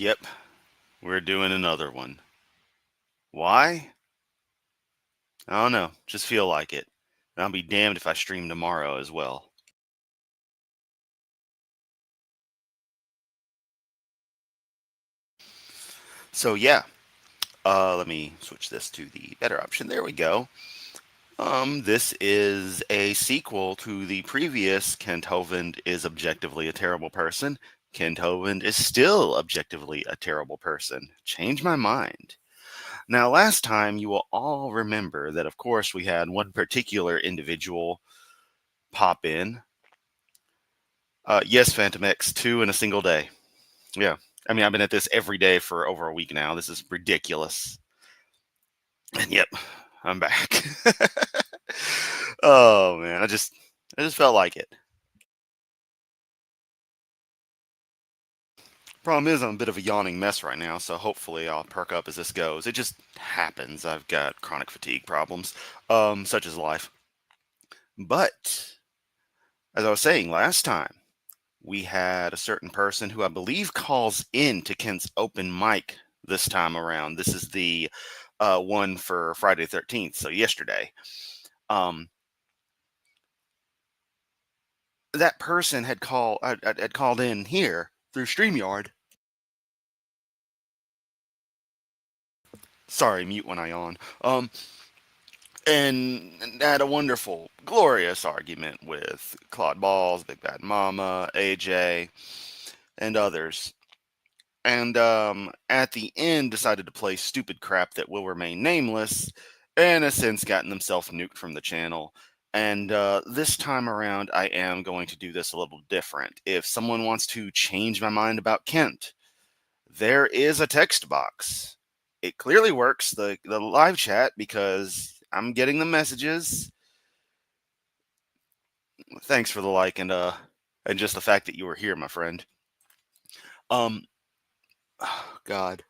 Yep, we're doing another one. Why? I don't know. Just feel like it. And I'll be damned if I stream tomorrow as well. So yeah, let me switch this to the better option. There we go. This is a sequel to the previous Kent Hovind is objectively a terrible person. Kent Hovind is still objectively a terrible person. Change my mind. Now, last time you will all remember that, of course, we had one particular individual pop in. Yes, Phantom X, 2 in a single day. Yeah. I mean, I've been at this every day for over a week now. This is ridiculous. And yep, I'm back. Oh man, I just felt like it. Problem is, I'm a bit of a yawning mess right now, so hopefully I'll perk up as this goes. It just happens. I've got chronic fatigue problems, such as life. But as I was saying last time, we had a certain person who I believe calls in to Kent's open mic this time around. This is the one for Friday the 13th, so yesterday. That person had called in here through StreamYard. Sorry, mute when I yawn. And had a wonderful, glorious argument with Claude Balls, Big Bad Mama, AJ, and others. And at the end, decided to play stupid crap that will remain nameless, and has since gotten himself nuked from the channel. And this time around, I am going to do this a little different. If someone wants to change my mind about Kent, there is a text box. It clearly works, the live chat, because I'm getting the messages. Thanks for the like and just the fact that you were here, my friend. Oh, God.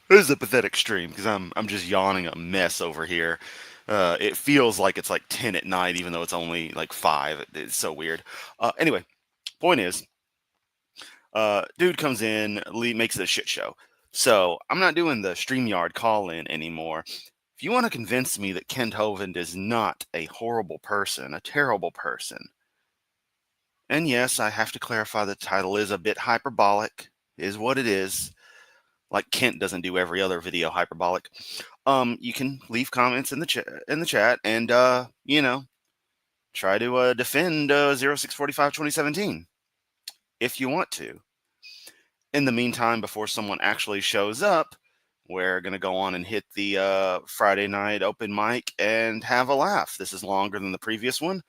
This is a pathetic stream because I'm just yawning a mess over here. It feels like it's like 10 at night, even though it's only like 5. It's so weird. Anyway, point is, dude comes in, makes it a shit show. So I'm not doing the StreamYard call-in anymore. If you want to convince me that Kent Hovind is not a horrible person, a terrible person, and yes, I have to clarify the title is a bit hyperbolic, is what it is. Like Kent doesn't do every other video hyperbolic. You can leave comments in the chat and try to defend 0645 2017 if you want to. In the meantime, before someone actually shows up, we're going to go on and hit the Friday night open mic and have a laugh. This is longer than the previous one,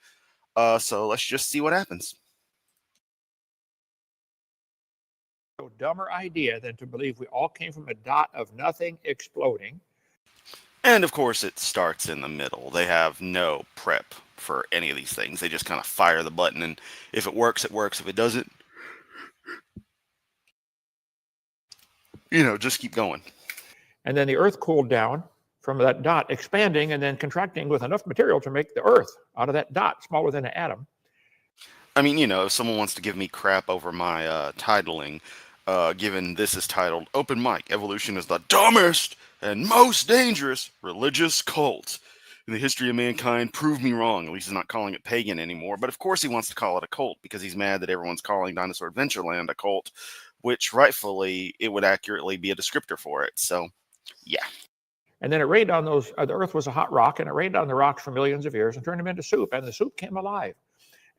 so let's just see what happens. No dumber idea than to believe we all came from a dot of nothing exploding. And of course, it starts in the middle. They have no prep for any of these things. They just kind of fire the button, and if it works, it works. If it doesn't, just keep going. And then the Earth cooled down from that dot, expanding and then contracting with enough material to make the Earth out of that dot, smaller than an atom. I mean, if someone wants to give me crap over my titling, given this is titled Open Mic, Evolution is the dumbest and most dangerous religious cult in the history of mankind, prove me wrong. At least he's not calling it pagan anymore. But of course he wants to call it a cult because he's mad that everyone's calling Dinosaur Adventureland a cult, which rightfully it would accurately be a descriptor for it. So, yeah. And then it rained on those, the Earth was a hot rock, and it rained on the rocks for millions of years and turned them into soup, and the soup came alive.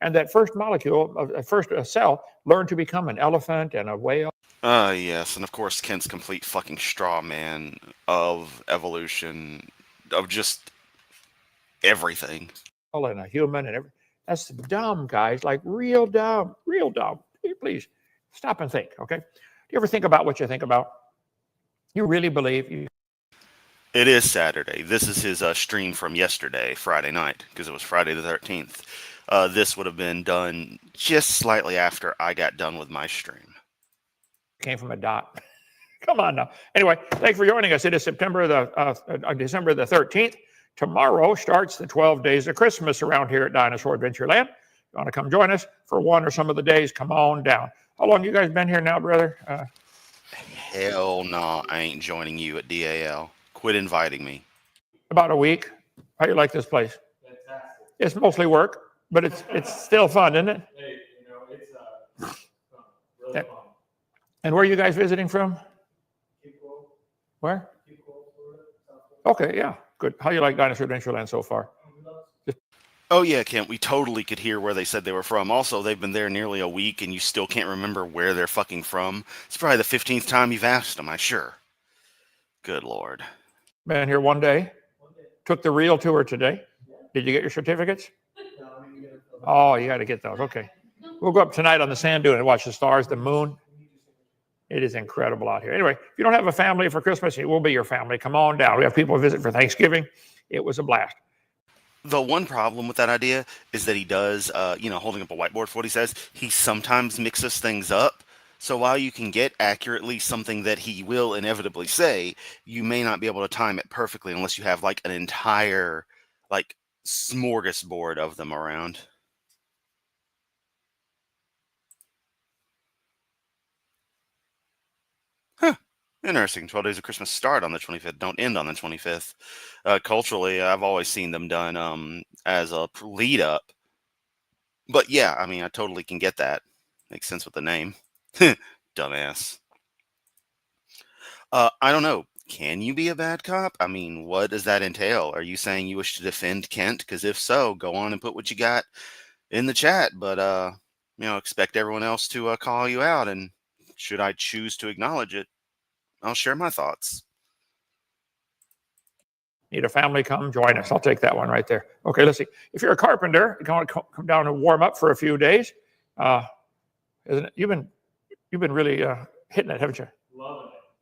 And that first molecule, first cell, learned to become an elephant and a whale. Yes, and of course Kent's complete fucking straw man of evolution, of just everything. And a human and everything. That's dumb, guys, like real dumb, real dumb. Please stop and think, okay? Do you ever think about what you think about? You really believe you? It is Saturday. This is his stream from yesterday, Friday night, because it was Friday the 13th. This would have been done just slightly after I got done with my stream. Came from a dot. Come on now. Anyway, thanks for joining us. It is December the 13th. Tomorrow starts the 12 days of Christmas around here at Dinosaur Adventureland. you want to come join us for one or some of the days, come on down. How long you guys been here now, brother? Hell no, I ain't joining you at DAL. Quit inviting me. About a week. How you like this place? Fantastic. It's mostly work, but it's still fun, isn't it? Hey, it's really fun. And where are you guys visiting from? Where? Okay, yeah, good. How you like Dinosaur Adventureland so far? Oh yeah, Kent, we totally could hear where they said they were from. Also, they've been there nearly a week and you still can't remember where they're fucking from. It's probably the 15th time you've asked them, I'm sure. Good Lord. Been here one day. Took the real tour today. Did you get your certificates? Oh, you got to get those. Okay. We'll go up tonight on the sand dune and watch the stars, the moon. It is incredible out here. Anyway, if you don't have a family for Christmas, it will be your family. Come on down. We have people visit for Thanksgiving. It was a blast. The one problem with that idea is that he does, holding up a whiteboard for what he says, he sometimes mixes things up. So while you can get accurately something that he will inevitably say, you may not be able to time it perfectly unless you have like an entire like smorgasbord of them around. Huh. Interesting. 12 Days of Christmas start on the 25th, don't end on the 25th. Culturally, I've always seen them done as a lead up. But yeah, I mean, I totally can get that. Makes sense with the name. Dumbass. I don't know. Can you be a bad cop? I mean, what does that entail? Are you saying you wish to defend Kent? Because if so, go on and put what you got in the chat. But, expect everyone else to call you out. And should I choose to acknowledge it, I'll share my thoughts. Need a family? Come join us. I'll take that one right there. Okay, let's see. If you're a carpenter, you want to come down and warm up for a few days. Isn't it? You've been really hitting it, haven't you?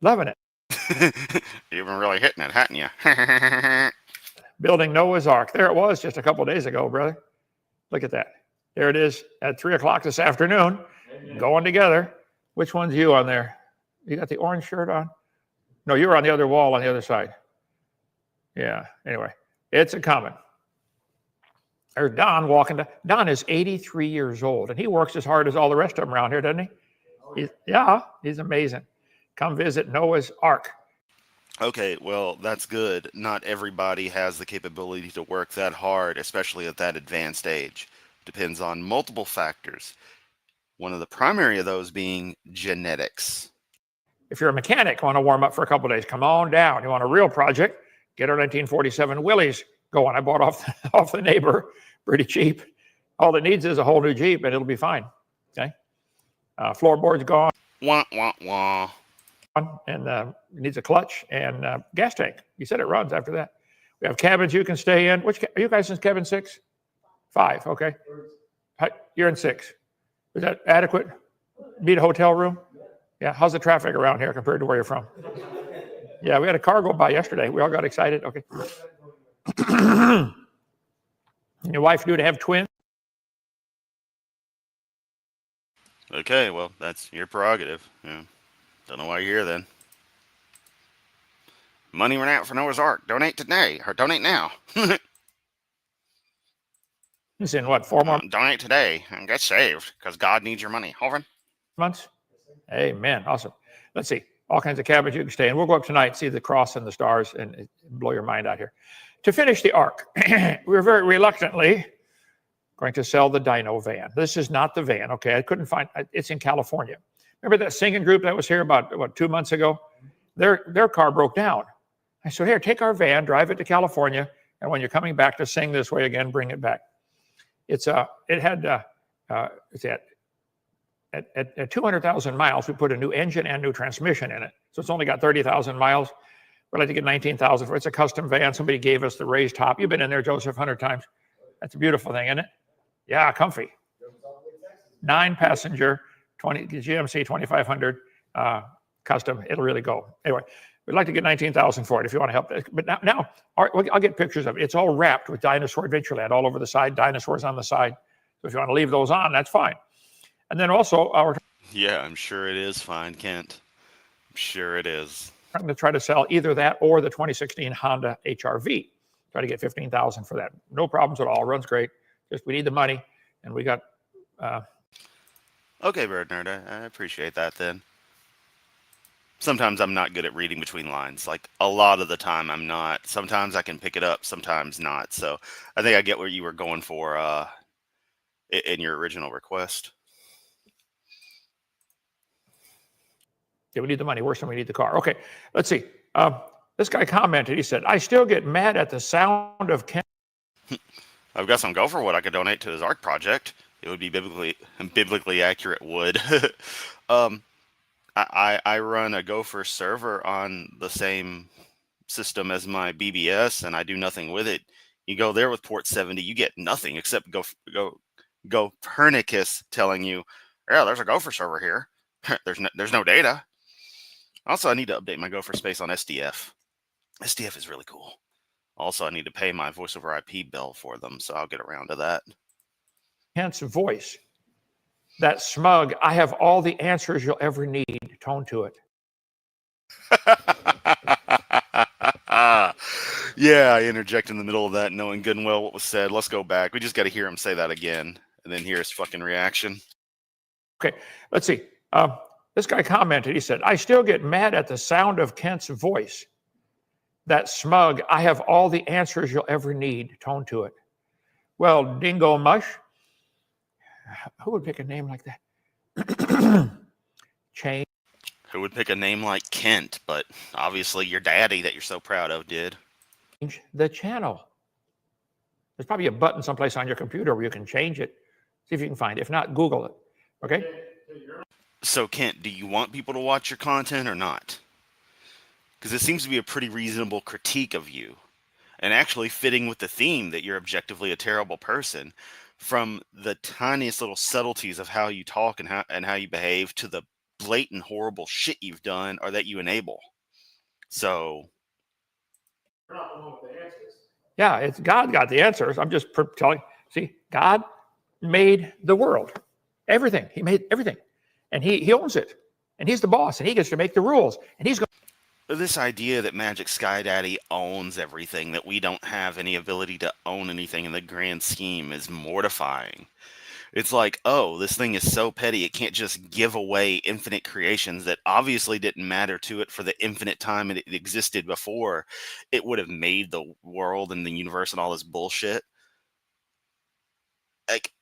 Loving it. You've been really hitting it, haven't you? Building Noah's Ark. There it was just a couple days ago, brother. Look at that. There it is at 3 o'clock this afternoon. Amen. Going together. Which one's you on there? You got the orange shirt on? No, you were on the other wall on the other side. Yeah, anyway, it's a coming. There's Don walking down. Don is 83 years old, and he works as hard as all the rest of them around here, doesn't he? He's amazing. Come visit Noah's Ark. Okay, well, that's good. Not everybody has the capability to work that hard, especially at that advanced age. Depends on multiple factors. One of the primary of those being genetics. If you're a mechanic, want to warm up for a couple of days, come on down. You want a real project, get our 1947 Willys going. I bought off the neighbor, pretty cheap. All it needs is a whole new Jeep, and it'll be fine. Okay, floorboard's gone. Wah, wah, wah. And it needs a clutch and gas tank. You said it runs after that. We have cabins you can stay in. Are you guys in cabin 6? 5, okay. You're in 6. Is that adequate? Need a hotel room? Yeah, how's the traffic around here compared to where you're from? Yeah, we had a car go by yesterday. We all got excited. Okay. Your wife due to have twins? Okay, well, that's your prerogative. Yeah. Don't know why you're here then. Money ran out for Noah's Ark. Donate today, or donate now. It's in what, 4 more donate today and get saved, because God needs your money. Hovind? months? Amen. Awesome. Let's see. All kinds of cabins you can stay in. We'll go up tonight, see the cross and the stars, and blow your mind out here. To finish the Ark, we were very reluctantly going to sell the Dino van. This is not the van, okay? I couldn't find it's in California. Remember that singing group that was here about 2 months ago? Their car broke down. I said, here, take our van, drive it to California, and when you're coming back to sing this way again, bring it back. At 200,000 miles, we put a new engine and new transmission in it. So it's only got 30,000 miles. We'd like to get 19,000 for it. It's a custom van. Somebody gave us the raised top. You've been in there, Joseph, 100 times. That's a beautiful thing, isn't it? Yeah, comfy. 9-passenger, GMC 2500 custom. It'll really go. Anyway, we'd like to get 19,000 for it if you want to help. But now I'll get pictures of it. It's all wrapped with Dinosaur Adventureland all over the side, dinosaurs on the side. So if you want to leave those on, that's fine. And then also yeah, I'm sure it is fine, Kent. I'm sure it is. I'm going to try to sell either that or the 2016 Honda HR-V. Try to get 15,000 for that. No problems at all. Runs great. Just we need the money, and we got Okay, Bird Nerd, I appreciate that then. Sometimes I'm not good at reading between lines. Like, a lot of the time I'm not. Sometimes I can pick it up, sometimes not. So I think I get where you were going for in your original request. Yeah, we need the money worse than we need the car. Okay, let's see. This guy commented. He said, "I still get mad at the sound of Ken." I've got some gopher wood I could donate to his art project. It would be biblically accurate wood. um, I run a Gopher server on the same system as my BBS, and I do nothing with it. You go there with port 70, you get nothing except go Copernicus telling you, yeah, there's a Gopher server here. there's no data. Also, I need to update my Gopher space on SDF. SDF is really cool. Also, I need to pay my voice over IP bill for them, so I'll get around to that. Kent's voice, that smug, "I have all the answers you'll ever need" tone to it. Yeah, I interject in the middle of that, knowing good and well what was said. Let's go back. We just got to hear him say that again, and then hear his fucking reaction. Okay, let's see. This guy commented. He said, "I still get mad at the sound of Kent's voice, that smug, 'I have all the answers you'll ever need' tone to it." Well, Dingo Mush, who would pick a name like that? Change Who would pick a name like Kent? But obviously, your daddy that you're so proud of did. the channel. There's probably a button someplace on your computer where you can change it. See if you can find it. If not, Google it. Okay? So, Kent, do you want people to watch your content or not? Because it seems to be a pretty reasonable critique of you, and actually fitting with the theme that you're objectively a terrible person, from the tiniest little subtleties of how you talk and how you behave to the blatant horrible shit you've done or that you enable. So, yeah, it's God got the answers. I'm just telling. See, God made the world, everything. He made everything, and He owns it, and He's the boss, and He gets to make the rules, and He's going. This idea that Magic Sky Daddy owns everything, that we don't have any ability to own anything in the grand scheme, is mortifying. It's like, oh, this thing is so petty, it can't just give away infinite creations that obviously didn't matter to it for the infinite time it existed before it would have made the world and the universe and all this bullshit. Like,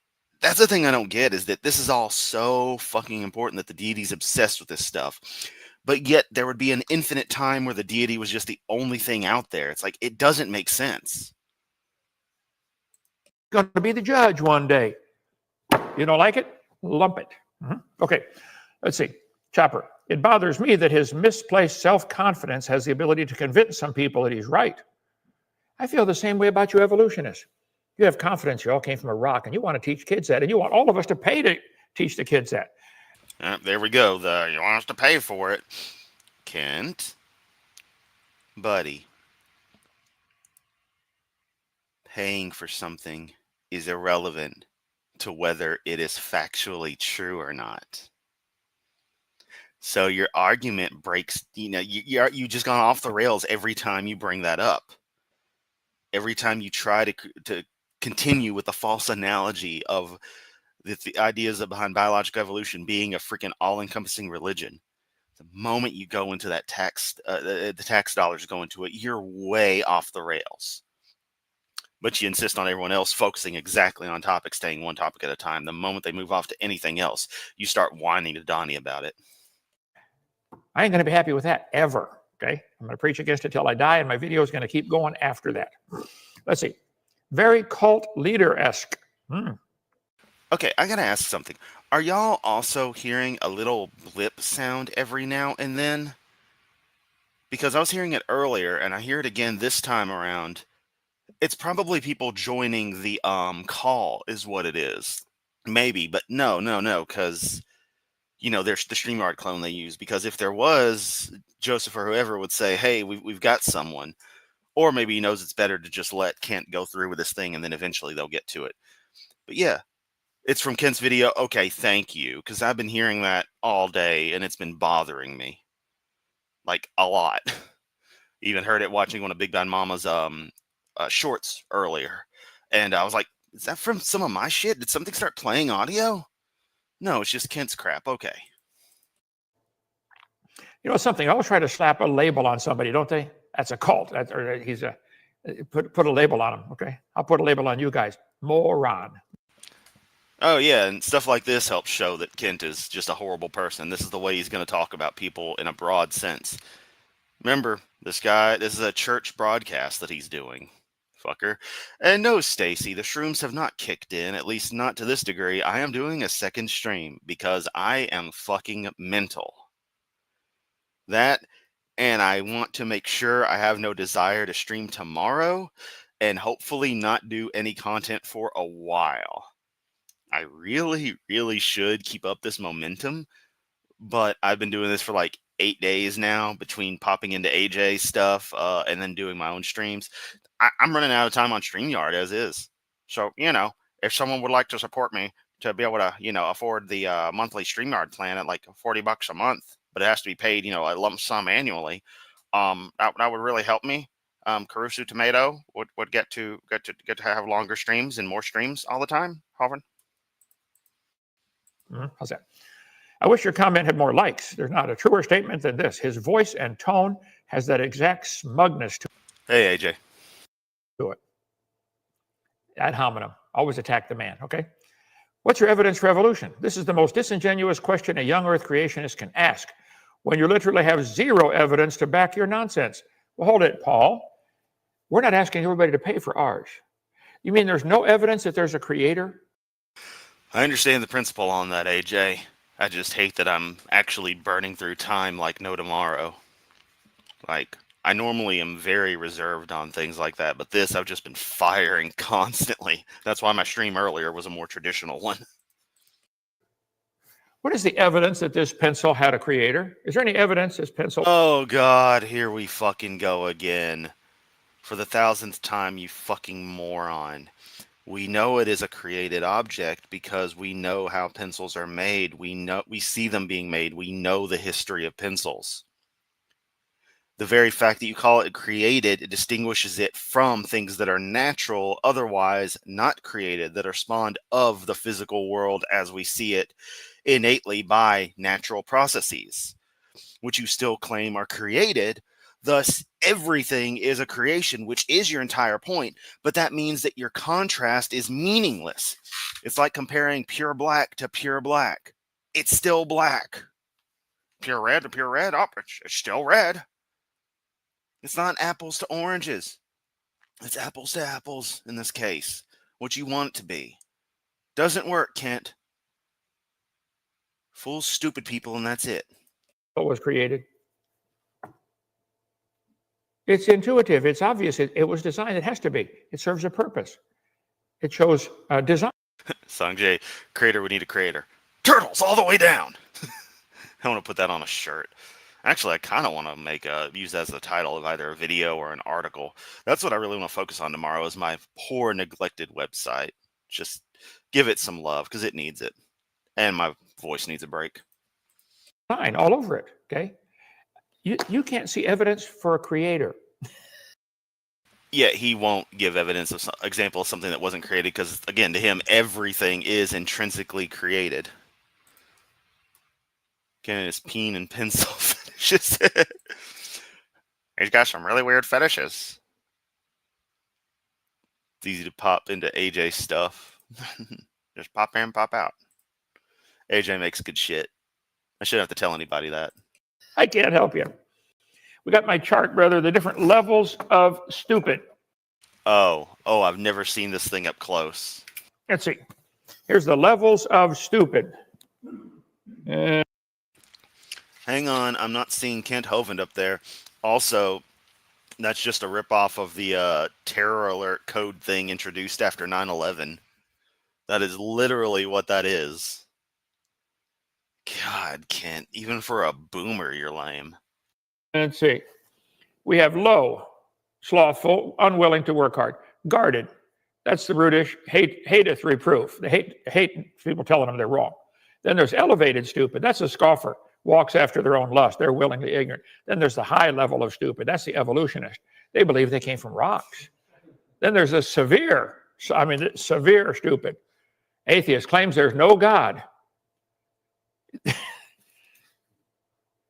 that's the thing I don't get, is that this is all so fucking important that the deity's obsessed with this stuff. But yet there would be an infinite time where the deity was just the only thing out there. It's like, it doesn't make sense. Going to be the judge one day. You don't like it? Lump it. Okay, let's see. Chopper, it bothers me that his misplaced self-confidence has the ability to convince some people that he's right. I feel the same way about you evolutionists. You have confidence you all came from a rock, and you want to teach kids that, and you want all of us to pay to teach the kids that. There we go. You want us to pay for it. Kent, buddy, paying for something is irrelevant to whether it is factually true or not. So your argument breaks, you just gone off the rails every time you bring that up. Every time you try to continue with the false analogy of the ideas behind biological evolution being a freaking all-encompassing religion. The moment you go into that the tax dollars go into it, you're way off the rails. But you insist on everyone else focusing exactly on topics, staying one topic at a time. The moment they move off to anything else, you start whining to Donnie about it. I ain't going to be happy with that ever. Okay, I'm going to preach against it till I die, and my video is going to keep going after that. Let's see. Very cult leader-esque. Okay, I gotta ask something. Are y'all also hearing a little blip sound every now and then? Because I was hearing it earlier, and I hear it again this time around. It's probably people joining the call is what it is. Maybe, but no, because there's the StreamYard clone they use. Because if there was, Joseph or whoever would say, "Hey, we've got someone," or maybe he knows it's better to just let Kent go through with this thing, and then eventually they'll get to it. But yeah, it's from Kent's video. Okay, thank you, because I've been hearing that all day, and it's been bothering me, like, a lot. Even heard it watching one of Big Bad Mama's shorts earlier, and I was like, Is that from some of my shit? Did something start playing audio? No, it's just Kent's crap. Okay. You know something? Always try to slap a label on somebody, don't they? That's a cult. Or he's a put a label on him. Okay, I'll put a label on you guys. Moron. Oh, yeah, and stuff like this helps show that Kent is just a horrible person. This is the way he's going to talk about people in a broad sense. Remember, this is a church broadcast that he's doing. Fucker. And no, Stacy, the shrooms have not kicked in, at least not to this degree. I am doing a second stream because I am fucking mental. That, and I want to make sure I have no desire to stream tomorrow and hopefully not do any content for a while. I really, really should keep up this momentum, but I've been doing this for like 8 days now between popping into AJ stuff and then doing my own streams. I'm running out of time on StreamYard as is. So, if someone would like to support me to be able to, afford the monthly StreamYard plan at like $40 a month, but it has to be paid, a lump sum annually, that would really help me. Caruso Tomato would get to have longer streams and more streams all the time. Hovind? How's that? I wish your comment had more likes. There's not a truer statement than this. His voice and tone has that exact smugness to Hey, AJ. it. Ad hominem. Always attack the man, okay? What's your evidence for evolution? This is the most disingenuous question a young earth creationist can ask when you literally have zero evidence to back your nonsense. Well, hold it, Paul. We're not asking everybody to pay for ours. You mean there's no evidence that there's a creator? I understand the principle on that, AJ. I just hate that I'm actually burning through time like no tomorrow. Like, I normally am very reserved on things like that, but this I've just been firing constantly. That's why my stream earlier was a more traditional one. What is the evidence that this pencil had a creator? Is there any evidence this pencil... Oh, God, here we fucking go again. For the 1000th time, you fucking moron. We know it is a created object because we know how pencils are made. We see them being made. We know the history of pencils. The very fact that you call it created, it distinguishes it from things that are natural, otherwise not created, that are spawned of the physical world as we see it innately by natural processes, which you still claim are created. Thus, everything is a creation, which is your entire point, but that means that your contrast is meaningless. It's like comparing pure black to pure black. It's still black. Pure red to pure red, it's still red. It's not apples to oranges. It's apples to apples in this case. What you want it to be. Doesn't work, Kent. Fool stupid people, and that's it. What was created? It's intuitive. It's obvious. It was designed. It has to be. It serves a purpose. It shows design. Sanjay, creator, we need a creator. Turtles all the way down. I want to put that on a shirt. Actually, I kind of want to use that as the title of either a video or an article. That's what I really want to focus on tomorrow is my poor, neglected website. Just give it some love because it needs it. And my voice needs a break. Fine, all over it, okay? You can't see evidence for a creator. Yeah, he won't give example of something that wasn't created because, again, to him, everything is intrinsically created. Again, his peen and pencil fetishes. He's got some really weird fetishes. It's easy to pop into AJ stuff. Just pop in, pop out. AJ makes good shit. I shouldn't have to tell anybody that. I can't help you. We got my chart, brother, the different levels of stupid. Oh, I've never seen this thing up close. Let's see. Here's the levels of stupid. Hang on, I'm not seeing Kent Hovind up there. Also, that's just a ripoff of the terror alert code thing introduced after 9/11. That is literally what that is. God, Kent, even for a boomer, you're lame. Let's see. We have low, slothful, unwilling to work hard, guarded. That's the brutish, hateth reproof. They hate people telling them they're wrong. Then there's elevated stupid. That's a scoffer, walks after their own lust. They're willingly ignorant. Then there's the high level of stupid. That's the evolutionist. They believe they came from rocks. Then there's a severe So, I mean, severe stupid. Atheist claims there's no God.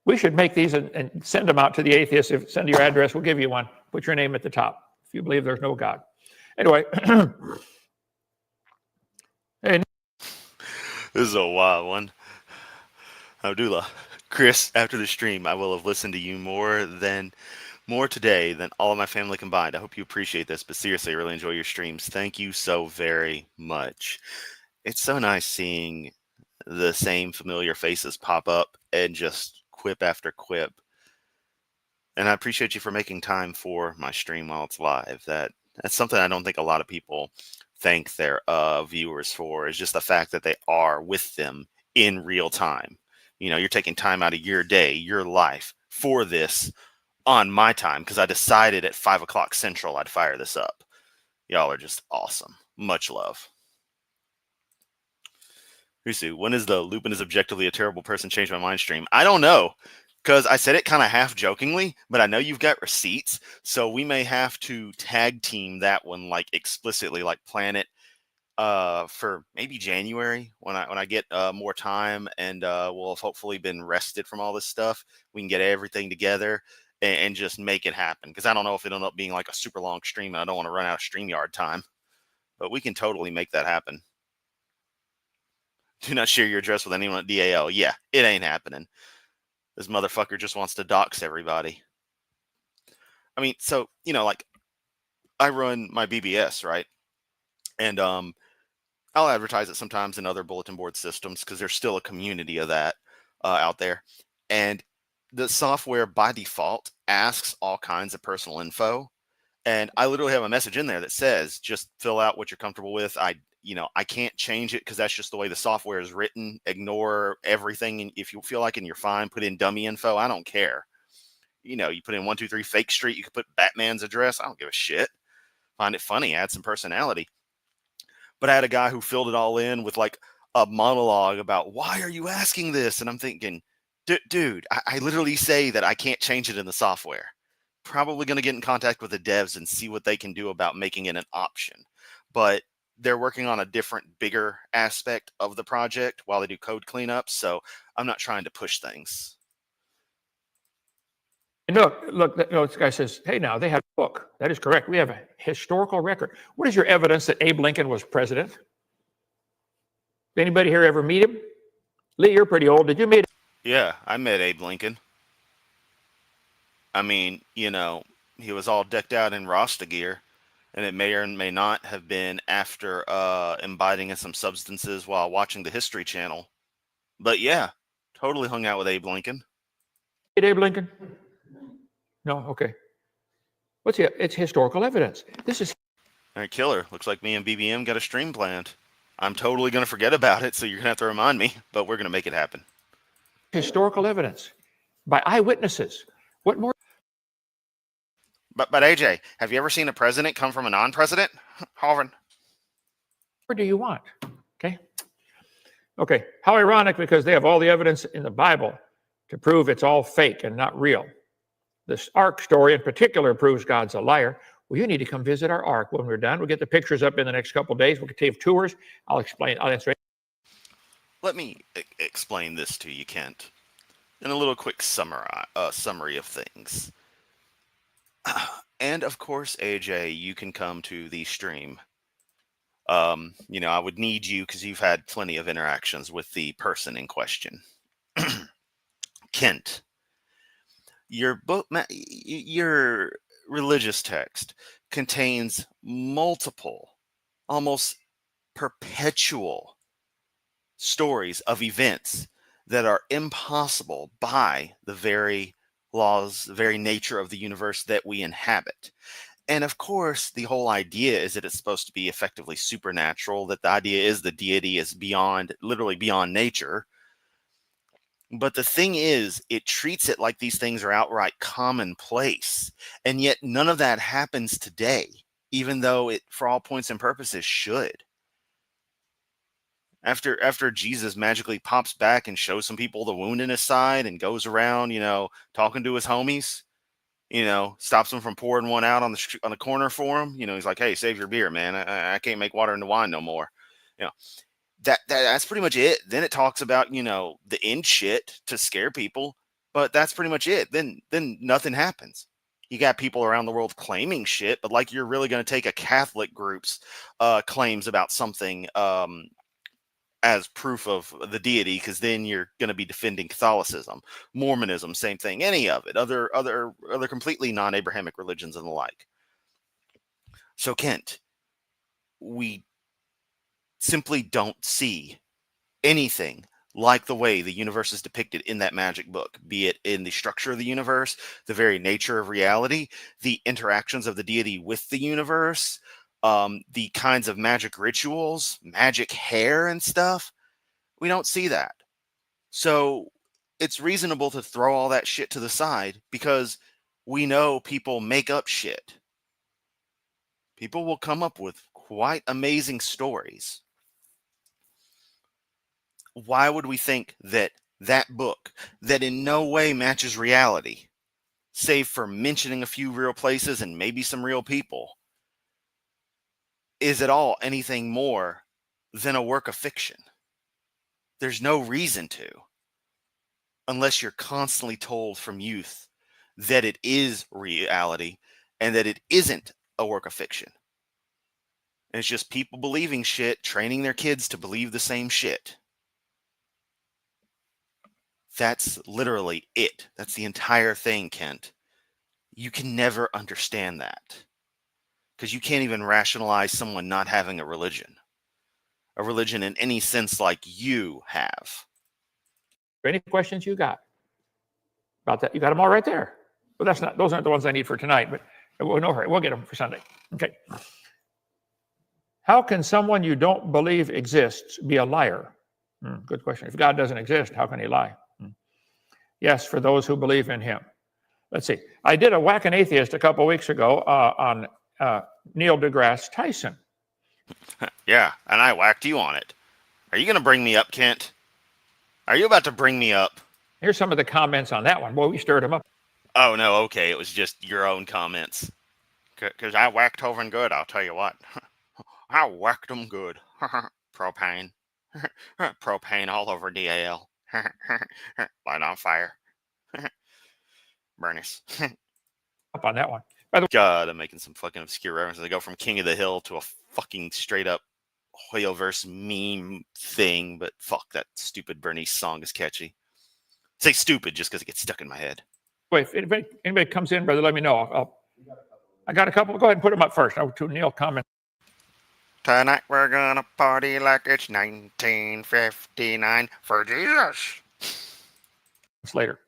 We should make these and send them out to the atheists. Send your address, we'll give you one. Put your name at the top if you believe there's no God. Anyway. Hey, This is a wild one. Abdullah. Chris, after the stream, I will have listened to you more today than all of my family combined. I hope you appreciate this, but seriously, I really enjoy your streams. Thank you so very much. It's so nice seeing the same familiar faces pop up and just quip after quip. And I appreciate you for making time for my stream while it's live. That's something I don't think a lot of people thank their viewers for, is just the fact that they are with them in real time. You know, you're taking time out of your day, your life for this on my time, because I decided at 5 o'clock Central I'd fire this up. Y'all are just awesome. Much love. Risu, when is the Lupin is objectively a terrible person change my mind stream? I don't know, because I said it kind of half jokingly, but I know you've got receipts, so we may have to tag team that one, like explicitly, like plan it for maybe January when I get more time and we'll have hopefully been rested from all this stuff. We can get everything together and just make it happen, because I don't know if it'll end up being like a super long stream and I don't want to run out of StreamYard time, but we can totally make that happen. Do not share your address with anyone at DAL. Yeah, it ain't happening. This motherfucker just wants to dox everybody. I mean, so, you know, like, I run my BBS, right? And I'll advertise it sometimes in other bulletin board systems, because there's still a community of that out there. And the software by default asks all kinds of personal info. And I literally have a message in there that says, just fill out what you're comfortable with. I can't change it because that's just the way the software is written. Ignore everything. And if you feel like and you're fine, put in dummy info. I don't care. You know, you put in 123 Fake Street. You could put Batman's address. I don't give a shit. Find it funny. Add some personality. But I had a guy who filled it all in with like a monologue about, why are you asking this? And I'm thinking, dude, I literally say that I can't change it in the software. Probably going to get in contact with the devs and see what they can do about making it an option. But they're working on a different, bigger aspect of the project while they do code cleanup. So I'm not trying to push things. Look, this guy says, hey, now they have a book. That is correct. We have a historical record. What is your evidence that Abe Lincoln was president? Did anybody here ever meet him? Lee, you're pretty old. Did you meet him? Yeah, I met Abe Lincoln. I mean, you know, he was all decked out in Rasta gear, and it may or may not have been after imbibing in some substances while watching the History Channel. But yeah, totally hung out with Abe Lincoln. Abe Lincoln? No, okay. What's it? It's historical evidence. This is. All right, killer. Looks like me and BBM got a stream planned. I'm totally going to forget about it, so you're going to have to remind me, but we're going to make it happen. Historical evidence by eyewitnesses. What more? But AJ, have you ever seen a president come from a non-president? Hovind. What do you want? Okay. How ironic, because they have all the evidence in the Bible to prove it's all fake and not real. This Ark story in particular proves God's a liar. Well, you need to come visit our Ark when we're done. We'll get the pictures up in the next couple of days. We'll take tours. I'll answer. Let me explain this to you, Kent, in a little quick summary of things. And of course, AJ, you can come to the stream. You know, I would need you because you've had plenty of interactions with the person in question. Kent, your religious text contains multiple, almost perpetual stories of events that are impossible by the very laws, the very nature of the universe that we inhabit. And of course, the whole idea is that it's supposed to be effectively supernatural, that the idea is the deity is beyond, literally beyond nature. But the thing is, it treats it like these things are outright commonplace. And yet none of that happens today, even though it, for all points and purposes, should. After Jesus magically pops back and shows some people the wound in his side and goes around, you know, talking to his homies, stops him from pouring one out on the corner for him. He's like, "Hey, save your beer, man. I can't make water into wine no more." You know, that's pretty much it. Then it talks about, the end shit to scare people, but that's pretty much it. Then nothing happens. You got people around the world claiming shit, but like you're really going to take a Catholic group's claims about something as proof of the deity, because then you're going to be defending Catholicism, Mormonism, same thing, any of it, other completely non-Abrahamic religions and the like. So Kent, we simply don't see anything like the way the universe is depicted in that magic book, be it in the structure of the universe, the very nature of reality, the interactions of the deity with the universe, the kinds of magic rituals, magic hair and stuff. We don't see that. So it's reasonable to throw all that shit to the side, because we know people make up shit. People will come up with quite amazing stories. Why would we think that book, that in no way matches reality, save for mentioning a few real places and maybe some real people, is at all anything more than a work of fiction? There's no reason to, unless you're constantly told from youth that it is reality and that it isn't a work of fiction. And it's just people believing shit, training their kids to believe the same shit. That's literally it. That's the entire thing, Kent. You can never understand that, because you can't even rationalize someone not having a religion in any sense like you have. Any questions you got about that? You got them all right there. But those aren't the ones I need for tonight, but no hurry. We'll get them for Sunday. Okay. How can someone you don't believe exists be a liar? Good question. If God doesn't exist, how can he lie? Yes, for those who believe in him. Let's see. I did a Whack an Atheist a couple weeks ago on Neil deGrasse Tyson. Yeah, and I whacked you on it. Are you going to bring me up, Kent? Are you about to bring me up? Here's some of the comments on that one. Boy, we stirred him up. Oh, no, okay. It was just your own comments. Because I whacked Hovind good, I'll tell you what. I whacked him good. Propane. Propane all over DAL. Light on fire. Bernice. Up on that one. By the way, God, I'm making some fucking obscure references. They go from King of the Hill to a fucking straight up Hoyoverse meme thing, but fuck, that stupid Bernice song is catchy. Say stupid just because it gets stuck in my head. Wait, if anybody comes in, brother, let me know. I got a couple. Go ahead and put them up first. To Neil comment. Tonight we're gonna party like it's 1959 for Jesus. It's later.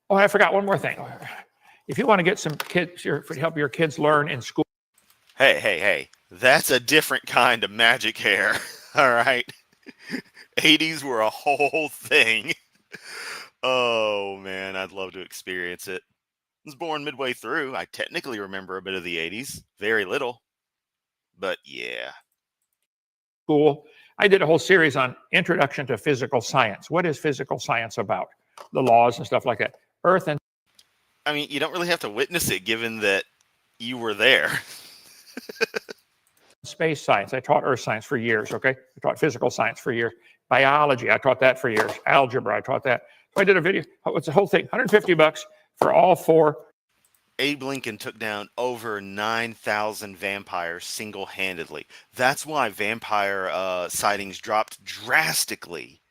Oh, I forgot one more thing. If you want to get some kids, help your kids learn in school. Hey. That's a different kind of magic hair. All right. 80s were a whole thing. Oh, man, I'd love to experience it. I was born midway through. I technically remember a bit of the 80s. Very little. But yeah. School. I did a whole series on Introduction to Physical Science. What is physical science about? The laws and stuff like that. Earth and... I mean, you don't really have to witness it, given that you were there. Space science. I taught earth science for years, okay? I taught physical science for years. Biology, I taught that for years. Algebra, I taught that. So I did a video. It's a whole thing. $150 for all four. Abe Lincoln took down over 9,000 vampires single-handedly. That's why vampire sightings dropped drastically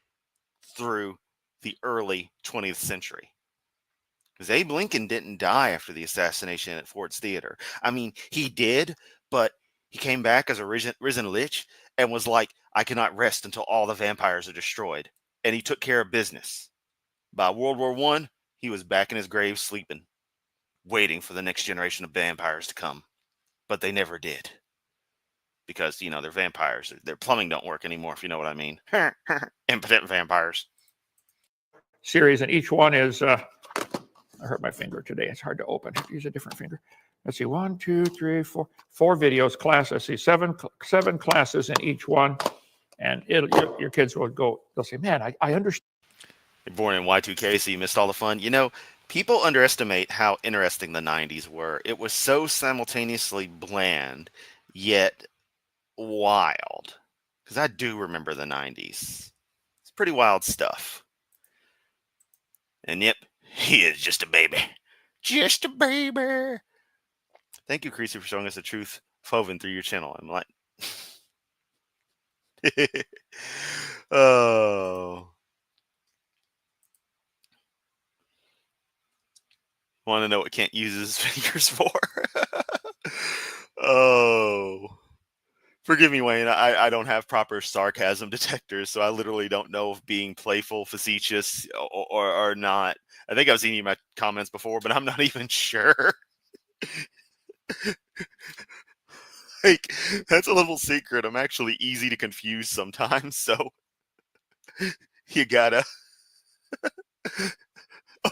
through the early 20th century. Because Abe Lincoln didn't die after the assassination at Ford's Theater. I mean, he did, but he came back as a risen lich and was like, I cannot rest until all the vampires are destroyed. And he took care of business. By World War I, he was back in his grave sleeping, waiting for the next generation of vampires to come. But they never did. Because, they're vampires. Their plumbing don't work anymore, if you know what I mean. Impotent vampires. Series, and each one is... I hurt my finger today. It's hard to open. Use a different finger. Let's see. 1, 2, 3, 4. 4 videos. Class. Let's see. 7 classes in each one. And your kids will go, they'll say, man, I understand. You're born in Y2K, so you missed all the fun. People underestimate how interesting the 90s were. It was so simultaneously bland, yet wild. Because I do remember the 90s. It's pretty wild stuff. And yep, he is just a baby. Just a baby. Thank you, Creasy, for showing us the truth of Hovind through your channel. I'm like, oh. Want to know what Kent uses his fingers for? Oh. Forgive me, Wayne. I don't have proper sarcasm detectors, so I literally don't know if being playful, facetious, or not. I think I've seen you in my comments before, but I'm not even sure. Like, that's a little secret. I'm actually easy to confuse sometimes, so you gotta.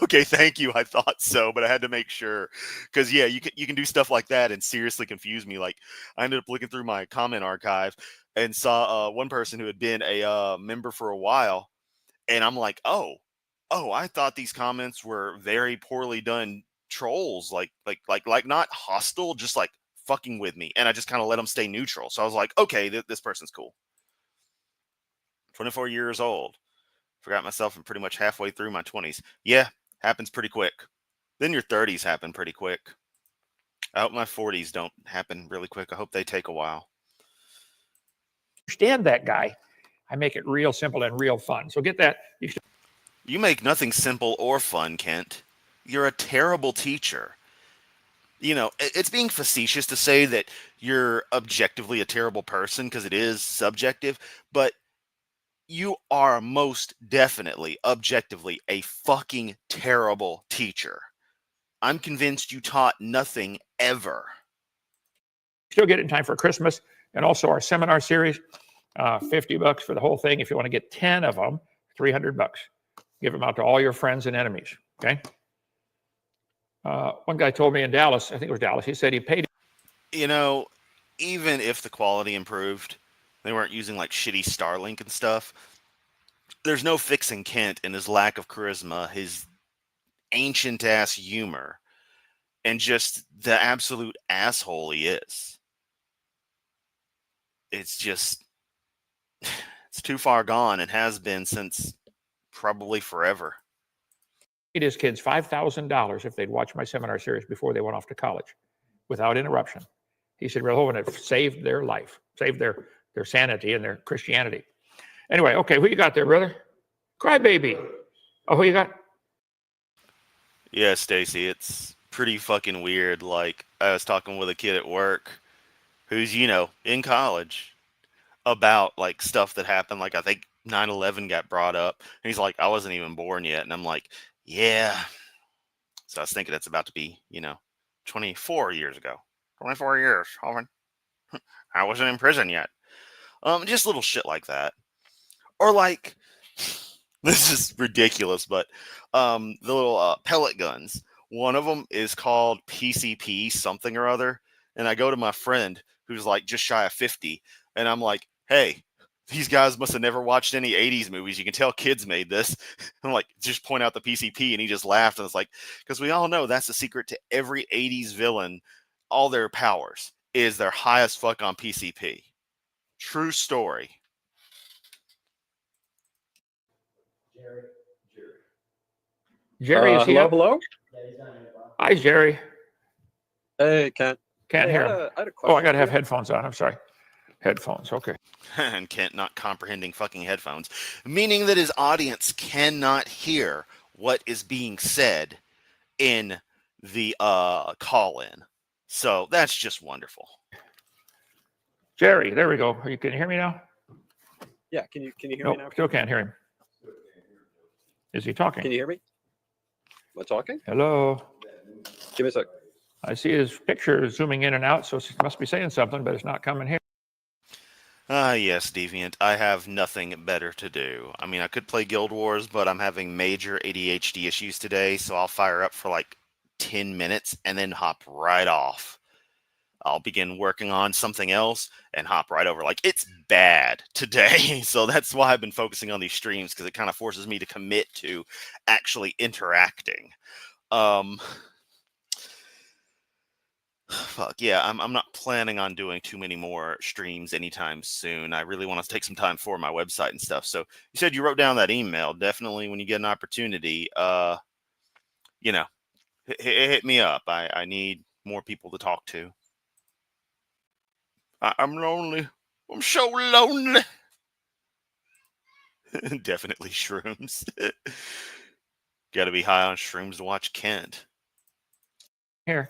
Okay, thank you. I thought so, but I had to make sure because yeah, you can do stuff like that and seriously confuse me. Like I ended up looking through my comment archive and saw one person who had been a member for a while, and I'm like, oh, I thought these comments were very poorly done trolls, like not hostile, just like fucking with me, and I just kind of let them stay neutral. So I was like, okay, this person's cool. 24 years old. Forgot myself and pretty much halfway through my 20s. Yeah, happens pretty quick. Then your 30s happen pretty quick. I hope my 40s don't happen really quick. I hope they take a while. Understand that guy. I make it real simple and real fun. So get that. You make nothing simple or fun, Kent. You're a terrible teacher. You know, it's being facetious to say that you're objectively a terrible person because it is subjective, but you are most definitely, objectively, a fucking terrible teacher. I'm convinced you taught nothing ever. Still get it in time for Christmas and also our seminar series. $50 for the whole thing. If you want to get 10 of them, $300. Give them out to all your friends and enemies. Okay. One guy told me in Dallas, I think it was Dallas, he said he paid. You know, even if the quality improved, they weren't using like shitty Starlink and stuff. There's no fixing Kent and his lack of charisma, his ancient ass humor, and just the absolute asshole he is. It's just, it's too far gone and has been since probably forever. Paid his kids $5,000 if they'd watch my seminar series before they went off to college without interruption. He said, well, Hovind, it saved their life, saved their sanity and their Christianity. Anyway, okay, who you got there, brother? Crybaby. Oh, who you got? Yeah, Stacy, it's pretty fucking weird. Like, I was talking with a kid at work who's, you know, in college about like stuff that happened. Like, I think 9/11 got brought up. And he's like, I wasn't even born yet. And I'm like, yeah. So I was thinking that's about to be, you know, 24 years ago. 24 years, Hovind. I wasn't in prison yet. Just little shit like that. Or like, this is ridiculous, but the little pellet guns. One of them is called PCP something or other, and I go to my friend who's like just shy of 50, and I'm like, "Hey, these guys must have never watched any 80s movies. You can tell kids made this." I'm like, just point out the PCP, and he just laughed, and it's like, because we all know that's the secret to every 80s villain. All their powers is they're high as fuck on PCP. True story. Jerry, is he hello, up? hello. Hi, Jerry. Hey, Kent. Can't Hey, hear I him. had a question. Oh, I got to have for you. headphones on. I'm sorry. Headphones. Okay. And Kent not comprehending fucking headphones, meaning that his audience cannot hear what is being said in the call-in. So that's just wonderful. Jerry, there we go. You can hear me now? Yeah, can you hear Nope, me now? still can't hear him. Is he talking? Can you hear me? Am I talking? Hello. Give me a sec. I see his picture zooming in and out, so it must be saying something, but it's not coming here. Yes, Deviant. I have nothing better to do. I mean, I could play Guild Wars, but I'm having major ADHD issues today, so I'll fire up for like 10 minutes and then hop right off. I'll begin working on something else and hop right over. Like, it's bad today. So that's why I've been focusing on these streams, because it kind of forces me to commit to actually interacting. Fuck yeah, I'm not planning on doing too many more streams anytime soon. I really want to take some time for my website and stuff. So you said you wrote down that email. Definitely, when you get an opportunity, you know, hit me up. I need more people to talk to. I'm lonely. I'm so lonely. Definitely shrooms. Got to be high on shrooms to watch Kent. Here.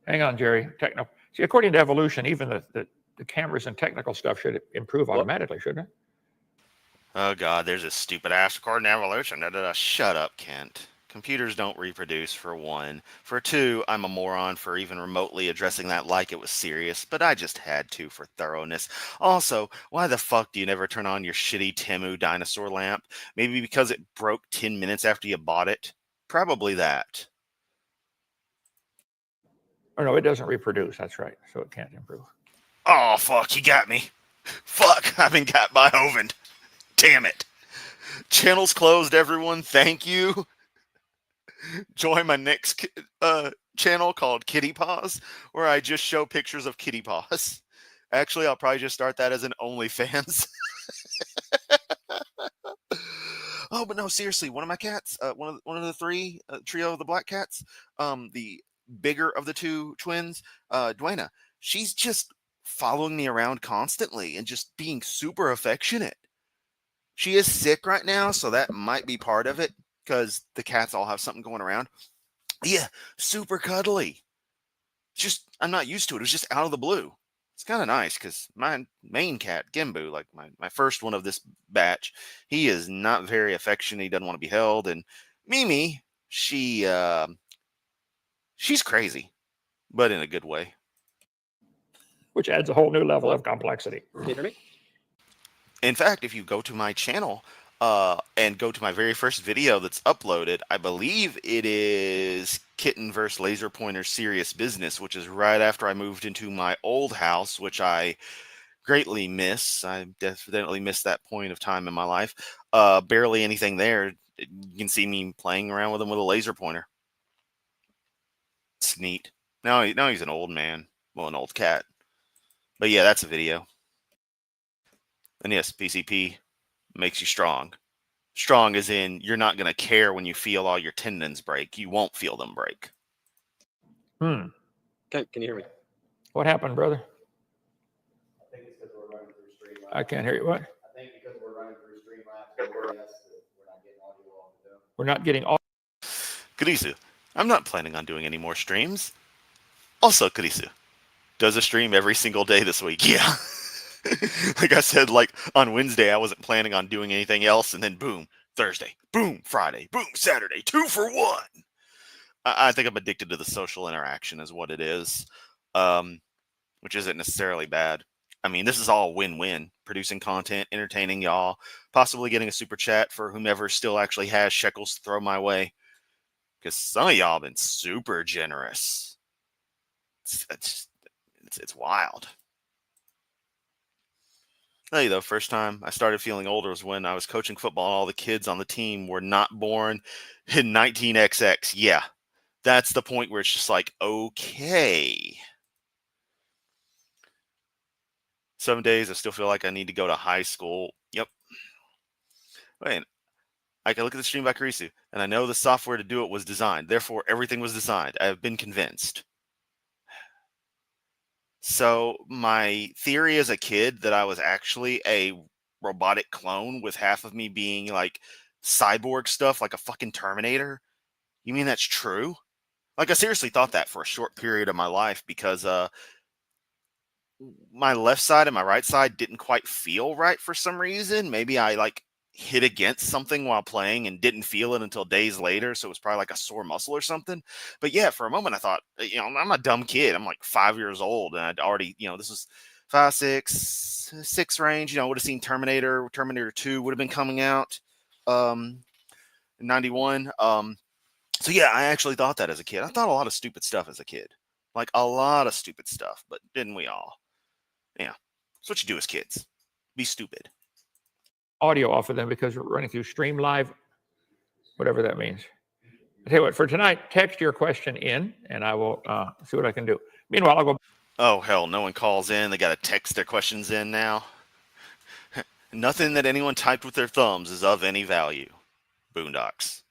Hang on, Jerry. See, according to evolution, even the cameras and technical stuff should improve automatically, shouldn't it? Oh God, there's this stupid ass according to evolution. Shut up, Kent. Computers don't reproduce, for one. For two, I'm a moron for even remotely addressing that like it was serious, but I just had to for thoroughness. Also, why the fuck do you never turn on your shitty Temu dinosaur lamp? Maybe because it broke 10 minutes after you bought it? Probably that. Oh, no, it doesn't reproduce. That's right. So it can't improve. Oh, fuck, you got me. Fuck, I've been got by Hovind. Damn it. Channel's closed, everyone. Thank you. Join my next channel called Kitty Paws, where I just show pictures of kitty paws. Actually, I'll probably just start that as an OnlyFans. Oh, but no, seriously, one of my cats, one of the three trio of the black cats, the bigger of the two twins, Dwayna, she's just following me around constantly and just being super affectionate. She is sick right now, so that might be part of it, because the cats all have something going around. Yeah, super cuddly. Just, I'm not used to it. It was just out of the blue. It's kind of nice, because my main cat, Gimbu, like my first one of this batch, he is not very affectionate. He doesn't want to be held. And Mimi, she's crazy, but in a good way. Which adds a whole new level of complexity. Can you hear me? In fact, if you go to my channel and go to my very first video that's uploaded, I believe it is Kitten vs. Laser Pointer Serious Business, which is right after I moved into my old house, which I greatly miss. I definitely missed that point of time in my life. Barely anything there. You can see me playing around with him with a laser pointer. It's neat. Now he's an old man. Well, an old cat. But yeah, that's a video. And yes, PCP makes you strong. Strong as in you're not going to care when you feel all your tendons break. You won't feel them break. Hmm. Can you hear me? What happened, brother? I think it's because we're running through Streamlabs. I can't hear you. What? I think because we're running through Streamlabs and OBS that we're not getting audio off the dome. We're not getting all. Kurisu, I'm not planning on doing any more streams. Also, Kurisu does a stream every single day this week. Yeah. Like I said, like on Wednesday, I wasn't planning on doing anything else, and then boom, Thursday, boom, Friday, boom, Saturday, 2 for 1. I think I'm addicted to the social interaction is what it is, which isn't necessarily bad. I mean, this is all win-win. Producing content, entertaining y'all, possibly getting a super chat for whomever still actually has shekels to throw my way. Because some of y'all have been super generous. It's wild. Tell you though, first time I started feeling older was when I was coaching football and all the kids on the team were not born in 19XX. Yeah, that's the point where it's just like, okay. Some days I still feel like I need to go to high school. Yep. Wait, I can look at the stream by Kurisu, and I know the software to do it was designed. Therefore, everything was designed. I have been convinced. So my theory as a kid that I was actually a robotic clone with half of me being like cyborg stuff, like a fucking Terminator. You mean that's true? Like I seriously thought that for a short period of my life because my left side and my right side didn't quite feel right for some reason. Maybe I like hit against something while playing and didn't feel it until days later. So it was probably like a sore muscle or something. But yeah, for a moment I thought, you know, I'm a dumb kid. I'm like 5 years old and I'd already, you know, this was 5, 6 range, you know, would have seen Terminator 2 would have been coming out in 91. So yeah, I actually thought that as a kid. I thought a lot of stupid stuff as a kid. Like a lot of stupid stuff, but didn't we all? Yeah. That's what you do as kids. Be stupid. Audio off of them because we're running through Stream Live. whatever that means. I tell you what, for tonight, text your question in, and I will see what I can do. Meanwhile, I'll go. Oh, hell, no one calls in. They got to text their questions in now. Nothing that anyone typed with their thumbs is of any value. Boondocks.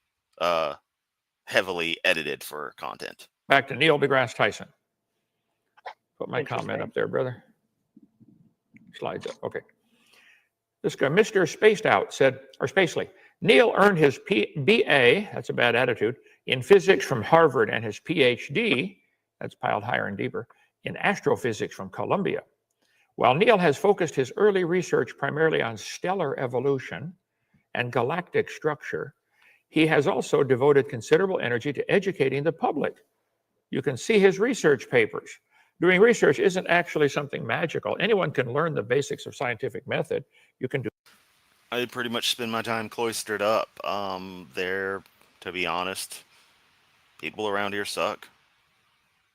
Heavily edited for content. Back to Neil deGrasse Tyson. Put my comment Interesting. up there, brother. Slides up. Okay. This guy, Mr. Spaced Out, said, or Spacely, Neil earned his BA, that's a bad attitude, in physics from Harvard and his PhD, that's piled higher and deeper, in astrophysics from Columbia. While Neil has focused his early research primarily on stellar evolution and galactic structure, he has also devoted considerable energy to educating the public. You can see his research papers. Doing research isn't actually something magical. Anyone can learn the basics of scientific method. You can do. I pretty much spend my time cloistered up. There, to be honest, people around here suck.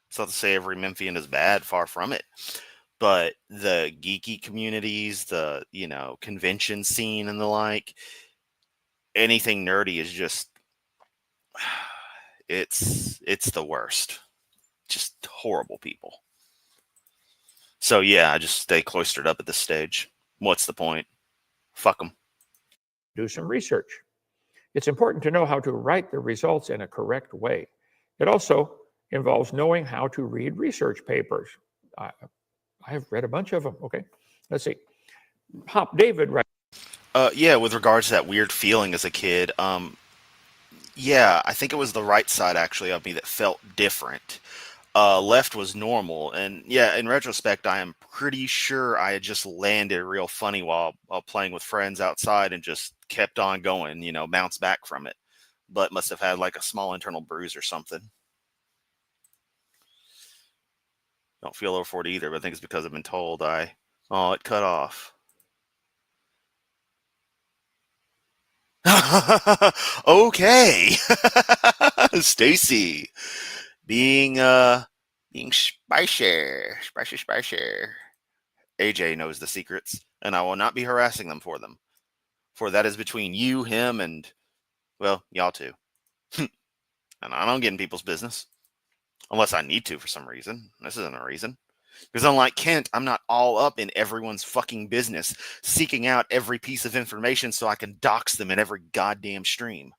It's not to say every Memphian is bad, far from it. But the geeky communities, the, convention scene and the like, anything nerdy is just, it's the worst. Just horrible people. So yeah, I just stay cloistered up at this stage. What's the point? Fuck them. Do some research. It's important to know how to write the results in a correct way. It also involves knowing how to read research papers. I've read a bunch of them. Okay, let's see. Hop David writes. Yeah, with regards to that weird feeling as a kid, yeah, I think it was the right side actually of me that felt different. Left was normal, and yeah, in retrospect, I am pretty sure I had just landed real funny while playing with friends outside and just kept on going, bounced back from it, but must have had like a small internal bruise or something. Don't feel over for it either, but I think it's because I've been told it cut off. Okay. Stacy. Being spicy. AJ knows the secrets, and I will not be harassing them for them. For that is between you, him, and, well, y'all two. And I don't get in people's business. Unless I need to for some reason. This isn't a reason. Because unlike Kent, I'm not all up in everyone's fucking business, seeking out every piece of information so I can dox them in every goddamn stream.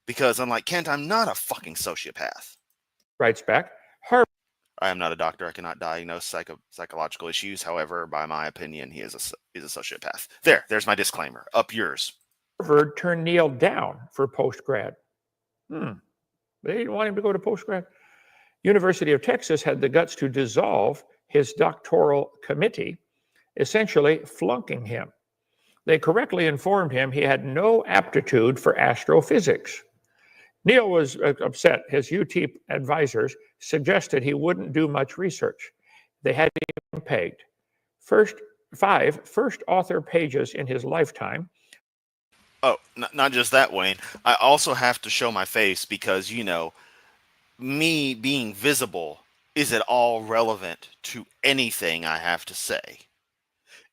Because unlike Kent, I'm not a fucking sociopath. Writes back. I am not a doctor. I cannot diagnose psychological issues. However, by my opinion, he is a sociopath. There's my disclaimer. Up yours. Harvard turned Neil down for post-grad. They didn't want him to go to post-grad. University of Texas had the guts to dissolve his doctoral committee, essentially flunking him. They correctly informed him he had no aptitude for astrophysics. Neil was upset. His UT advisors suggested he wouldn't do much research. They had him pegged. First author pages in his lifetime. Oh, not just that, Wayne. I also have to show my face because, me being visible is at all relevant to anything I have to say.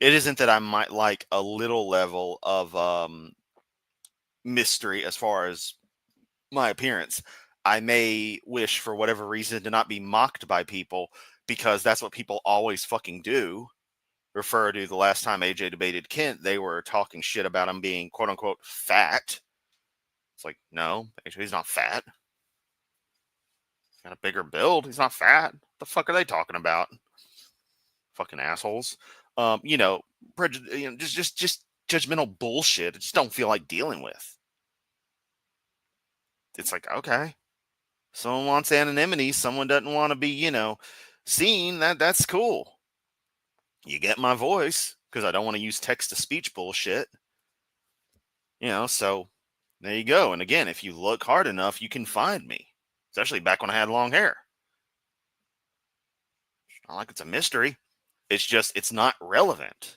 It isn't that I might like a little level of mystery as far as my appearance. I may wish for whatever reason to not be mocked by people because that's what people always fucking do. Refer to the last time AJ debated Kent, they were talking shit about him being quote unquote fat. It's like, no, he's not fat. He's got a bigger build. He's not fat. What the fuck are they talking about? Fucking assholes. Just judgmental bullshit. I just don't feel like dealing with. It's like, okay, someone wants anonymity. Someone doesn't want to be, seen. That's cool. You get my voice because I don't want to use text-to-speech bullshit. So there you go. And again, if you look hard enough, you can find me. Especially back when I had long hair. It's not like it's a mystery. It's just, it's not relevant.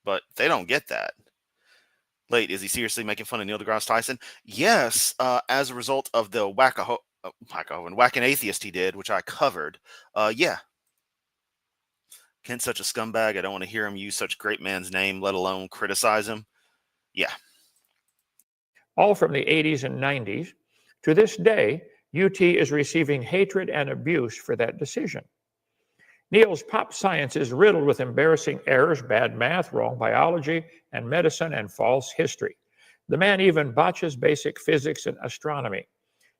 But they don't get that. Late, is he seriously making fun of Neil deGrasse Tyson? Yes, as a result of the whacking atheist he did, which I covered. Yeah. Kent's such a scumbag. I don't want to hear him use such a great man's name, let alone criticize him. Yeah. all from the 80s and 90s. To this day, UT is receiving hatred and abuse for that decision. Neil's pop science is riddled with embarrassing errors, bad math, wrong biology, and medicine, and false history. The man even botches basic physics and astronomy.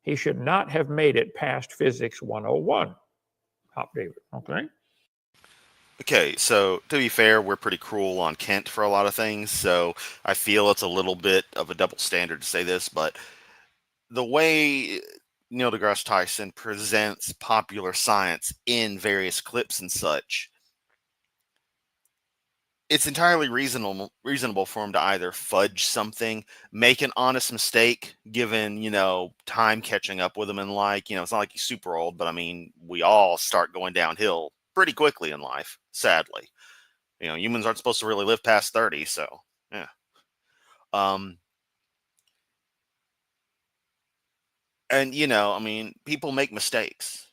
He should not have made it past Physics 101. Pop David, okay? Okay, so to be fair, we're pretty cruel on Kent for a lot of things, so I feel it's a little bit of a double standard to say this, but the way Neil deGrasse Tyson presents popular science in various clips and such, it's entirely reasonable for him to either fudge something, make an honest mistake, given, time catching up with him, and it's not like he's super old, but I mean, we all start going downhill pretty quickly in life, sadly. Humans aren't supposed to really live past 30, so yeah. And people make mistakes.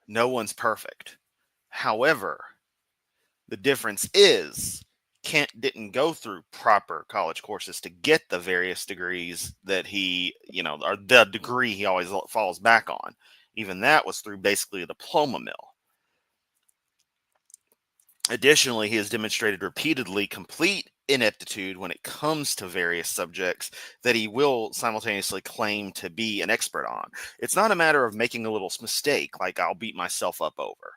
No one's perfect. However, the difference is Kent didn't go through proper college courses to get the various degrees that he, or the degree he always falls back on. Even that was through basically a diploma mill. Additionally, he has demonstrated repeatedly complete ineptitude when it comes to various subjects that he will simultaneously claim to be an expert on. It's not a matter of making a little mistake, like I'll beat myself up over.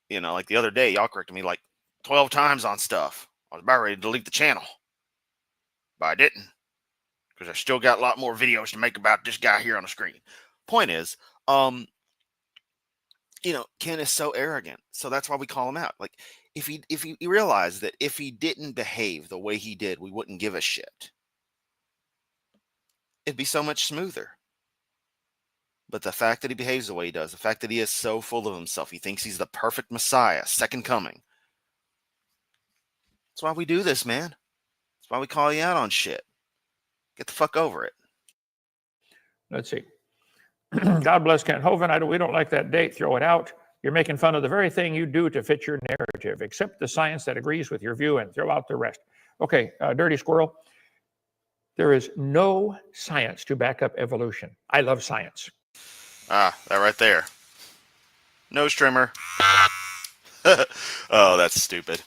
Like the other day, y'all corrected me like 12 times on stuff. I was about ready to delete the channel, but I didn't, because I still got a lot more videos to make about this guy here on the screen. Point is, Ken is so arrogant, so that's why we call him out. Like, if he realized that if he didn't behave the way he did, we wouldn't give a shit, it'd be so much smoother. But the fact that he behaves the way he does, the fact that he is so full of himself, he thinks he's the perfect Messiah, second coming. That's why we do this, man. That's why we call you out on shit. Get the fuck over it. Let's see. God bless Kent Hovind. We don't like that date. Throw it out. You're making fun of the very thing you do to fit your narrative. Accept the science that agrees with your view and throw out the rest. Okay, Dirty Squirrel. There is no science to back up evolution. I love science. Ah, that right there. Nose trimmer. Oh, that's stupid.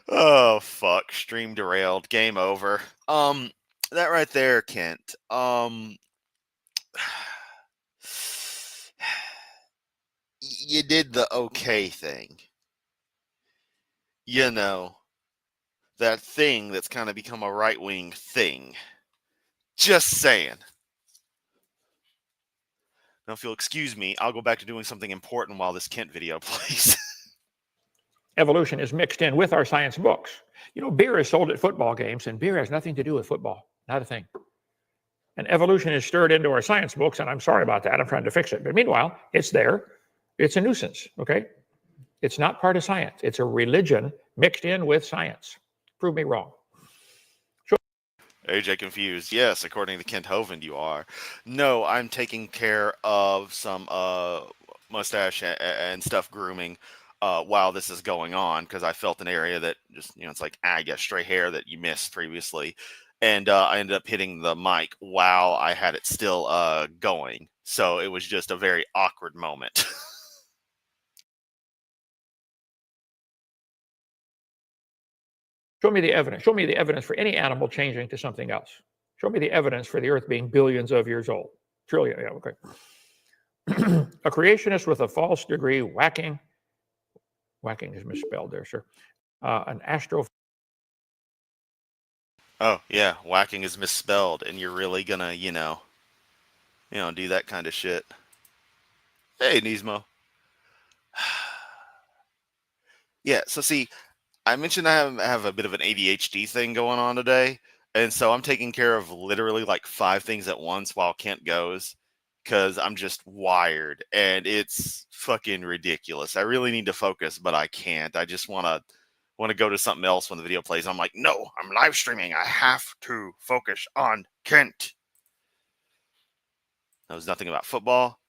Oh, fuck. Stream derailed. Game over. That right there, Kent. You did the okay thing. That thing that's kind of become a right-wing thing. Just saying. Now, if you'll excuse me, I'll go back to doing something important while this Kent video plays. Evolution is mixed in with our science books. Beer is sold at football games, and beer has nothing to do with football. Not a thing. And evolution is stirred into our science books, and I'm sorry about that. I'm trying to fix it. But meanwhile, it's there. It's a nuisance, okay? It's not part of science. It's a religion mixed in with science. Prove me wrong. AJ confused. Yes, according to Kent Hovind, you are. No, I'm taking care of some mustache and stuff grooming while this is going on, because I felt an area that just, it's like, I guess stray hair that you missed previously. And I ended up hitting the mic while I had it still going. So it was just a very awkward moment. Show me the evidence. Show me the evidence for any animal changing to something else. Show me the evidence for the Earth being billions of years old. Trillion, yeah, okay. A creationist with a false degree, whacking is misspelled there, sir. An astro. Oh, yeah, whacking is misspelled, and you're really gonna, do that kind of shit. Hey, Nismo. Yeah, so see, I mentioned I have a bit of an ADHD thing going on today, and so I'm taking care of literally like 5 things at once while Kent goes, because I'm just wired, and it's fucking ridiculous. I really need to focus, but I can't. I just want to go to something else when the video plays. I'm like, no, I'm live streaming. I have to focus on Kent. Knows nothing about football.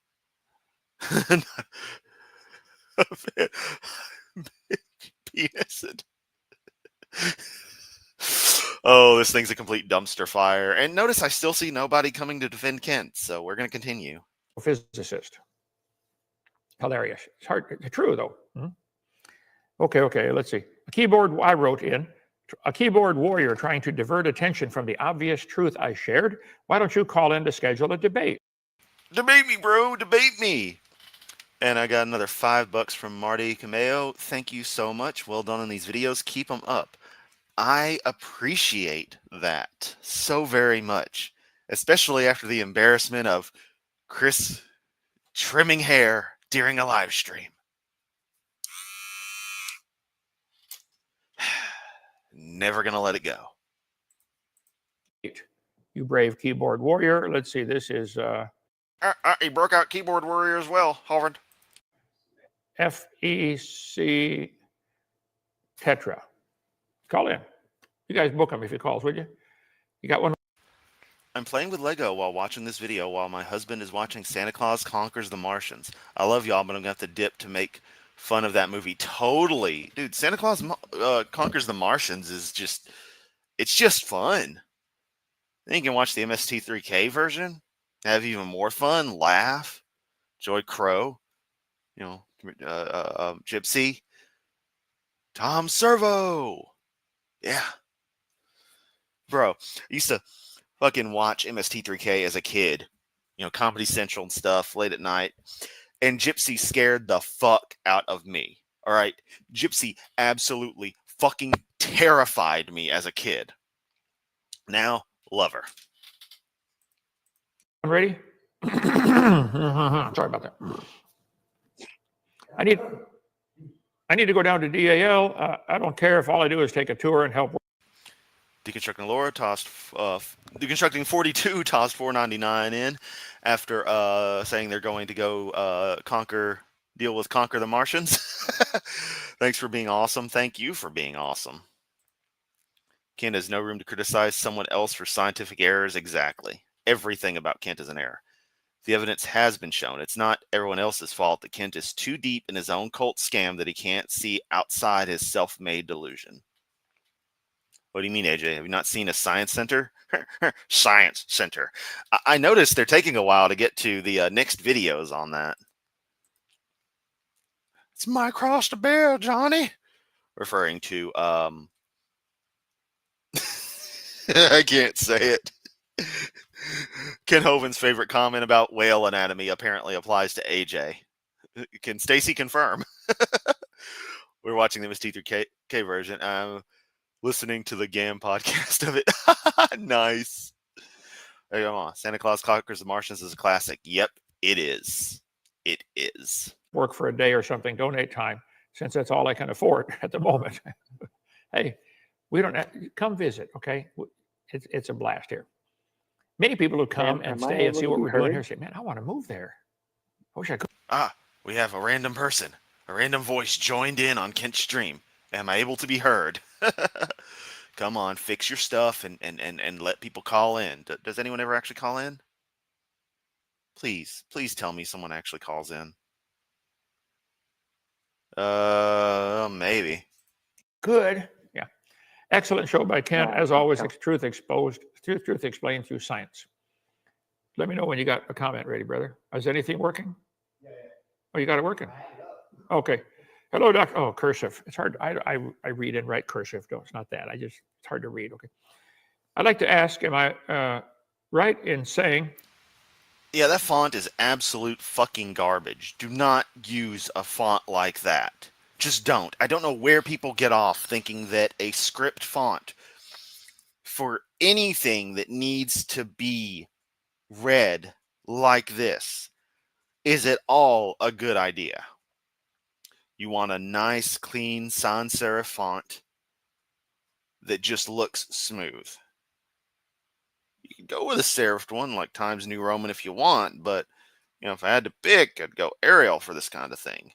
Penis. Oh, this thing's a complete dumpster fire. And notice I still see nobody coming to defend Kent, so we're going to continue. Physicist. Hilarious. It's hard. It's true, though. Okay, let's see. I wrote in, a keyboard warrior trying to divert attention from the obvious truth I shared. Why don't you call in to schedule a debate? Debate me, bro. Debate me. And I got another $5 from Marty Cameo. Thank you so much. Well done on these videos. Keep them up. I appreciate that so very much, especially after the embarrassment of Chris trimming hair during a live stream. Never gonna let it go. You brave keyboard warrior. Let's see. This is He broke out keyboard warrior as well, Hovind. FEC Tetra. Call in. You guys book him if he calls, would you? You got one? I'm playing with Lego while watching this video while my husband is watching Santa Claus Conquers the Martians. I love y'all, but I'm going to have to dip to make fun of that movie. Totally. Dude, Santa Claus Conquers the Martians is just, it's just fun. Then you can watch the MST3K version, have even more fun, laugh, Joy Crow, you know, Gypsy, Tom Servo. Yeah. Bro, I used to fucking watch MST3K as a kid, you know, Comedy Central and stuff late at night. And Gypsy scared the fuck out of me. All right. Gypsy absolutely fucking terrified me as a kid. Now, love her. I'm ready. Sorry about that. I need to go down to DAL. I don't care if all I do is take a tour and help. Deconstructing Laura tossed, Deconstructing 42 tossed $4.99 in after saying they're going to go deal with Conquer the Martians. Thanks for being awesome. Thank you for being awesome. Kent has no room to criticize someone else for scientific errors. Exactly. Everything about Kent is an error. The evidence has been shown. It's not everyone else's fault that Kent is too deep in his own cult scam that he can't see outside his self-made delusion. What do you mean, AJ? Have you not seen a science center? Science center. I noticed they're taking a while to get to the next videos on that. It's my cross to bear, Johnny. Referring to, I can't say it. Ken Hovind's favorite comment about whale anatomy apparently applies to AJ. Can Stacy confirm? We're watching the MST3K version. Listening to the GAM podcast of it. Nice. There you go. Santa Claus Conquers the Martians is a classic. Yep, it is. It is. Work for a day or something, donate time, since that's all I can afford at the moment. Hey, we don't have, come visit, okay? It's a blast here. Many people who come and stay and see what we're doing here say, man, I want to move there. I wish I could. We have a random person, a random voice joined in on Kent's stream. Am I able to be heard? Come on, fix your stuff and let people call in. Does anyone ever actually call in? Please tell me someone actually calls in. Maybe. Good. Yeah. Excellent show by Kent. As always, truth explained through science. Let me know when you got a comment ready, brother. Is anything working? Yeah. Oh, you got it working? Okay. Hello, Doc. Oh, cursive. It's hard. I read and write cursive. No, it's not that. It's hard to read. Okay. I'd like to ask, am I right in saying? Yeah, that font is absolute fucking garbage. Do not use a font like that. Just don't. I don't know where people get off thinking that a script font for anything that needs to be read like this is at all a good idea. You want a nice, clean sans serif font that just looks smooth. You can go with a serifed one like Times New Roman if you want, but you know, if I had to pick, I'd go Arial for this kind of thing.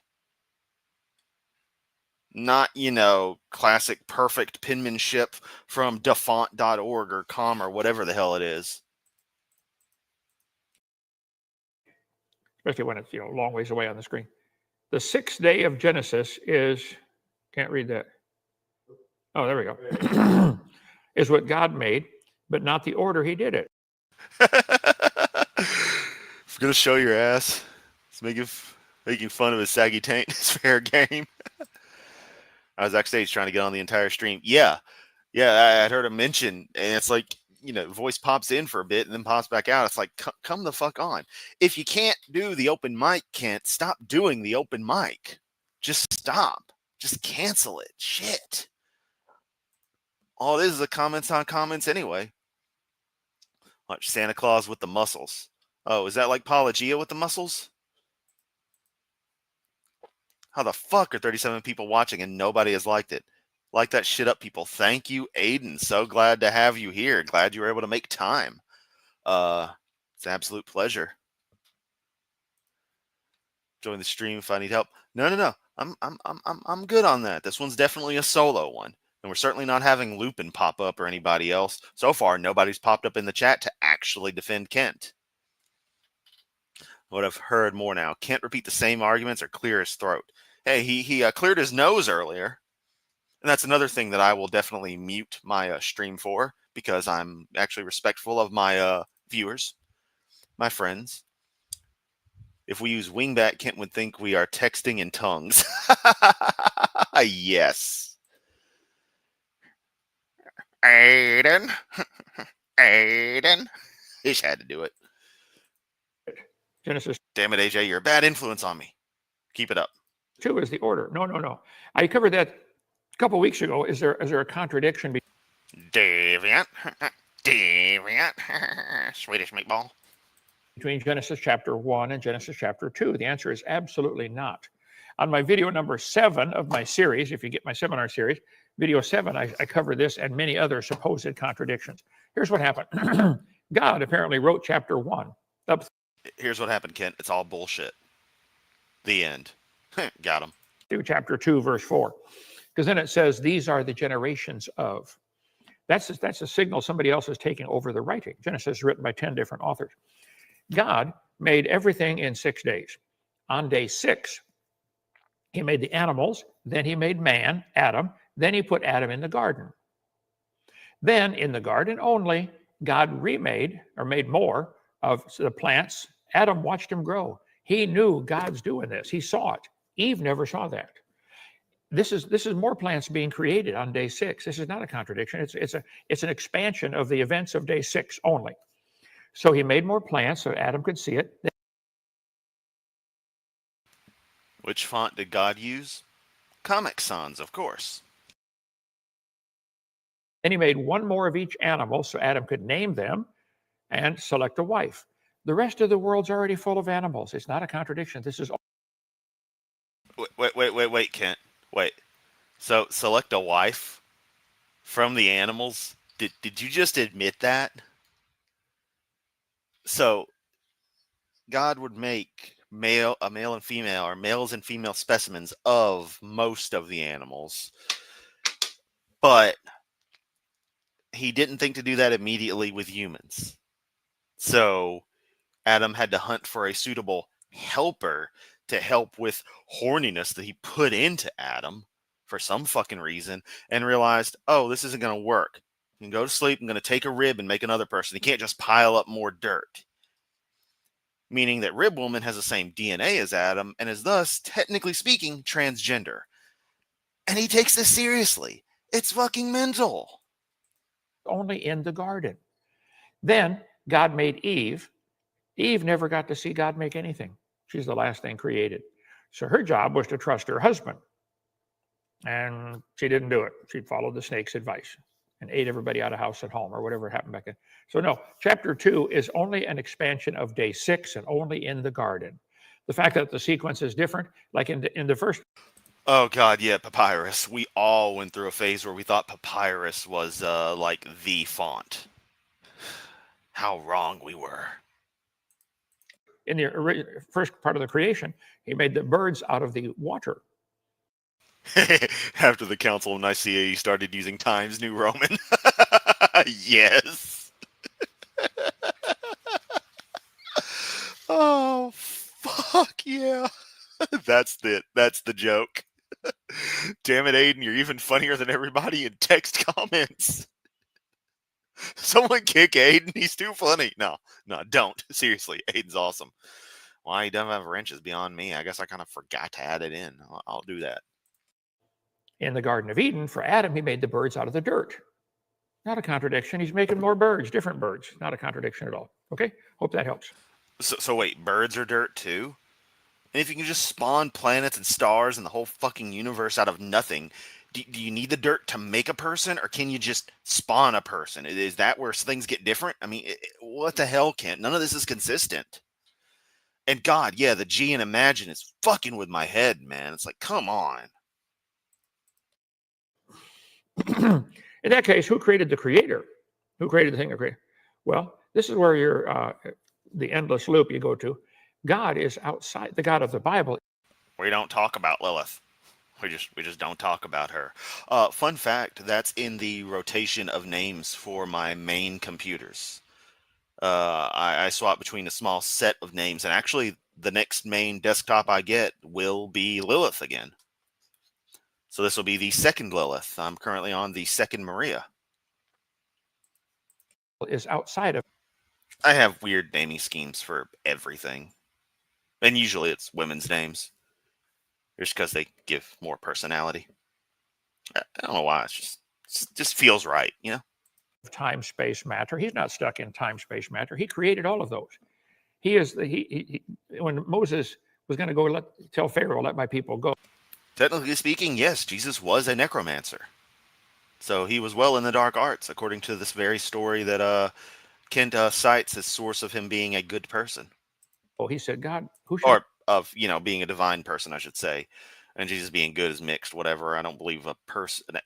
Not, you know, classic perfect penmanship from dafont.org or com or whatever the hell it is. Especially when it's, a long ways away on the screen. The 6th day of Genesis is, can't read that. Oh, there we go. is what God made, but not the order he did it. If you're gonna show your ass, it's making fun of his saggy taint. It's fair game. I was backstage trying to get on the entire stream. Yeah, I'd heard him mention, and it's like, voice pops in for a bit and then pops back out. It's like, come the fuck on. If you can't do the open mic, Kent, stop doing the open mic. Just stop. Just cancel it. Shit. All it is a comments on comments anyway. Watch Santa Claus with the muscles. Oh, is that like Pelagia with the muscles? How the fuck are 37 people watching and nobody has liked it? Like that shit up, people. Thank you, Aiden. So glad to have you here. Glad you were able to make time. It's an absolute pleasure. Join the stream if I need help. No. I'm good on that. This one's definitely a solo one. And we're certainly not having Lupin pop up or anybody else. So far, nobody's popped up in the chat to actually defend Kent. What I've heard more now. Can't repeat the same arguments or clear his throat. Hey, he cleared his nose earlier. And that's another thing that I will definitely mute my stream for, because I'm actually respectful of my viewers, my friends. If we use wingback, Kent would think we are texting in tongues. Yes. Aiden. Ish had to do it. Genesis. Damn it, AJ, you're a bad influence on me. Keep it up. 2 is the order. No. I covered that a couple weeks ago. Is there a contradiction Deviant. Swedish meatball. between Genesis chapter 1 and Genesis chapter 2? The answer is absolutely not. On my video number 7 of my series, if you get my seminar series, video 7, I cover this and many other supposed contradictions. Here's what happened. God apparently wrote chapter 1 up. Here's what happened, Kent. It's all bullshit. The end. Got him. To chapter 2, verse 4. Because then it says, these are the generations of. That's a signal somebody else is taking over the writing. Genesis is written by 10 different authors. God made everything in 6 days. On day 6, he made the animals, then he made man, Adam, then he put Adam in the garden. Then in the garden only, God remade or made more of the plants. Adam watched them grow. He knew God's doing this. He saw it. Eve never saw that. This is more plants being created on day 6. This is not a contradiction. It's an expansion of the events of day 6 only. So he made more plants so Adam could see it. Which font did God use? Comic Sans, of course. Then he made one more of each animal so Adam could name them and select a wife. The rest of the world's already full of animals. It's not a contradiction. This is. Wait, Kent. Wait. So select a wife from the animals? Did you just admit that? So God would make a male and female, or males and female specimens of most of the animals. But he didn't think to do that immediately with humans. So Adam had to hunt for a suitable helper to help with horniness that he put into Adam for some fucking reason, and realized, oh, this isn't going to work. You can go to sleep. I'm going to take a rib and make another person. You can't just pile up more dirt. Meaning that Rib Woman has the same DNA as Adam and is thus, technically speaking, transgender. And he takes this seriously. It's fucking mental. Only in the garden. Then God made Eve. Eve never got to see God make anything. She's the last thing created. So her job was to trust her husband. And she didn't do it. She followed the snake's advice and ate everybody out of house at home or whatever happened back then. So no, chapter 2 is only an expansion of day 6 and only in the garden. The fact that the sequence is different, like in the first. Oh God, yeah, papyrus. We all went through a phase where we thought papyrus was like the font. How wrong we were. In the first part of the creation, he made the birds out of the water. After the Council of Nicaea, he started using Times New Roman. Yes. Oh, fuck yeah. That's the joke. Damn it, Aiden, you're even funnier than everybody in text comments. Someone kick Aiden. He's too funny. No, don't. Seriously, Aiden's awesome. Why he doesn't have a wrench is beyond me. I guess I kind of forgot to add it in. I'll do that. In the Garden of Eden, for Adam, he made the birds out of the dirt. Not a contradiction. He's making more birds, different birds. Not a contradiction at all. Okay? Hope that helps. So wait, birds are dirt too? And if you can just spawn planets and stars and the whole fucking universe out of nothing, do you need the dirt to make a person, or can you just spawn a person? Is that where things get different? I mean, what the hell, Kent? None of this is consistent. And God, yeah, the G in imagine is fucking with my head, man. It's like, come on. In that case, who created the creator? Who created the thing of creator? Well, this is where you're the endless loop you go to. God is outside. The God of the Bible. We don't talk about Lilith. We just don't talk about her. Fun fact, that's in the rotation of names for my main computers. I swap between a small set of names, and actually the next main desktop I get will be Lilith again. So this will be the second Lilith. I'm currently on the second Maria. Is outside of. I have weird naming schemes for everything. And usually it's women's names. Just because they give more personality. I don't know why. It just feels right, you know? Time, space, matter. He's not stuck in time, space, matter. He created all of those. He is he when Moses was going to go tell Pharaoh, let my people go. Technically speaking, yes, Jesus was a necromancer. So he was well in the dark arts, according to this very story that Kent cites as source of him being a good person. Oh, he said, God, who should... Or of, being a divine person, I should say. And Jesus being good is mixed, whatever. I don't believe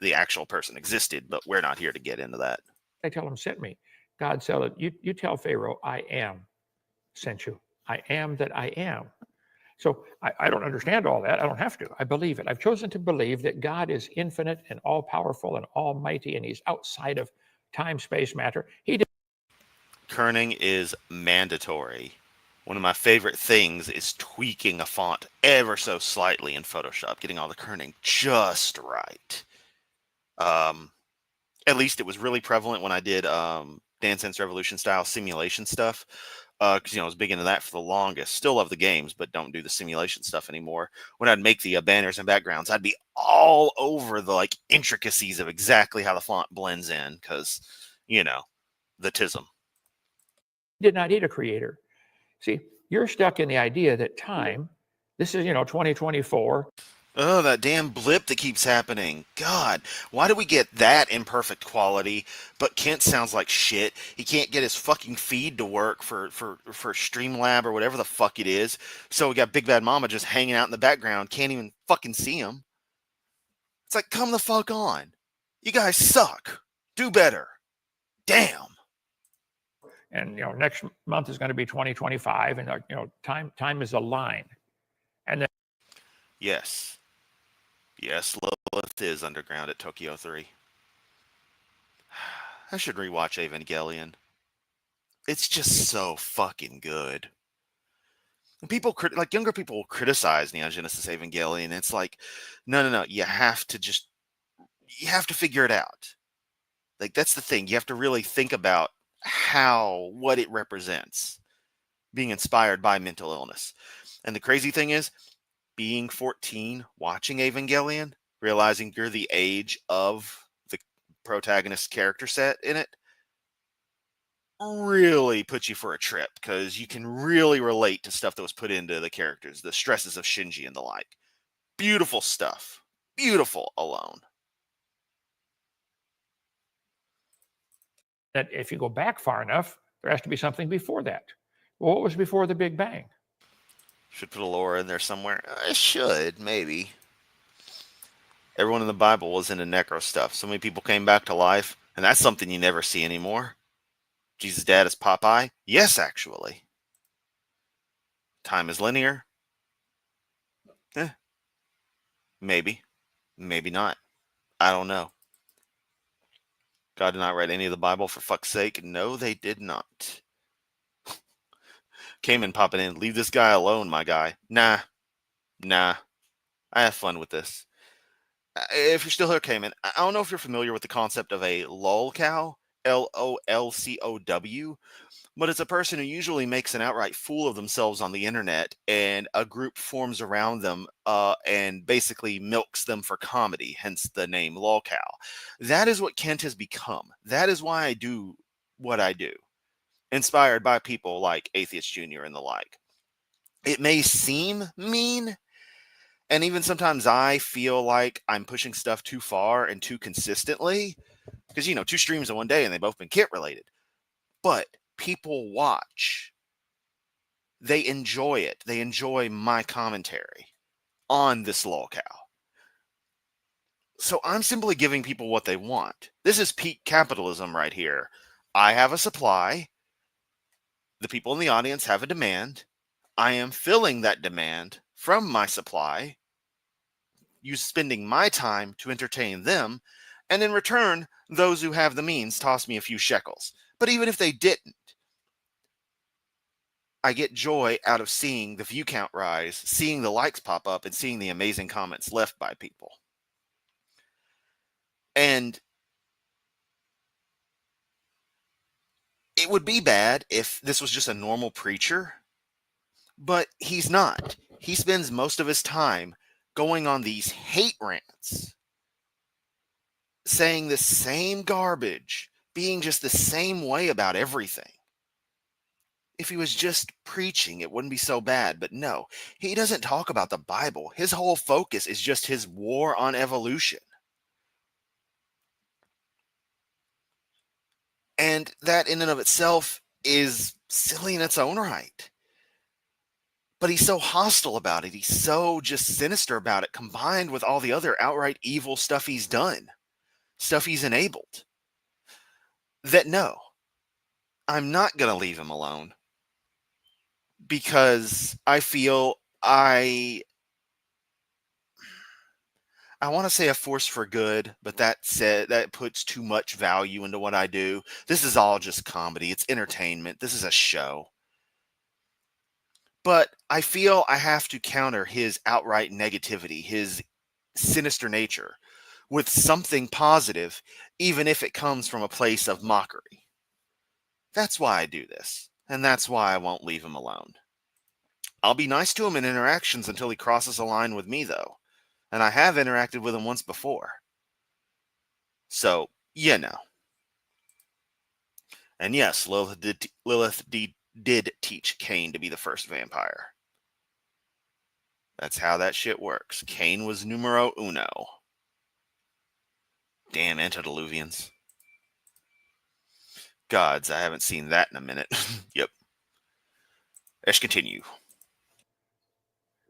the actual person existed, but we're not here to get into that. I tell him, sent me. God said, you tell Pharaoh, I am sent you. I am that I am. So I don't understand all that. I don't have to. I believe it. I've chosen to believe that God is infinite and all-powerful and almighty, and he's outside of time, space, matter. Kerning is mandatory. One of my favorite things is tweaking a font ever so slightly in Photoshop, getting all the kerning just right. At least it was really prevalent when I did Dance Dance Revolution style simulation stuff. Because I was big into that for the longest. Still love the games, but don't do the simulation stuff anymore. When I'd make the banners and backgrounds, I'd be all over the intricacies of exactly how the font blends in, because the tism. Did not need a creator. See, you're stuck in the idea that time. This is 2024. Oh, that damn blip that keeps happening. God, why do we get that in perfect quality, but Kent sounds like shit? He can't get his fucking feed to work for Streamlab or whatever the fuck it is. So we got Big Bad Mama just hanging out in the background. Can't even fucking see him. It's like, come the fuck on. You guys suck. Do better. Damn. And next month is going to be 2025, and time is a line. And then Yes, Lilith is underground at Tokyo 3. I should rewatch Evangelion. It's just so fucking good. And people younger people will criticize Neon Genesis Evangelion. It's like, no, you have to figure it out. That's the thing. You have to really think about what it represents, being inspired by mental illness. And the crazy thing is, being 14, watching Evangelion, realizing you're the age of the protagonist character set in it, really puts you for a trip, because you can really relate to stuff that was put into the characters, the stresses of Shinji and the like. Beautiful stuff. Beautiful alone. that if you go back far enough, there has to be something before that. Well, what was before the Big Bang? Should put a lore in there somewhere. I should, maybe. Everyone in the Bible was into necro stuff. So many people came back to life, and that's something you never see anymore. Jesus' dad is Popeye? Yes, actually. Time is linear? Maybe. Maybe not. I don't know. God did not write any of the Bible, for fuck's sake. No, they did not. Cayman popping in. Leave this guy alone, my guy. Nah. I have fun with this. If you're still here, Cayman, I don't know if you're familiar with the concept of a lolcow. LOLCOW, but it's a person who usually makes an outright fool of themselves on the internet, and a group forms around them and basically milks them for comedy, hence the name lolcow. That is what Kent has become. That is why I do what I do, inspired by people like Atheist Jr. and the like. It may seem mean, and even sometimes I feel like I'm pushing stuff too far and too consistently, because, you know, 2 streams in one day and they've both been kit related. But people watch. They enjoy it. They enjoy my commentary on this lolcow. So I'm simply giving people what they want. This is peak capitalism right here. I have a supply. The people in the audience have a demand. I am filling that demand from my supply, spending my time to entertain them, and in return, those who have the means toss me a few shekels. But even if they didn't, I get joy out of seeing the view count rise, seeing the likes pop up, and seeing the amazing comments left by people. And it would be bad if this was just a normal preacher, but he's not. He spends most of his time going on these hate rants, saying the same garbage, being just the same way about everything. If he was just preaching, it wouldn't be so bad. But no, he doesn't talk about the Bible. His whole focus is just his war on evolution. And that in and of itself is silly in its own right. But he's so hostile about it. He's so just sinister about it, combined with all the other outright evil stuff he's done, stuff he's enabled, that no, I'm not going to leave him alone, because I feel I want to say a force for good, but that puts too much value into what I do. This is all just comedy. It's entertainment. This is a show. But I feel I have to counter his outright negativity, his sinister nature, with something positive, even if it comes from a place of mockery. That's why I do this, and that's why I won't leave him alone. I'll be nice to him in interactions until he crosses a line with me, though. And I have interacted with him once before. So, you know. And yes, Lilith did teach Cain to be the first vampire. That's how that shit works. Cain was numero uno. Damn antediluvians. Gods, I haven't seen that in a minute. Yep. Let's continue.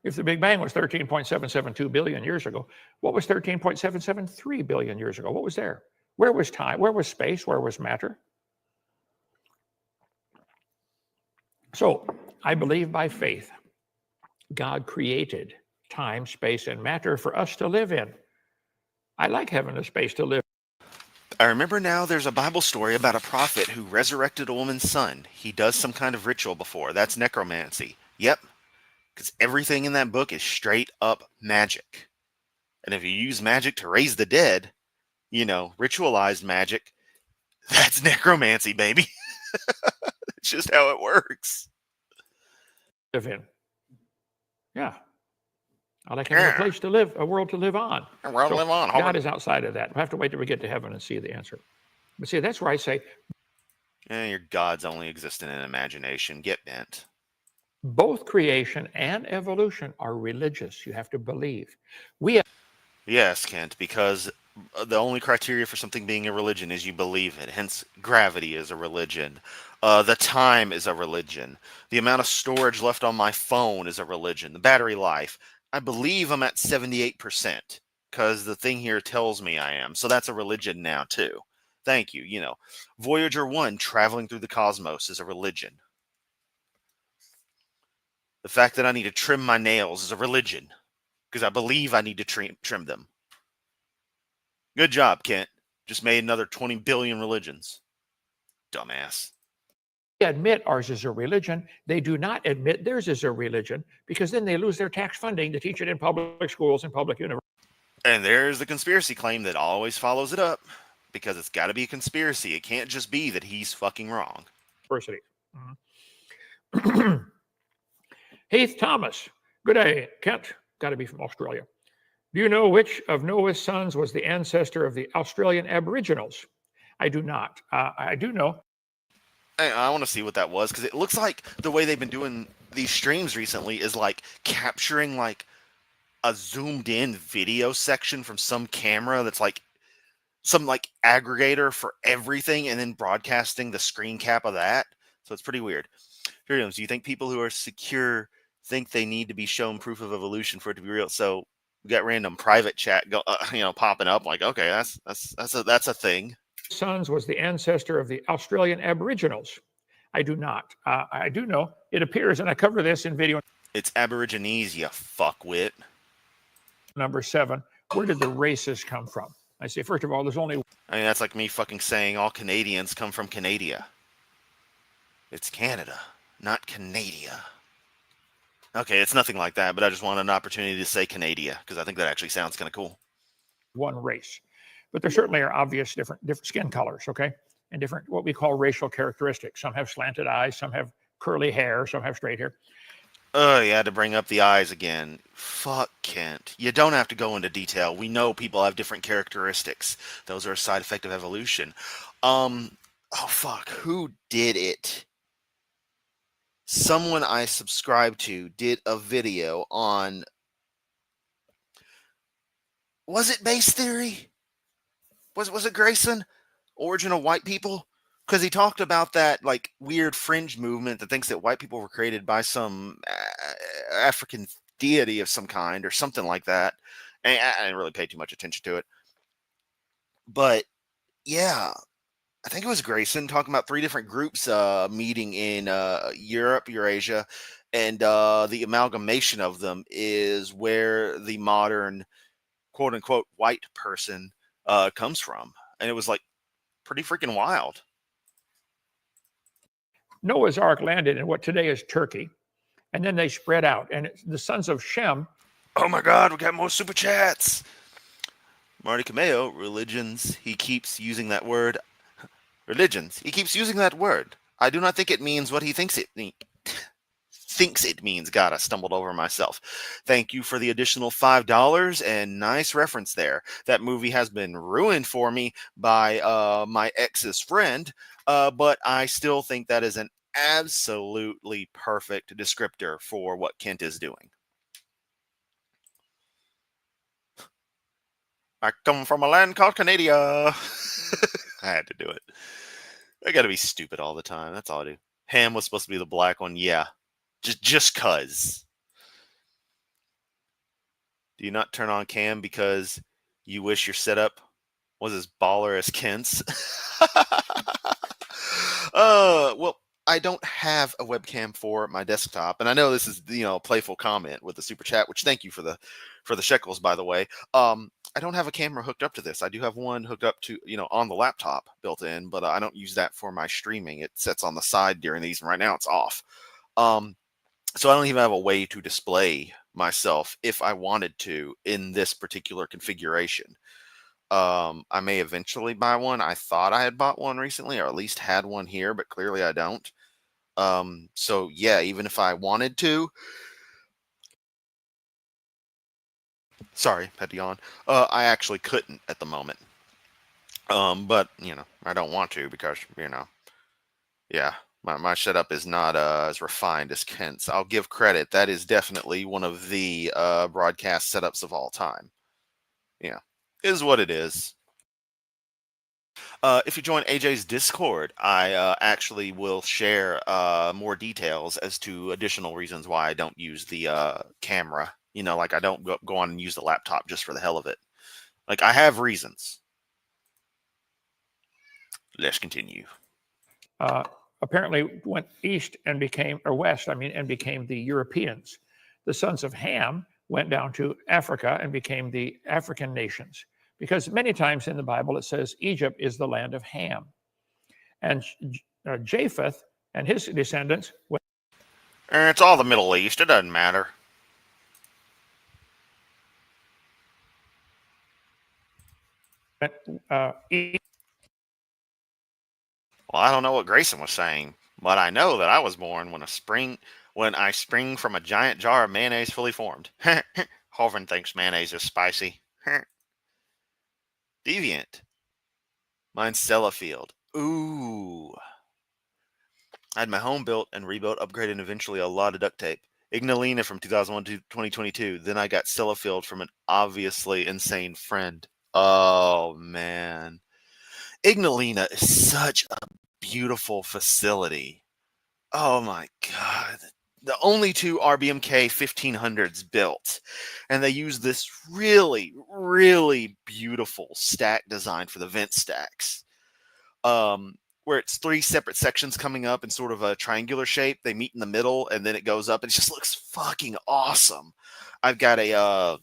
If the Big Bang was 13.772 billion years ago, what was 13.773 billion years ago? What was there? Where was time? Where was space? Where was matter? So I believe by faith, God created time, space, and matter for us to live in. I like having a space to live. I remember now there's a Bible story about a prophet who resurrected a woman's son. He does some kind of ritual before. That's necromancy. Yep. Because everything in that book is straight up magic. And if you use magic to raise the dead, you know, ritualized magic, that's necromancy, baby. It's just how it works. Live in. Yeah. I like having a place to live, a world to live on. A world to live on. God is outside of that. We have to wait till we get to heaven and see the answer. But see, that's where I say, your gods only exist in an imagination. Get bent. Both creation and evolution are religious. You have to believe. Yes, Kent, because the only criteria for something being a religion is you believe it. Hence, gravity is a religion. The time is a religion. The amount of storage left on my phone is a religion. The battery life. I believe I'm at 78%, because the thing here tells me I am. So that's a religion now, too. Thank you. You know, Voyager 1 traveling through the cosmos is a religion. The fact that I need to trim my nails is a religion, because I believe I need to trim them. Good job, Kent. Just made another 20 billion religions. Dumbass. We admit ours is a religion. They do not admit theirs is a religion, because then they lose their tax funding to teach it in public schools and public universities. And there's the conspiracy claim that always follows it up. because it's got to be a conspiracy. It can't just be that he's fucking wrong. University. Heath Thomas. Good day, Kent. Got to be from Australia. Do you know which of Noah's sons was the ancestor of the Australian Aboriginals? I do not. I do know. I want to see what that was, because it looks like the way they've been doing these streams recently is like capturing like a zoomed in video section from some camera that's like some like aggregator for everything and then broadcasting the screen cap of that. So it's pretty weird. Do you think people who are secure think they need to be shown proof of evolution for it to be real? So we got random private chat popping up like, okay, that's a thing. Sons was the ancestor of the Australian Aboriginals. I do not. I do know. It appears, and I cover this in video. It's Aborigines, you fuckwit. Number 7. Where did the races come from? I say, first of all, there's only. I mean, that's like me fucking saying all Canadians come from Canada. It's Canada, not Canada. Okay, it's nothing like that, but I just wanted an opportunity to say Canada because I think that actually sounds kind of cool. One race, but there certainly are obvious different skin colors, okay, and different what we call racial characteristics. Some have slanted eyes, some have curly hair, some have straight hair. Oh, you had to bring up the eyes again. Fuck, Kent. You don't have to go into detail. We know people have different characteristics. Those are a side effect of evolution. Oh fuck, who did it? Someone I subscribe to did a video on, was it base theory? Was it Grayson? Origin of white people? Because he talked about that like weird fringe movement that thinks that white people were created by some African deity of some kind or something like that. And I didn't really pay too much attention to it. But yeah, I think it was Grayson talking about 3 different groups meeting in Europe, Eurasia, and the amalgamation of them is where the modern quote unquote white person comes from. And it was like pretty freaking wild. Noah's Ark landed in what today is Turkey, and then they spread out. And the sons of Shem. Oh my God, we got more super chats. Marty Cameo, religions. He keeps using that word. Religions. He keeps using that word. I do not think it means what he thinks it means. God, I stumbled over myself. Thank you for the additional $5 and nice reference there. That movie has been ruined for me by my ex's friend, but I still think that is an absolutely perfect descriptor for what Kent is doing. I come from a land called Canada. I had to do it. I gotta be stupid all the time. That's all I do. Ham was supposed to be the black one. Yeah. Just cuz. Do you not turn on cam because you wish your setup was as baller as Kent's? Well, I don't have a webcam for my desktop, and I know this is a playful comment with the super chat, which thank you for the shekels, by the way. I don't have a camera hooked up to this. I do have one hooked up to on the laptop built in, but I don't use that for my streaming. It sits on the side during these, and right now it's off. So I don't even have a way to display myself if I wanted to in this particular configuration. I may eventually buy one. I thought I had bought one recently, or at least had one here, but clearly I don't. So yeah, even if I wanted to, sorry, had to yawn. I actually couldn't at the moment. But I don't want to because yeah, my setup is not as refined as Kent's. I'll give credit. That is definitely one of the broadcast setups of all time. Yeah, is what it is. If you join AJ's Discord, I actually will share more details as to additional reasons why I don't use the camera. Like I don't go on and use the laptop just for the hell of it. Like I have reasons. Let's continue. Apparently went east and became the Europeans. The sons of Ham went down to Africa and became the African nations. Because many times in the Bible it says Egypt is the land of Ham. And Japheth and his descendants went. It's all the Middle East. It doesn't matter. East. Well, I don't know what Grayson was saying, but I know that I was born when I spring from a giant jar of mayonnaise fully formed. Hovind thinks mayonnaise is spicy. Deviant. Mine's Sellafield. Ooh. I had my home built and rebuilt, upgraded, and eventually a lot of duct tape. Ignalina from 2001 to 2022. Then I got Sellafield from an obviously insane friend. Oh, man. Ignalina is such a beautiful facility. Oh, my God. The only two RBMK 1500s built. And they use this really, really beautiful stack design for the vent stacks. Where it's three separate sections coming up in sort of a triangular shape. They meet in the middle, and then it goes up. And it just looks fucking awesome. I've got a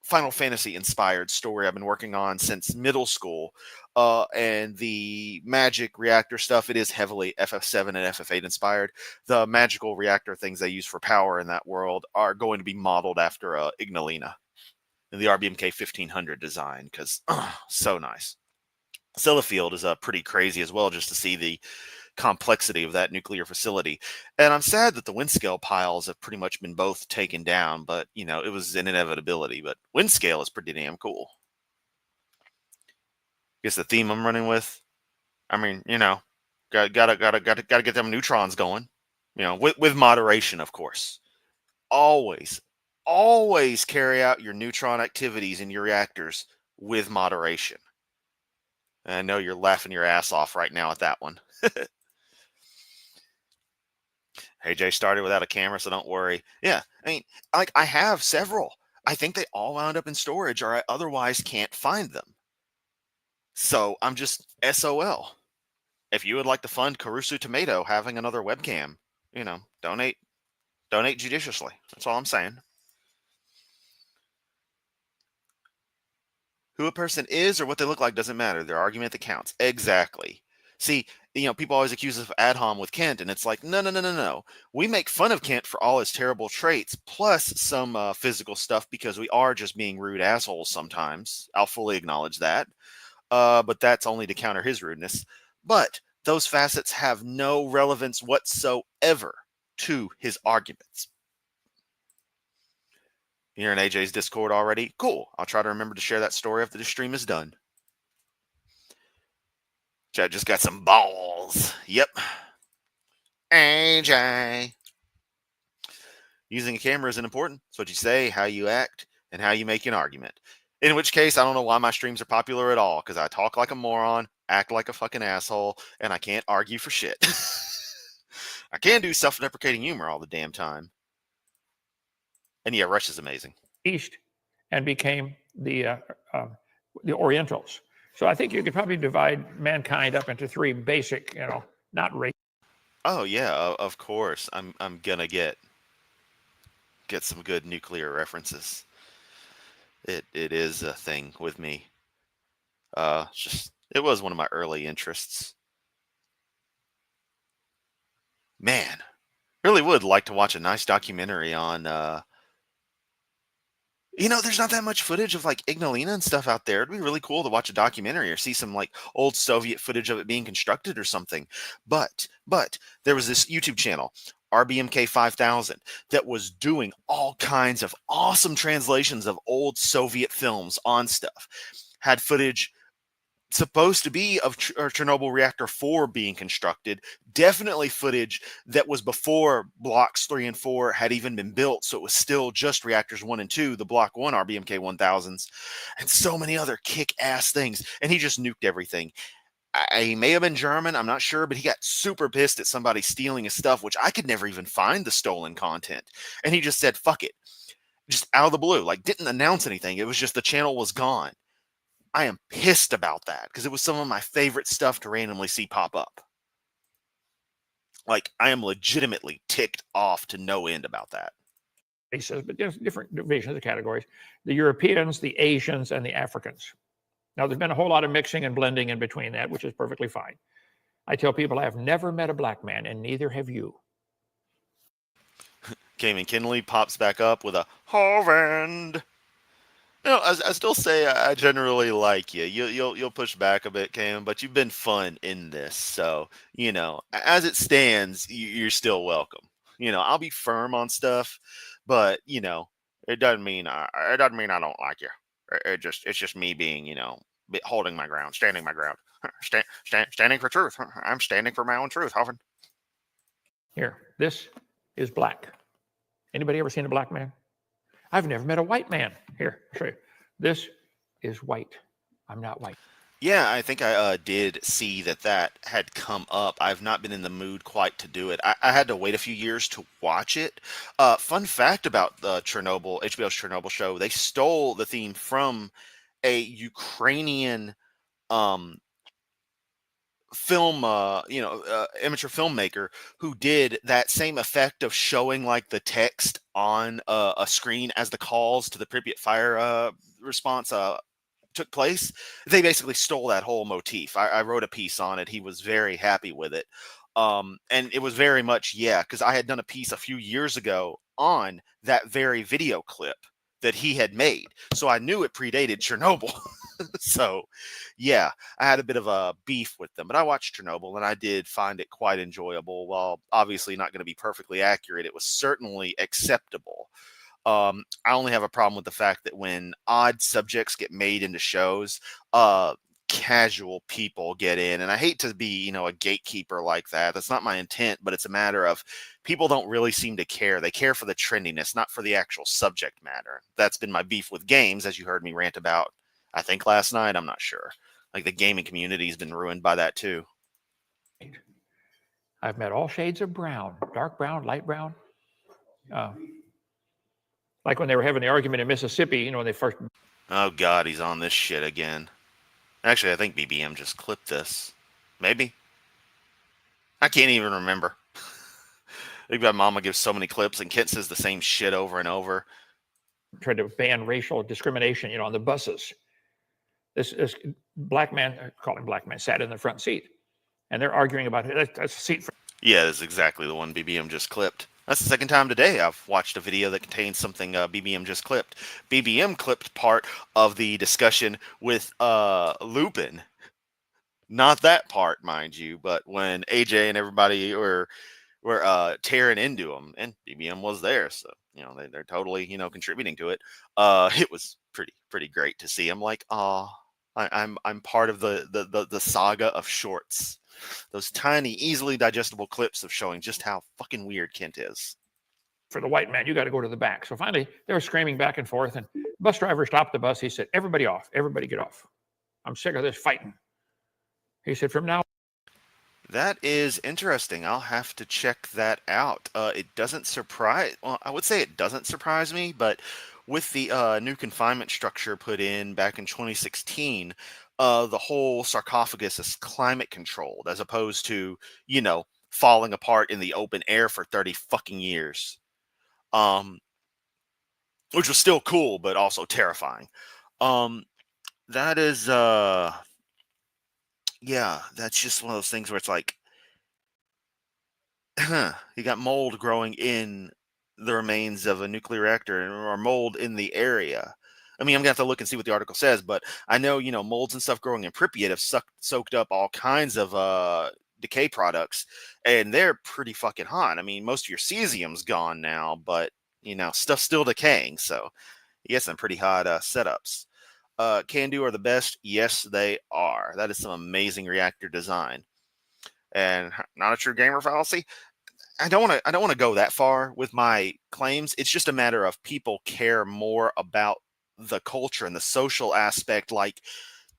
Final Fantasy inspired story I've been working on since middle school. And the magic reactor stuff, it is heavily FF7 and FF8 inspired. The magical reactor things they use for power in that world are going to be modeled after Ignalina and the RBMK 1500 design, because so nice. Sellafield is pretty crazy as well, just to see the complexity of that nuclear facility. And I'm sad that the Windscale piles have pretty much been both taken down, but, you know, it was an inevitability. But Windscale is pretty damn cool. Guess the theme I'm running with, I mean, you know, gotta get them neutrons going, you know, with moderation, of course. Always carry out your neutron activities in your reactors with moderation. And I know you're laughing your ass off right now at that one. AJ started without a camera, so don't worry. Yeah, I mean, like, I have several. I think they all wound up in storage, or I otherwise can't find them. So I'm just SOL. If you would like to fund Caruso Tomato having another webcam, you know, donate judiciously. That's all I'm saying. Who a person is or what they look like doesn't matter. Their argument that counts. Exactly. See, you know, people always accuse us of ad hom with Kent, and it's like, no. We make fun of Kent for all his terrible traits, plus some physical stuff, because we are just being rude assholes sometimes. I'll fully acknowledge that. But that's only to counter his rudeness. But those facets have no relevance whatsoever to his arguments. You're in AJ's Discord already? Cool. I'll try to remember to share that story after the stream is done. Chad just got some balls. Yep. AJ. Using a camera isn't important. It's what you say, how you act, and how you make an argument. In which case, I don't know why my streams are popular at all, because I talk like a moron, act like a fucking asshole, and I can't argue for shit. I can do self-deprecating humor all the damn time. And yeah, Rush is amazing. East and became the Orientals. So I think you could probably divide mankind up into three basic, you know, not race. Oh yeah, of course. I'm gonna get some good nuclear references. It is a thing with me. It was one of my early interests. Man, really would like to watch a nice documentary on you know, there's not that much footage of like Ignalina and stuff out there. It'd be really cool to watch a documentary or see some like old Soviet footage of it being constructed or something. But there was this YouTube channel, RBMK 5000, that was doing all kinds of awesome translations of old Soviet films on stuff. Had footage supposed to be of Chernobyl Reactor 4 being constructed, definitely footage that was before blocks 3 and 4 had even been built, so it was still just reactors 1 and 2, the block 1 RBMK 1000s, and so many other kick-ass things, and he just nuked everything. He may have been German, I'm not sure, but he got super pissed at somebody stealing his stuff, which I could never even find the stolen content, and he just said, fuck it, just out of the blue, like didn't announce anything, it was just the channel was gone. I am pissed about that because it was some of my favorite stuff to randomly see pop up. Like, I am legitimately ticked off to no end about that. Races, but there's different divisions of categories. The Europeans, the Asians, and the Africans. Now, there's been a whole lot of mixing and blending in between that, which is perfectly fine. I tell people I have never met a black man, and neither have you. Cayman Kinley pops back up with a Hovind. I still say I generally like you. You'll push back a bit, Cam, but you've been fun in this. So as it stands, you're still welcome. I'll be firm on stuff, but it doesn't mean I don't like you. It's just me being holding my ground, standing my ground, standing for truth. I'm standing for my own truth, Hovind. Here, this is black. Anybody ever seen a black man? I've never met a white man. Here, I'll show you. This is white. I'm not white. Yeah, I think I did see that had come up. I've not been in the mood quite to do it. I had to wait a few years to watch it. Fun fact about the HBO's Chernobyl show, they stole the theme from a Ukrainian um, film, amateur filmmaker who did that same effect of showing like the text on a screen as the calls to the Pripyat fire response took place. They basically stole that whole motif. I wrote a piece on it. He was very happy with it. And it was very much, because I had done a piece a few years ago on that very video clip that he had made. So I knew it predated Chernobyl. So, I had a bit of a beef with them, but I watched Chernobyl and I did find it quite enjoyable. While obviously not going to be perfectly accurate, it was certainly acceptable. I only have a problem with the fact that when odd subjects get made into shows, casual people get in, and I hate to be, a gatekeeper like that. That's not my intent, but it's a matter of people don't really seem to care. They care for the trendiness, not for the actual subject matter. That's been my beef with games, as you heard me rant about, I think last night. I'm not sure. Like the gaming community has been ruined by that too. I've met all shades of brown, dark brown, light brown. Like when they were having the argument in Mississippi, when they first. Oh God, he's on this shit again. Actually, I think BBM just clipped this. Maybe. I can't even remember. I think my mama gives so many clips, and Kent says the same shit over and over. Tried to ban racial discrimination, on the buses. This black man, call him black man, sat in the front seat, and they're arguing about it. That's a seat for. Yeah, that's exactly the one BBM just clipped. That's the second time today I've watched a video that contains something BBM just clipped. BBM clipped part of the discussion with Lupin. Not that part, mind you, but when AJ and everybody were tearing into him, and BBM was there, so they're totally contributing to it. It was pretty great to see him. Like, I'm part of the saga of shorts. Those tiny, easily digestible clips of showing just how fucking weird Kent is. For the white man, you got to go to the back. So finally, they were screaming back and forth, and the bus driver stopped the bus. He said, "Everybody off. Everybody get off. I'm sick of this fighting." He said, "From now." That is interesting. I'll have to check that out. It doesn't surprise. Well, I would say it doesn't surprise me, but with the new confinement structure put in back in 2016, the whole sarcophagus is climate controlled as opposed to falling apart in the open air for 30 fucking years. Which was still cool, but also terrifying. That is that's just one of those things where it's like, you got mold growing in the remains of a nuclear reactor or mold in the area. I mean, I'm gonna have to look and see what the article says, but I know molds and stuff growing in Pripyat have soaked up all kinds of decay products, and they're pretty fucking hot. I mean, most of your cesium's gone now, but stuff's still decaying, so you get some pretty hot setups. Can-Do are the best. Yes, they are. That is some amazing reactor design, and not a true gamer fallacy. I don't want to go that far with my claims. It's just a matter of people care more about the culture and the social aspect, like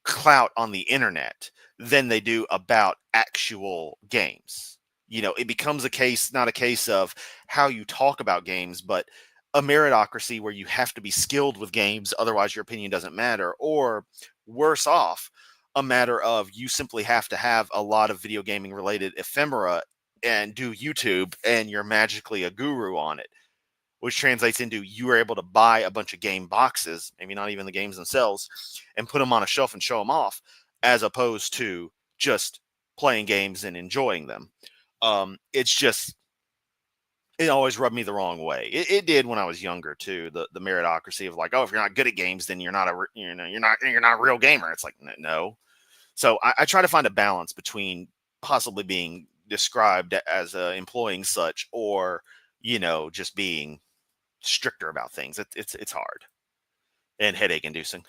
clout on the internet, than they do about actual games. It becomes not a case of how you talk about games, but a meritocracy where you have to be skilled with games, otherwise your opinion doesn't matter, or worse off, a matter of you simply have to have a lot of video gaming related ephemera and do YouTube, and you're magically a guru on it, which translates into you are able to buy a bunch of game boxes, maybe not even the games themselves, and put them on a shelf and show them off, as opposed to just playing games and enjoying them. It's it always rubbed me the wrong way. It did when I was younger too. The meritocracy of like, oh, if you're not good at games, then you're not you're not a real gamer. It's like no. So I try to find a balance between possibly being described as employing such, or just being stricter about things. It's hard and headache inducing.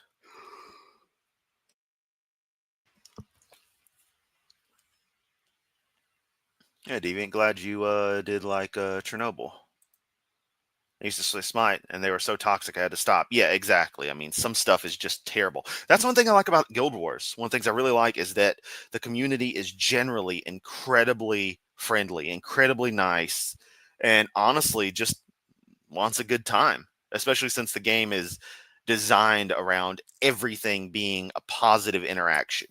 Yeah, Deviant, glad you did like Chernobyl. I used to play Smite, and they were so toxic I had to stop. Yeah, exactly. I mean, some stuff is just terrible. That's one thing I like about Guild Wars. One of the things I really like is that the community is generally incredibly friendly, incredibly nice, and honestly just wants a good time, especially since the game is designed around everything being a positive interaction.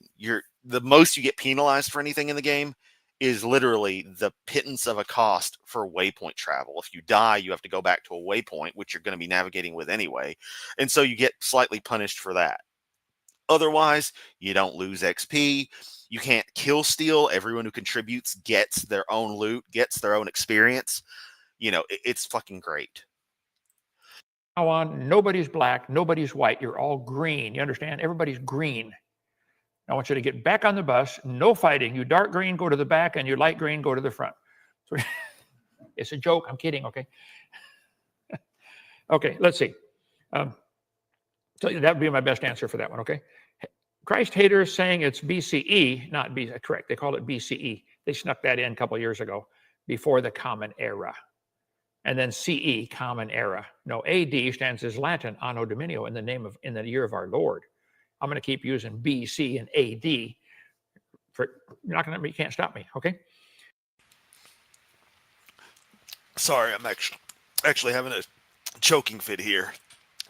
The most you get penalized for anything in the game is literally the pittance of a cost for waypoint travel. If you die, you have to go back to a waypoint, which you're going to be navigating with anyway. And so you get slightly punished for that. Otherwise, you don't lose XP. You can't kill steal. Everyone who contributes gets their own loot, gets their own experience. It's fucking great. Now on, nobody's black, nobody's white. You're all green. You understand? Everybody's green. I want you to get back on the bus. No fighting. You dark green, go to the back, and you light green, go to the front. So it's a joke. I'm kidding. Okay. Okay. Let's see. So that would be my best answer for that one. Okay. Christ haters saying it's BCE, not B. Correct. They call it BCE. They snuck that in a couple of years ago, before the Common Era, and then CE, Common Era. No, AD stands as Latin, Anno Dominio, in the year of our Lord. I'm going to keep using BC and AD. You can't stop me, okay? Sorry, I'm actually having a choking fit here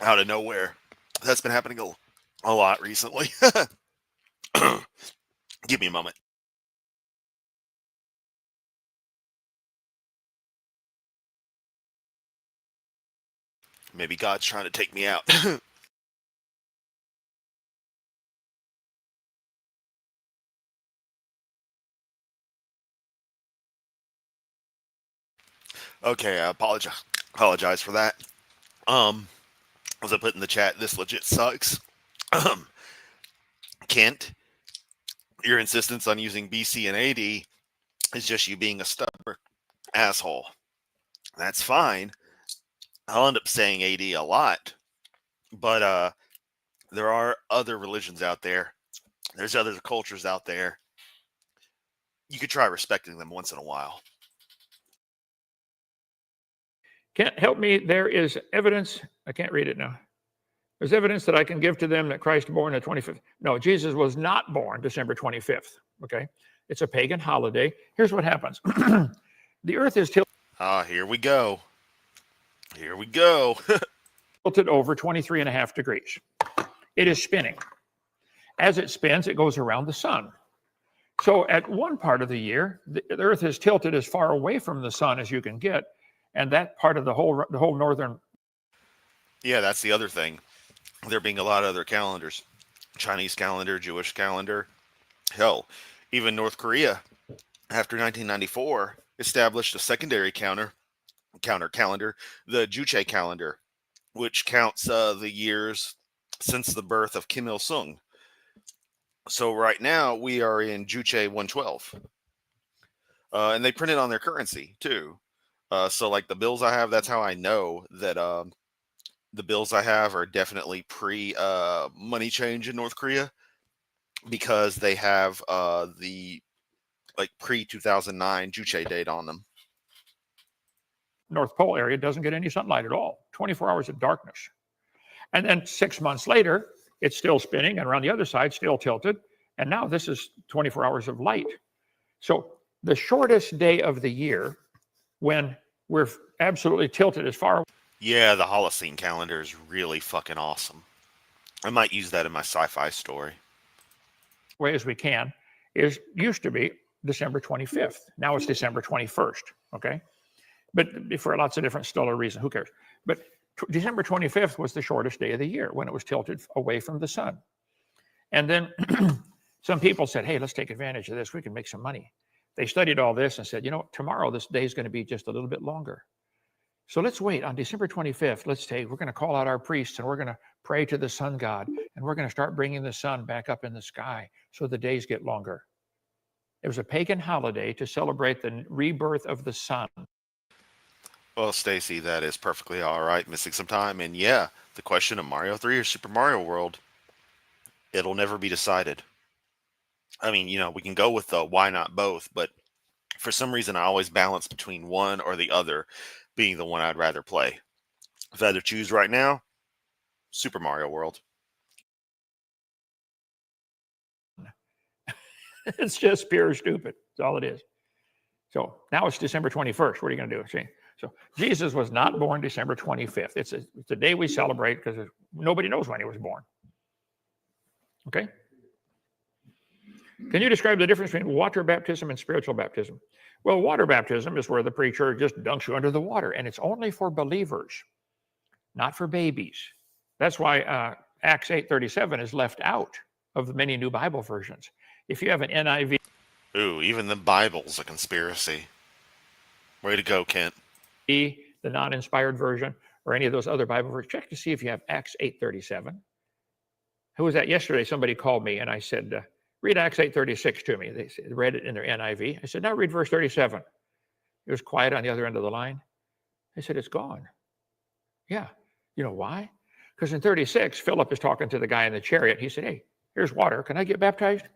out of nowhere. That's been happening a lot recently. Give me a moment. Maybe God's trying to take me out. Okay, I apologize for that. As I put in the chat, this legit sucks. Kent, your insistence on using BC and AD is just you being a stubborn asshole. That's fine. I'll end up saying AD a lot, but there are other religions out there. There's other cultures out there. You could try respecting them once in a while. Can't help me. There is evidence. I can't read it now. There's evidence that I can give to them that Christ born the 25th. No, Jesus was not born December 25th. Okay. It's a pagan holiday. Here's what happens. The earth is tilted. Here we go. Here we go. Tilted over 23.5 degrees. It is spinning. As it spins, it goes around the sun. So at one part of the year, the earth is tilted as far away from the sun as you can get. And that part of the whole northern. Yeah, that's the other thing. There being a lot of other calendars. Chinese calendar, Jewish calendar. Hell, even North Korea, after 1994, established a secondary counter calendar, the Juche calendar, which counts the years since the birth of Kim Il-sung. So right now, we are in Juche 112. And they print it on their currency, too. So like the bills I have, that's how I know that the bills I have are definitely pre money change in North Korea, because they have the like pre 2009 Juche date on them. North Pole area doesn't get any sunlight at all. 24 hours of darkness. And then 6 months later, it's still spinning, and around the other side, still tilted. And now this is 24 hours of light. So the shortest day of the year, when we're absolutely tilted as far. Yeah, the Holocene calendar is really fucking awesome. I might use that in my sci-fi story. Way as we can used to be December 25th. Now it's December 21st. Okay, but for lots of different still a reason. Who cares? But December 25th was the shortest day of the year when it was tilted away from the sun. And then some people said, "Hey, let's take advantage of this. We can make some money." They studied all this and said, "You know, tomorrow this day is going to be just a little bit longer." So let's wait on December 25th. We're going to call out our priests and we're going to pray to the sun god and we're going to start bringing the sun back up in the sky so the days get longer. It was a pagan holiday to celebrate the rebirth of the sun. Well, Stacy, that is perfectly all right. Missing some time, and yeah, the question of Mario 3 or Super Mario World, it'll never be decided. I mean, we can go with the why not both, but for some reason, I always balance between one or the other being the one I'd rather play. If I had to choose right now, Super Mario World. It's just pure stupid. That's all it is. So now it's December 21st. What are you going to do? See? So Jesus was not born December 25th. It's a day we celebrate because nobody knows when he was born. Okay? Can you describe the difference between water baptism and spiritual baptism? Well, water baptism is where the preacher just dunks you under the water, and it's only for believers, not for babies. That's why Acts 8:37 is left out of the many new Bible versions. If you have an NIV, Ooh, even the Bible's a conspiracy. Way to go, Kent. the non-inspired version, or any of those other Bible versions, check to see if you have Acts 8:37. Who was that? Yesterday, somebody called me, and I said, read Acts 8:36 to me. They read it in their NIV. I said, now read verse 37. It was quiet on the other end of the line. I said, it's gone. Yeah. You know why? Because in 36, Philip is talking to the guy in the chariot. He said, hey, here's water. Can I get baptized?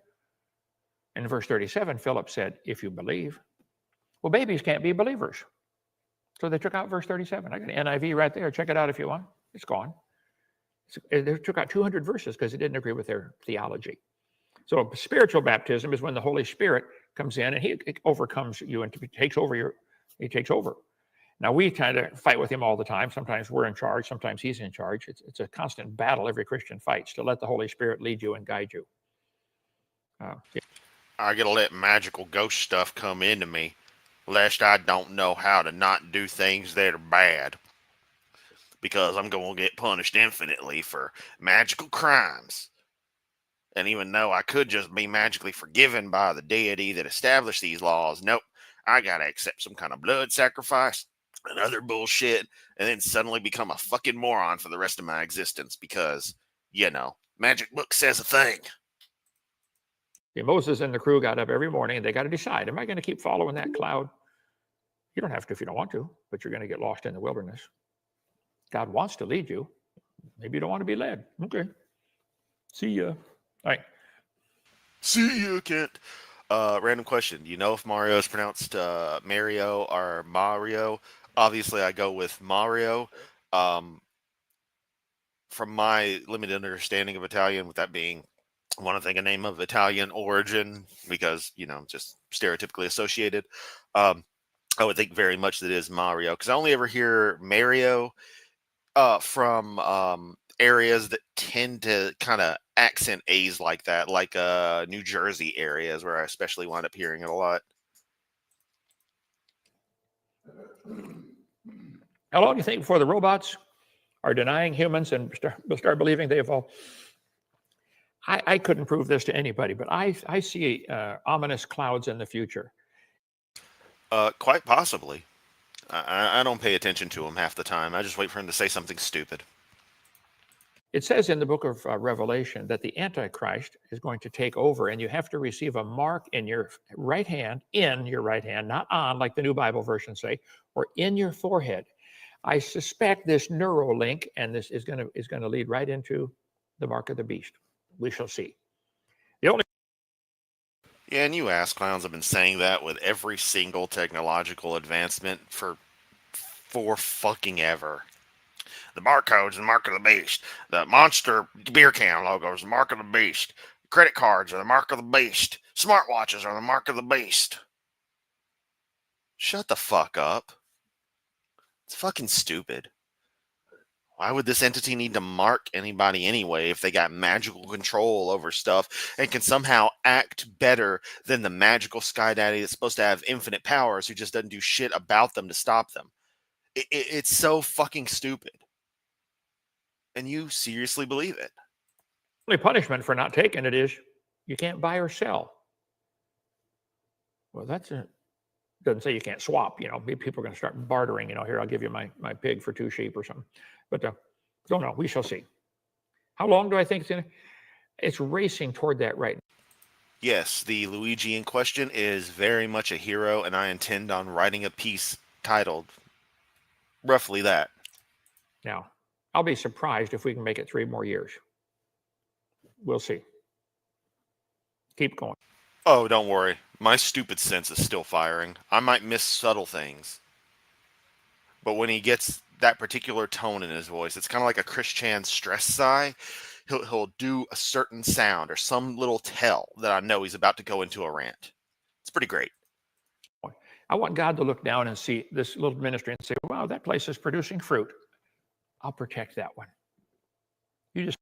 And in verse 37, Philip said, if you believe. Well, babies can't be believers. So they took out verse 37. I got an NIV right there. Check it out if you want. It's gone. They took out 200 verses because it didn't agree with their theology. So spiritual baptism is when the Holy Spirit comes in and he overcomes you and he takes over. Now, we kind of fight with him all the time. Sometimes we're in charge. Sometimes he's in charge. It's a constant battle every Christian fights to let the Holy Spirit lead you and guide you. I gotta let magical ghost stuff come into me, lest I don't know how to not do things that are bad. Because I'm going to get punished infinitely for magical crimes. And even though I could just be magically forgiven by the deity that established these laws, nope, I gotta accept some kind of blood sacrifice and other bullshit, and then suddenly become a fucking moron for the rest of my existence because, magic book says a thing. Moses and the crew got up every morning and they got to decide, am I going to keep following that cloud? You don't have to if you don't want to, but you're going to get lost in the wilderness. God wants to lead you. Maybe you don't want to be led. Okay. See ya. All right. See you, Kent. Random question. Do you know if Mario is pronounced Mario or Mario? Obviously, I go with Mario. From my limited understanding of Italian, with that being one thing, a name of Italian origin, because, just stereotypically associated, I would think very much that it is Mario, because I only ever hear Mario from areas that tend to kind of accent A's like that, like New Jersey areas where I especially wind up hearing it a lot. How long do you think before the robots are denying humans and start believing they evolved? I couldn't prove this to anybody, but I see ominous clouds in the future. Quite possibly. I don't pay attention to him half the time. I just wait for him to say something stupid. It says in the book of Revelation that the Antichrist is going to take over, and you have to receive a mark in your right hand, not on, like the New Bible versions say, or in your forehead. I suspect this Neuralink, and this is going to lead right into the mark of the beast. We shall see. Yeah, and you ass clowns have been saying that with every single technological advancement for fucking ever. The barcode's the mark of the beast. The monster beer can logo is the mark of the beast. Credit cards are the mark of the beast. Smartwatches are the mark of the beast. Shut the fuck up. It's fucking stupid. Why would this entity need to mark anybody anyway if they got magical control over stuff and can somehow act better than the magical Sky Daddy that's supposed to have infinite powers who just doesn't do shit about them to stop them? It's so fucking stupid. And you seriously believe it? The only punishment for not taking it is you can't buy or sell. Well, that's Doesn't say you can't swap. People are going to start bartering. Here, I'll give you my pig for 2 sheep or something. But don't know. We shall see. How long do I think it's going to? It's racing toward that right now. Yes, the Luigi in question is very much a hero, and I intend on writing a piece titled roughly that. Now, I'll be surprised if we can make it 3 more years. We'll see. Keep going. Oh, don't worry. My stupid sense is still firing. I might miss subtle things. But when he gets that particular tone in his voice, it's kind of like a Chris Chan stress sigh. He'll do a certain sound or some little tell that I know he's about to go into a rant. It's pretty great. I want God to look down and see this little ministry and say, wow, that place is producing fruit. I'll protect that one. You just.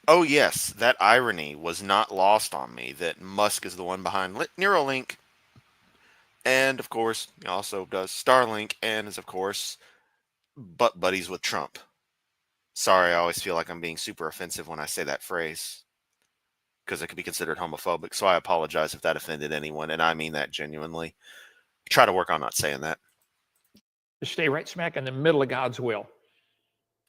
Oh, yes, that irony was not lost on me that Musk is the one behind Neuralink. And, of course, he also does Starlink and is, of course, butt buddies with Trump. Sorry, I always feel like I'm being super offensive when I say that phrase, because it could be considered homophobic, so I apologize if that offended anyone, and I mean that genuinely. Try to work on not saying that. Just stay right smack in the middle of God's will,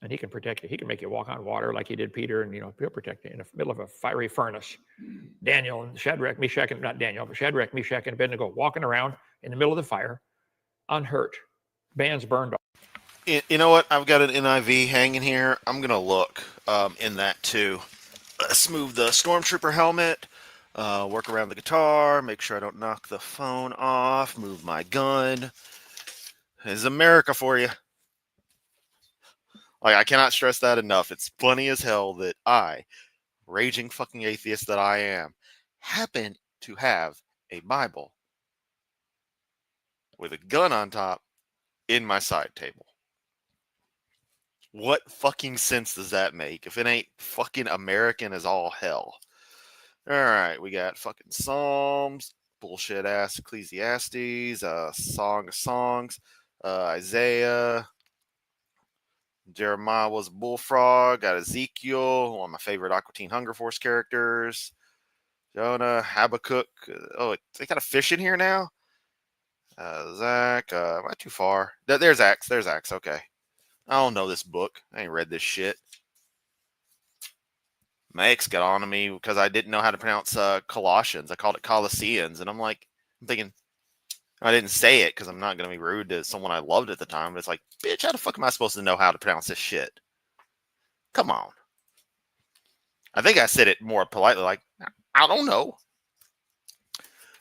and he can protect you. He can make you walk on water like he did Peter, and he'll protect you in the middle of a fiery furnace. Daniel and Shadrach, Meshach, and not Daniel, but Shadrach, Meshach, and Abednego walking around in the middle of the fire, unhurt. Bands burned off. You know what? I've got an NIV hanging here. I'm going to look in that too. Let's move the Stormtrooper helmet, work around the guitar, make sure I don't knock the phone off, move my gun. This is America for you. Like, I cannot stress that enough. It's funny as hell that I, raging fucking atheist that I am, happen to have a Bible with a gun on top in my side table. What fucking sense does that make if it ain't fucking American as all hell? Alright, we got fucking Psalms, bullshit ass Ecclesiastes, Song of Songs, Isaiah, Jeremiah was a bullfrog, got Ezekiel, one of my favorite Aqua Teen Hunger Force characters, Jonah, Habakkuk, they got a fish in here now? Zach, am I too far? There's Axe, okay. I don't know this book. I ain't read this shit. My ex got on to me because I didn't know how to pronounce Colossians. I called it Colossians, and I'm thinking, I didn't say it because I'm not going to be rude to someone I loved at the time, but it's like, bitch, how the fuck am I supposed to know how to pronounce this shit? Come on. I think I said it more politely, like, I don't know.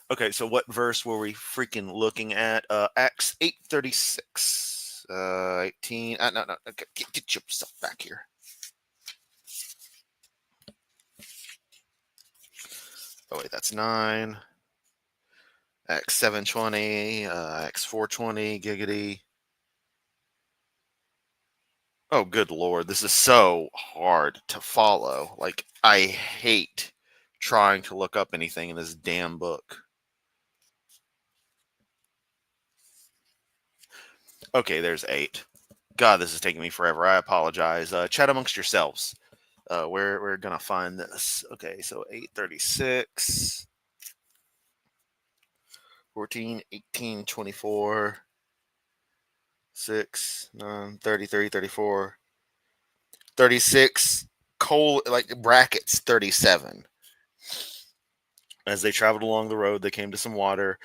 Okay, so what verse were we freaking looking at? Acts 8:36. 18. No. Get yourself back here. Oh, wait, that's 9. Acts 7:20. Acts 4:20. Giggity. Oh, good Lord. This is so hard to follow. Like, I hate trying to look up anything in this damn book. Okay, there's 8. God, this is taking me forever. I apologize. Chat amongst yourselves. We're gonna find this. Okay, so 8:36, 14, 18, 24, 6, 9, 30, 30, 34, 36, brackets 37. As they traveled along the road, they came to some water,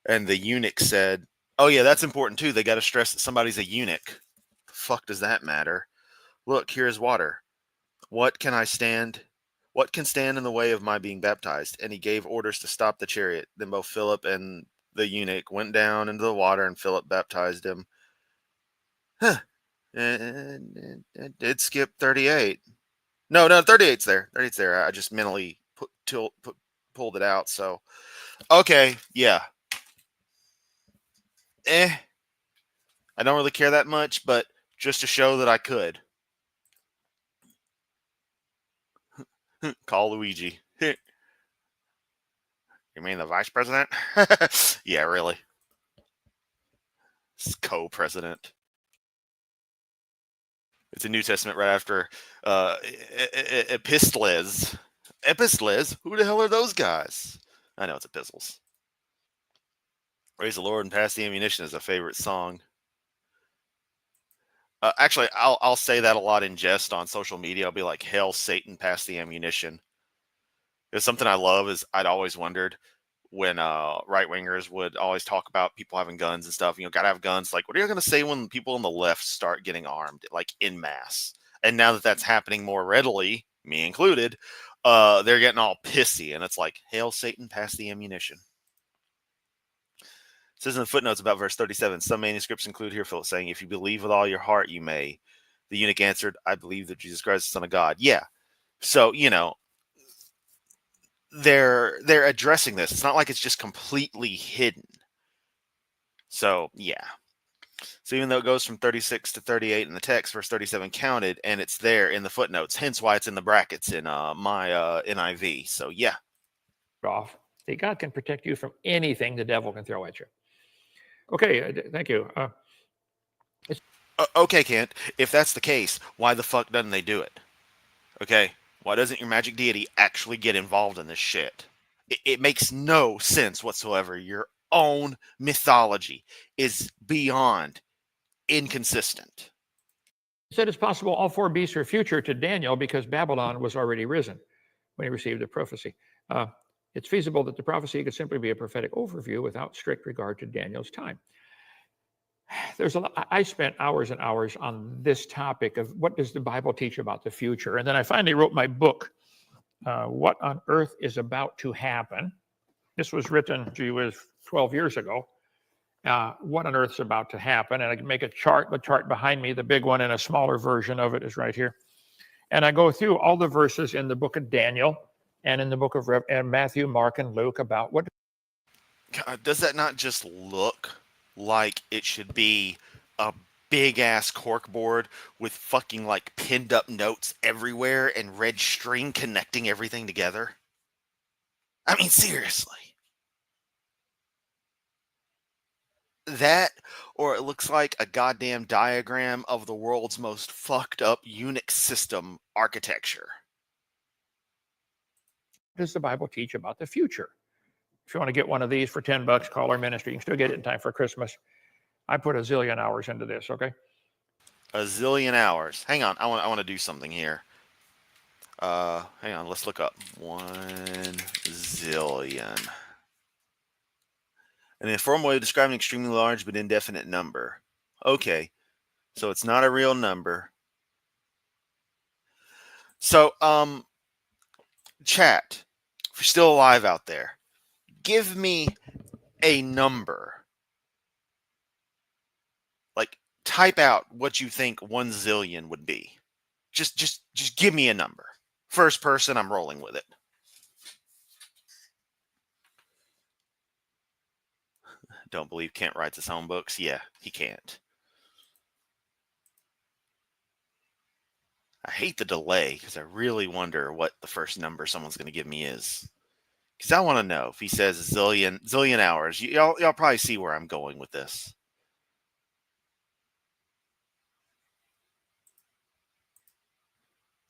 and the eunuch said, oh yeah, that's important too. They got to stress that somebody's a eunuch. The fuck does that matter? Look, here is water. What can stand in the way of my being baptized? And he gave orders to stop the chariot. Then both Philip and the eunuch went down into the water, and Philip baptized him. Huh. And it did skip 38. No, 38's there. 38's there. I just mentally pulled it out. So, okay, yeah. I don't really care that much, but just to show that I could. Call Luigi. You mean the vice president? Yeah, really. It's co-president. It's a New Testament right after epistles. Epistles? Who the hell are those guys? I know it's epistles. Praise the Lord and pass the ammunition is a favorite song. Actually, I'll say that a lot in jest on social media. I'll be like, "Hail Satan, pass the ammunition." It's something I love. Is I'd always wondered when right wingers would always talk about people having guns and stuff. Gotta have guns. Like, what are you going to say when people on the left start getting armed, like in mass? And now that that's happening more readily, me included, they're getting all pissy, and it's like, "Hail Satan, pass the ammunition." It says in the footnotes about verse 37, some manuscripts include here Philip saying, "If you believe with all your heart, you may." The eunuch answered, "I believe that Jesus Christ is the Son of God." Yeah. So, they're addressing this. It's not like it's just completely hidden. So, yeah. So even though it goes from 36 to 38 in the text, verse 37 counted, and it's there in the footnotes, hence why it's in the brackets in my NIV. So, yeah. Off. See, God can protect you from anything the devil can throw at you. Okay, thank you. Okay, Kent, if that's the case, why the fuck doesn't they do it? Okay? Why doesn't your magic deity actually get involved in this shit? It makes no sense whatsoever. Your own mythology is beyond inconsistent. It said it's possible all four beasts are future to Daniel because Babylon was already risen when he received the prophecy. It's feasible that the prophecy could simply be a prophetic overview without strict regard to Daniel's time. There's a lot. I spent hours and hours on this topic of what does the Bible teach about the future, and then I finally wrote my book, "What on Earth is About to Happen." This was written, 12 years ago. What on earth is about to happen? And I can make a chart. The chart behind me, the big one, and a smaller version of it is right here. And I go through all the verses in the book of Daniel and in the book of Matthew, Mark, and Luke about what. God, does that not just look like it should be a big ass corkboard with fucking like pinned up notes everywhere and red string connecting everything together? I mean, seriously. That, or it looks like a goddamn diagram of the world's most fucked up Unix system architecture. What does the Bible teach about the future? If you want to get one of these for $10, call our ministry. You can still get it in time for Christmas. I put a zillion hours into this, okay? A zillion hours. Hang on, I want to do something here. Hang on, let's look up 1 zillion. An informal way of describing an extremely large but indefinite number. Okay, so it's not a real number. So, chat, if you're still alive out there, give me a number. Like, type out what you think 1 zillion would be. Just give me a number. First person, I'm rolling with it. Don't believe Kent writes his own books? Yeah, he can't. I hate the delay because I really wonder what the first number someone's going to give me is. Because I want to know if he says zillion hours. Y'all probably see where I'm going with this.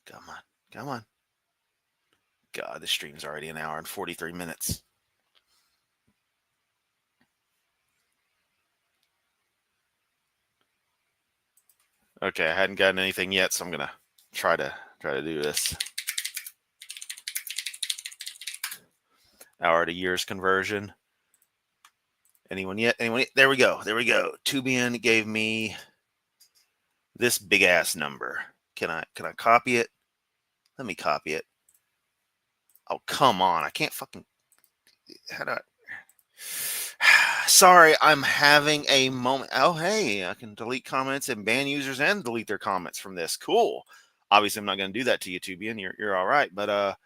Come on. God, this stream's already an hour and 43 minutes. Okay, I hadn't gotten anything yet, so I'm gonna try to do this. Hour to years conversion. Anyone yet? There we go. Tubian gave me this big ass number. Can I copy it? Let me copy it. Oh, come on. I can't fucking... How do I... Sorry, I'm having a moment. Oh, hey, I can delete comments and ban users and delete their comments from this. Cool. Obviously, I'm not going to do that to you, Tubian. You're all right, but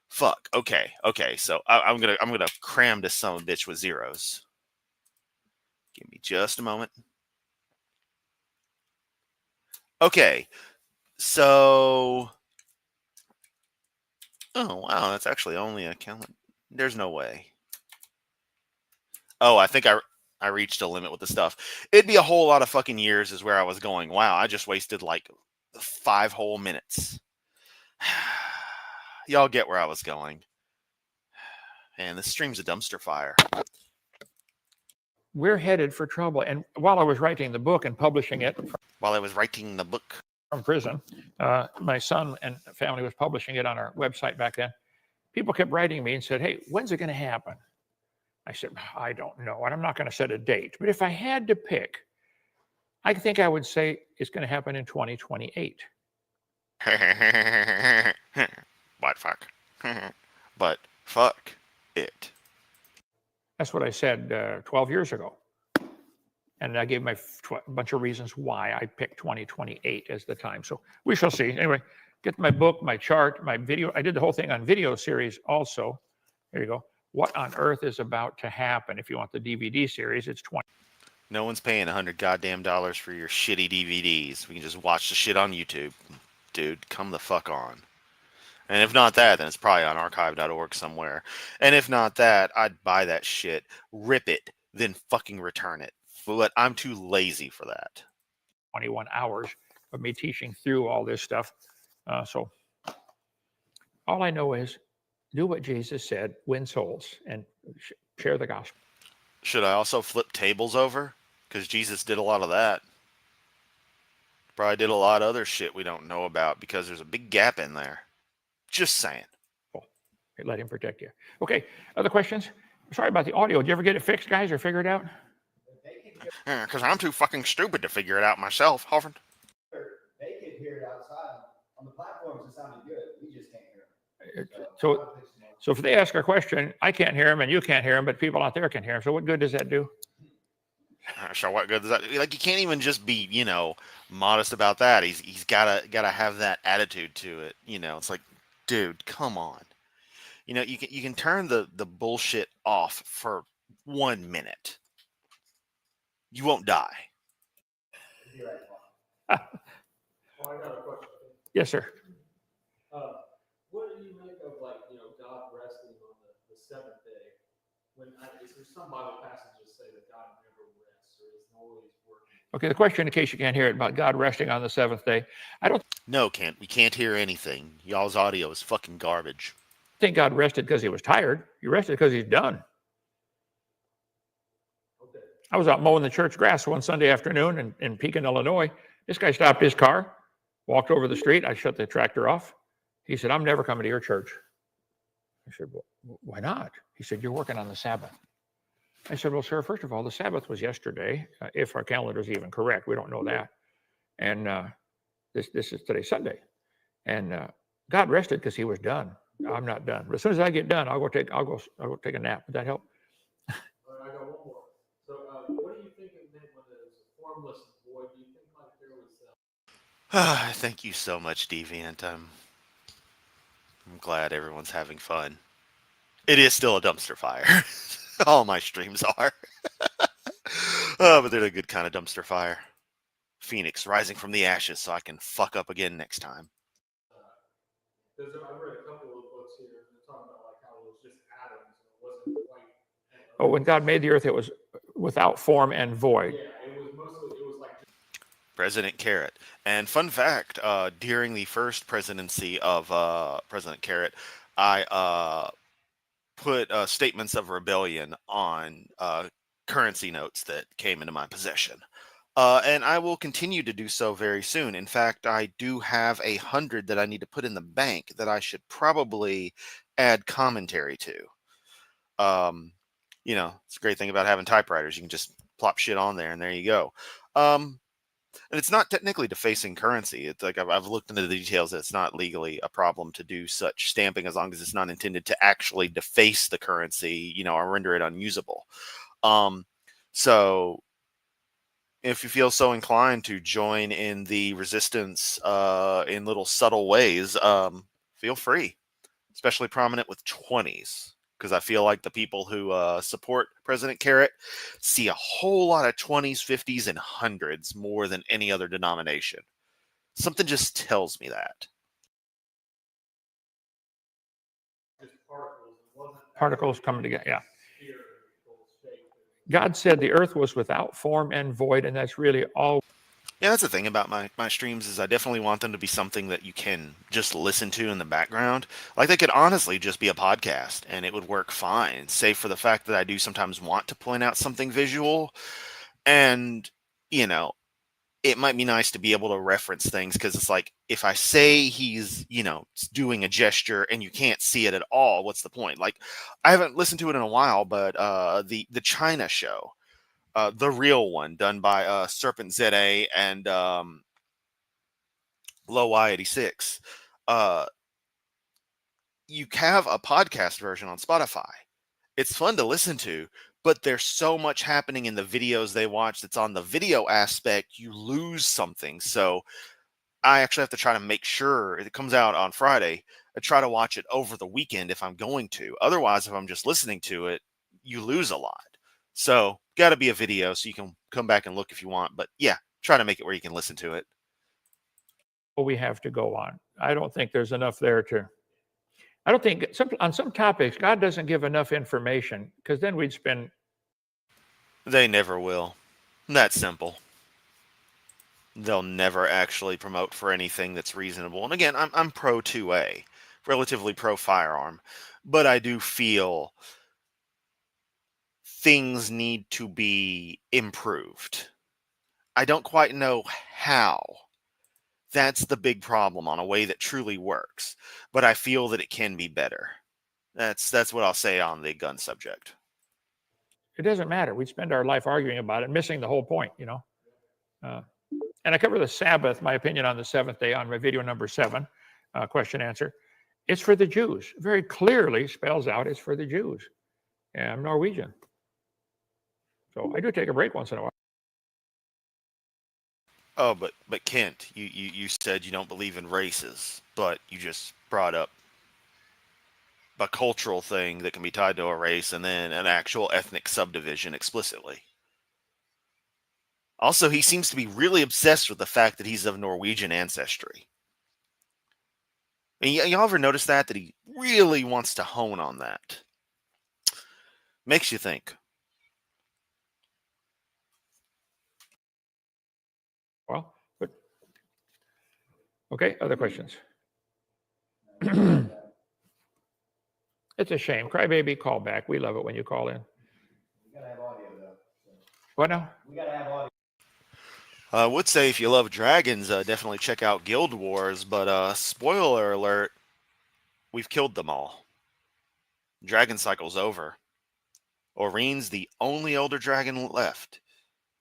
fuck. Okay. So I'm gonna cram this son of a bitch with zeros. Give me just a moment. Okay. So, oh wow, that's actually only a count. There's no way. Oh, I think I reached a limit with the stuff. It'd be a whole lot of fucking years is where I was going. Wow, I just wasted like 5 whole minutes. Y'all get where I was going. Man, this stream's a dumpster fire. we're headed for trouble. And while I was writing the book and publishing it While I was writing the book. from prison, my son and family was publishing it on our website back then. People kept writing me and said, hey, when's it going to happen? I said, I don't know, and I'm not going to set a date. But if I had to pick, I think I would say it's going to happen in 2028. What fuck? But fuck it. That's what I said 12 years ago. And I gave my bunch of reasons why I picked 2028 as the time. So we shall see. Anyway, get my book, my chart, my video. I did the whole thing on video series also. There you go. What on earth is about to happen? If you want the DVD series, it's 20. No one's paying $100 goddamn for your shitty DVDs. We can just watch the shit on YouTube. Dude, come the fuck on. And if not that, then it's probably on archive.org somewhere. And if not that, I'd buy that shit, rip it, then fucking return it. But I'm too lazy for that. 21 hours of me teaching through all this stuff. So all I know is do what Jesus said, win souls, and share the gospel. Should I also flip tables over? Because Jesus did a lot of that. Probably did a lot of other shit we don't know about because there's a big gap in there. Just saying. Oh, let him protect you. Okay, other questions? Sorry about the audio. Did you ever get it fixed, guys, or figure it out? Because I'm too fucking stupid to figure it out myself, Hovind. They could hear it outside. On the platforms, it sounded good. We just can't hear it. So if they ask a question, I can't hear them and you can't hear them, but people out there can hear them. So what good does that do? So what good does that? Like, you can't even just be, modest about that. He's gotta have that attitude to it. It's like, dude, come on. You can turn the bullshit off for 1 minute. You won't die. Oh, I got a question. Yes, sir. What do you make of God resting on the seventh day? Is there some Bible passages say that God never rests or is always working? Okay, the question, in case you can't hear it, about God resting on the seventh day. No, we can't hear anything. Y'all's audio is fucking garbage. I think God rested because he was tired. He rested because he's done. Okay. I was out mowing the church grass one Sunday afternoon in Pekin, Illinois. This guy stopped his car, walked over the street. I shut the tractor off. He said, I'm never coming to your church. I said, well, why not? He said, you're working on the Sabbath. I said, well, sir, first of all, the Sabbath was yesterday, if our calendar is even correct. We don't know that. And this is today, Sunday. And God rested because he was done. I'm not done. But as soon as I get done, I'll go take a nap. Would that help? All right, I got one more. So what do you think it meant when it was a formless void? Do you think there was Thank you so much, Deviant. I'm glad everyone's having fun. It is still a dumpster fire. All my streams are. But they're a good kind of dumpster fire. Phoenix rising from the ashes so I can fuck up again next time. I've read a couple of books here and they're talking about how it was just atoms and it wasn't quite. Oh, when God made the earth, it was without form and void. Yeah, it was like President Carrot. And fun fact, during the first presidency of President Carrot, I put statements of rebellion on currency notes that came into my possession. And I will continue to do so very soon. In fact, I do have 100 that I need to put in the bank that I should probably add commentary to. It's a great thing about having typewriters. You can just plop shit on there and there you go. And it's not technically defacing currency. It's like I've looked into the details. It's not legally a problem to do such stamping as long as it's not intended to actually deface the currency, or render it unusable. So if you feel so inclined to join in the resistance in little subtle ways, feel free, especially prominent with 20s. Because I feel like the people who support President Carrot see a whole lot of 20s, 50s, and 100s more than any other denomination. Something just tells me that. just particles. It wasn't Particles coming together, yeah. spherical shape. God said the earth was without form and void, and that's really all. Yeah, that's the thing about my streams is I definitely want them to be something that you can just listen to in the background. Like they could honestly just be a podcast and it would work fine, save for the fact that I do sometimes want to point out something visual. And, you know, it might be nice to be able to reference things because it's like if I say he's, doing a gesture and you can't see it at all, what's the point? Like I haven't listened to it in a while, but the China show, the real one done by Serpent ZA and Low Y86. Uh, you have a podcast version on Spotify. It's fun to listen to, but there's so much happening in the videos they watch that's on the video aspect, you lose something. So I actually have to try to make sure it comes out on Friday. I try to watch it over the weekend if I'm going to. Otherwise, if I'm just listening to it, you lose a lot. So, got to be a video so you can come back and look if you want. But yeah, try to make it where you can listen to it. We have to go on. I don't think there's enough there to. I don't think on some topics God doesn't give enough information because then we'd spend. They never will. That's simple. They'll never actually promote for anything that's reasonable. And again, I'm pro 2A, relatively pro firearm, but I do feel things need to be improved. I don't quite know how. That's the big problem on a way that truly works, but I feel that it can be better. That's what I'll say on the gun subject. It doesn't matter. We'd spend our life arguing about it, missing the whole point, And I cover the Sabbath, my opinion on the seventh day on my video number 7, question answer. It's for the Jews. Very clearly spells out it's for the Jews. And I'm Norwegian. So I do take a break once in a while. Oh, but Kent, you said you don't believe in races, but you just brought up a cultural thing that can be tied to a race and then an actual ethnic subdivision explicitly. Also, he seems to be really obsessed with the fact that he's of Norwegian ancestry. And y'all ever notice that he really wants to hone on that? Makes you think. Well, but okay, other questions? It's a shame. Crybaby, call back. We love it when you call in. We gotta have audio though. So What now? we gotta have audio. I would say if you love dragons, definitely check out Guild Wars, but spoiler alert, we've killed them all. Dragon cycle's over. Oreen's the only elder dragon left,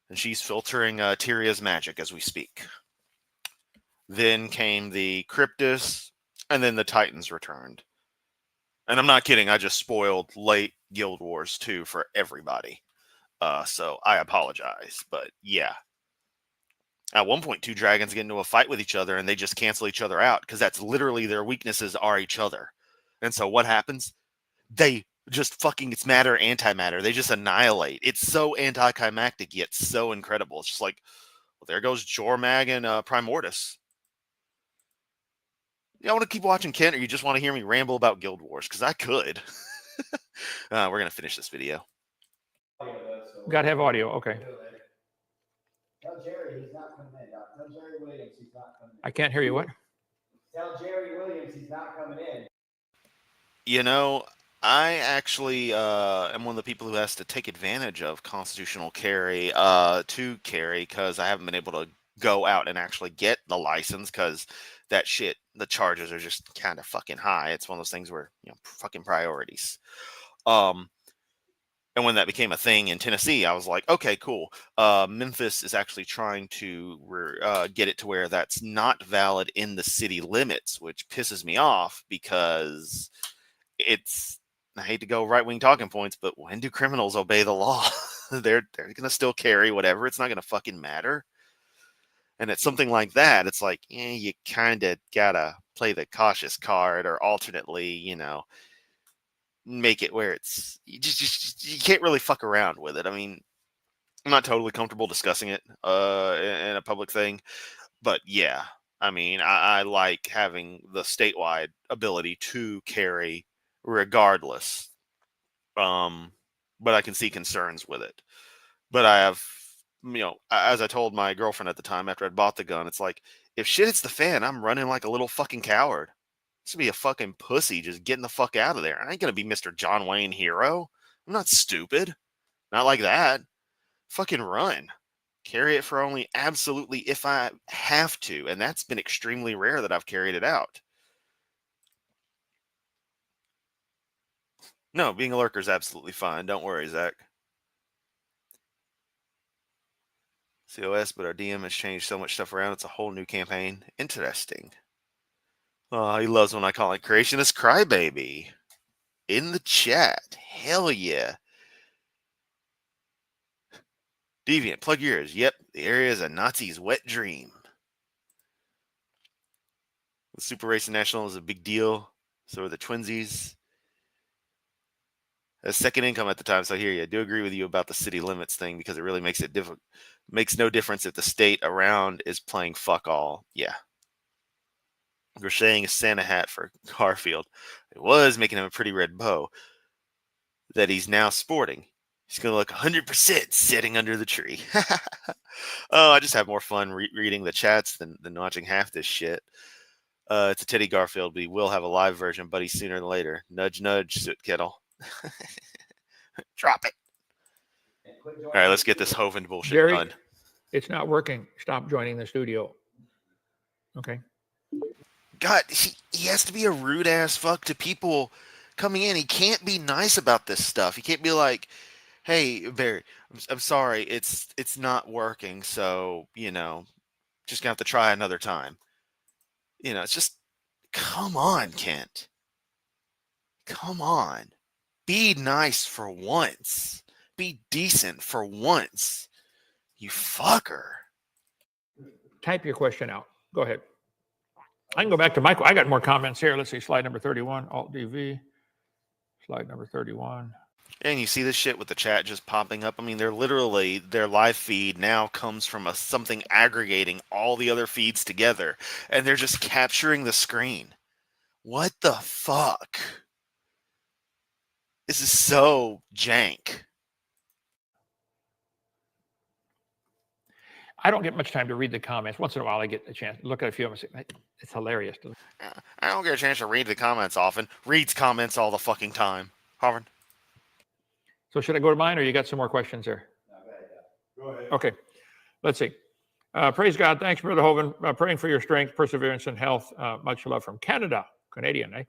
and she's filtering Tyria's magic as we speak. Then came the Cryptus, and then the Titans returned. And I'm not kidding, I just spoiled late Guild Wars 2 for everybody. So I apologize, but yeah. At one point, 2 dragons get into a fight with each other, and they just cancel each other out, because that's literally their weaknesses are each other. And so what happens? They just fucking, it's matter, antimatter. They just annihilate. It's so anticlimactic, yet so incredible. It's just like, well, there goes Jormag and Primordius. Y'all want to keep watching Kent, or you just want to hear me ramble about Guild Wars? Because I could. We're going to finish this video. Audio though, so Got to have audio. Okay. Tell Jerry he's not coming in. Tell Jerry Williams he's not coming in. I can't hear you. What? Tell Jerry Williams he's not coming in. You know, I actually am one of the people who has to take advantage of constitutional carry to carry because I haven't been able to go out and actually get the license because that shit, the charges are just kind of fucking high. It's one of those things where, fucking priorities. And when that became a thing in Tennessee, I was like, okay, cool. Memphis is actually trying to get it to where that's not valid in the city limits, which pisses me off because I hate to go right-wing talking points, but when do criminals obey the law? they're going to still carry whatever. It's not going to fucking matter. And it's something like that. It's like, you kind of got to play the cautious card or alternately, make it where it's you can't really fuck around with it. I mean, I'm not totally comfortable discussing it in a public thing, but yeah, I mean, I like having the statewide ability to carry regardless. But I can see concerns with it. But I have as I told my girlfriend at the time after I'd bought the gun, it's like, if shit hits the fan, I'm running like a little fucking coward. This would be a fucking pussy just getting the fuck out of there. I ain't gonna be Mr. John Wayne hero. I'm not stupid. Not like that. Fucking run. Carry it for only absolutely if I have to, and that's been extremely rare that I've carried it out. No, being a lurker is absolutely fine. Don't worry, Zach. COS, but our DM has changed so much stuff around. It's a whole new campaign. Interesting. Oh, he loves when I call it Creationist Crybaby. In the chat. Hell yeah. Deviant, plug your ears. Yep, the area is a Nazi's wet dream. The Super Racing National is a big deal. So are the twinsies. A second income at the time, so I hear you. I do agree with you about the city limits thing because it really makes it difficult. Makes no difference if the state around is playing fuck all. Yeah. Crocheting a Santa hat for Garfield. It was making him a pretty red bow that he's now sporting. He's going to look 100% sitting under the tree. Oh, I just have more fun reading the chats than watching half this shit. It's a Teddy Garfield, but he will have a live version, buddy, sooner than later. Nudge, nudge, Soot Kettle. Drop it. All right, let's get this Hovind bullshit Jerry, done. it's not working. Stop joining the studio. Okay. God, he has to be a rude ass fuck to people coming in. He can't be nice about this stuff. He can't be like, "Hey, Barry, I'm sorry, it's not working. So just gonna have to try another time." It's just, come on, Kent. Come on, be nice for once. Be decent for once. You fucker. Type your question out. Go ahead. I can go back to Michael. I got more comments here. Let's see. Slide number 31. Alt DV. Slide number 31. And you see this shit with the chat just popping up. I mean, they're literally, their live feed now comes from something aggregating all the other feeds together. And they're just capturing the screen. What the fuck? This is so jank. I don't get much time to read the comments. Once in a while, I get a chance to look at a few of them and say, it's hilarious. I don't get a chance to read the comments often. Reads comments all the fucking time. Harvard. So should I go to mine or you got some more questions there? Go ahead. Okay. Let's see. Praise God. Thanks, Brother Hovind. Praying for your strength, perseverance, and health. Much love from Canada. Canadian, eh?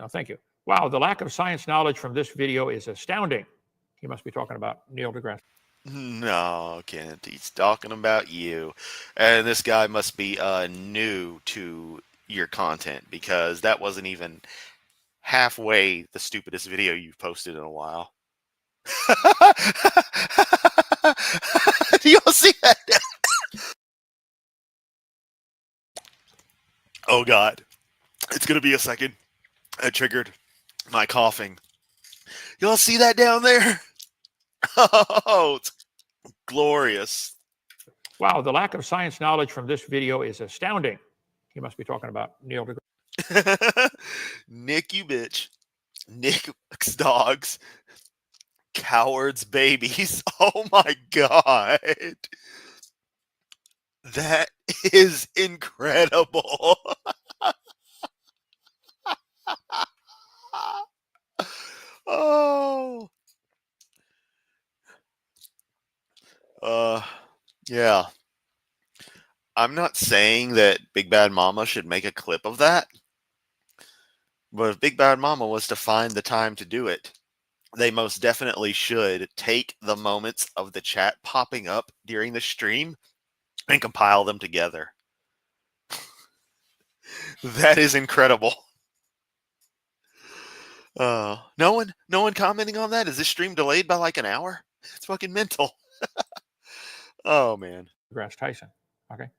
Thank you. Wow, the lack of science knowledge from this video is astounding. He must be talking about Neil deGrasse. No, Kent, he's talking about you. And this guy must be new to your content because that wasn't even halfway the stupidest video you've posted in a while. Do y'all see that? Oh, God. It's going to be a second. I triggered my coughing. Y'all see that down there? Oh, it's glorious. Wow, the lack of science knowledge from this video is astounding. He must be talking about Neil deGrasse. Nick, you bitch. Nick dogs. Cowards babies. Oh my God. That is incredible. Oh. Yeah. I'm not saying that Big Bad Mama should make a clip of that. But if Big Bad Mama was to find the time to do it, they most definitely should take the moments of the chat popping up during the stream and compile them together. That is incredible. No one commenting on that? Is this stream delayed by like an hour? It's fucking mental. Oh man. deGrasse Tyson. Okay.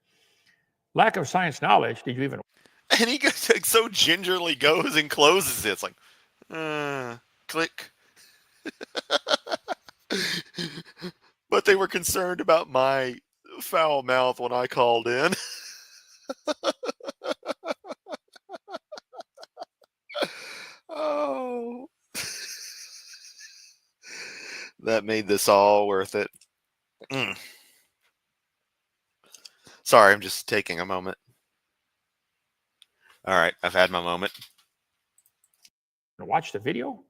Lack of science knowledge. Did you even? And he goes, like, so gingerly goes and closes it. It's like, click. But they were concerned about my foul mouth when I called in. Oh. That made this all worth it. Sorry, I'm just taking a moment. All right, I've had my moment. Watch the video.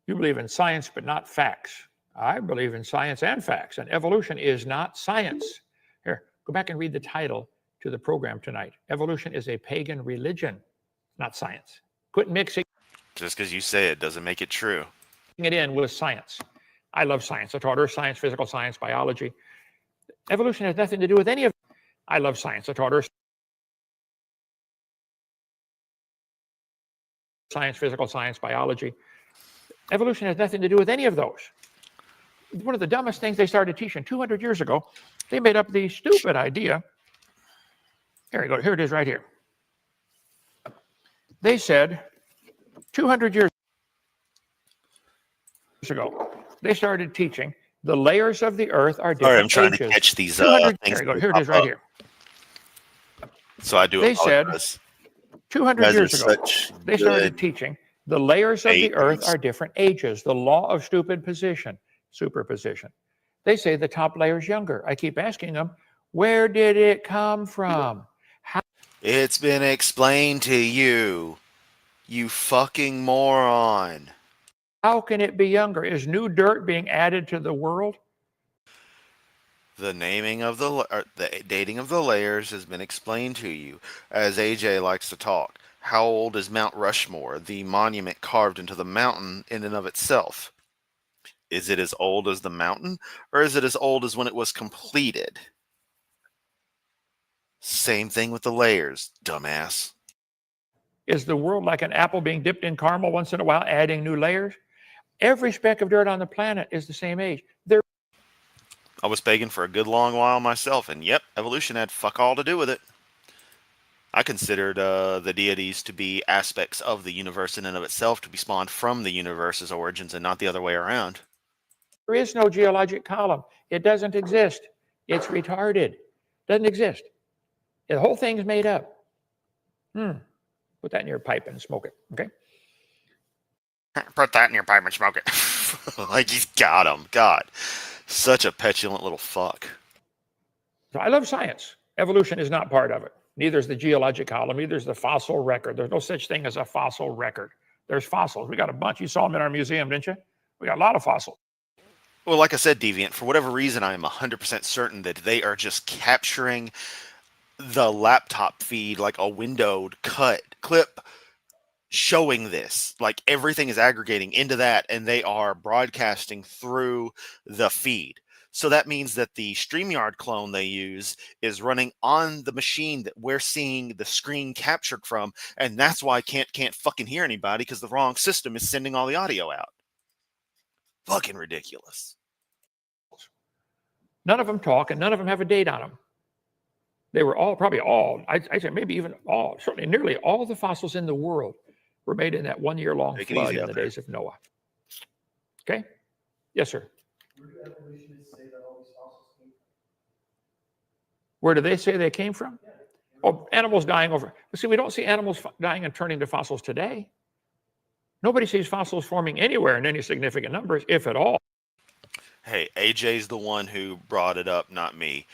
You believe in science, but not facts. I believe in science and facts, and evolution is not science. Here, go back and read the title to the program tonight. Evolution is a pagan religion, not science. Quit mixing Just because you say it doesn't make it true. it in with science. I love science. I taught earth science, physical science, biology. Evolution has nothing to do with any of. I love science. I taught earth science, physical science, biology. Evolution has nothing to do with any of those. One of the dumbest things they started teaching 200 years ago, they made up the stupid idea. Here you go. Here it is right here. They said 200 years ago, they started teaching the layers of the earth are different. Sorry, I'm trying ages. to catch these 200, things. here you go. Here it is right here. So I do. They said apologize. 200 years Guys are ago, such they started good teaching the layers of the earth haters. are different ages. The law of stupid position, superposition. They say the top layer is younger. I keep asking them, where did it come from? It's been explained to you, you fucking moron. How can it be younger? Is new dirt being added to the world? The naming of the dating of the layers has been explained to you, as AJ likes to talk. How old is Mount Rushmore, the monument carved into the mountain in and of itself? Is it as old as the mountain, or is it as old as when it was completed? Same thing with the layers, dumbass. Is the world like an apple being dipped in caramel once in a while, adding new layers? Every speck of dirt on the planet is the same age. I was pagan for a good long while myself, and yep, evolution had fuck all to do with it. I considered the deities to be aspects of the universe in and of itself, to be spawned from the universe's origins and not the other way around. There is no geologic column. It doesn't exist. It's retarded. Doesn't exist. The whole thing's made up. Put that in your pipe and smoke it, okay? Put that in your pipe and smoke it. Like he's got him. God. Such a petulant little fuck. So I love science. Evolution is not part of it. Neither is the geologic column. Neither is the fossil record. There's no such thing as a fossil record. There's fossils. We got a bunch. You saw them in our museum, didn't you? We got a lot of fossils. Well, like I said, Deviant, for whatever reason, I am 100% certain that they are just capturing the laptop feed like a windowed clip showing this. Like everything is aggregating into that, and they are broadcasting through the feed. So that means that the StreamYard clone they use is running on the machine that we're seeing the screen captured from, and that's why I can't fucking hear anybody, because the wrong system is sending all the audio out. Fucking ridiculous. None of them talk, and none of them have a date on them. They were all, probably all, I'd say maybe even all, certainly nearly all the fossils in the world were made in that 1 year long Take it flood easy in out the there. days of Noah. Okay? Yes, sir. Where do evolutionists say that all these fossils came from? Where do they say they came from? Oh, animals dying over. But see, we don't see animals dying and turning to fossils today. Nobody sees fossils forming anywhere in any significant numbers, if at all. Hey, AJ's the one who brought it up, not me.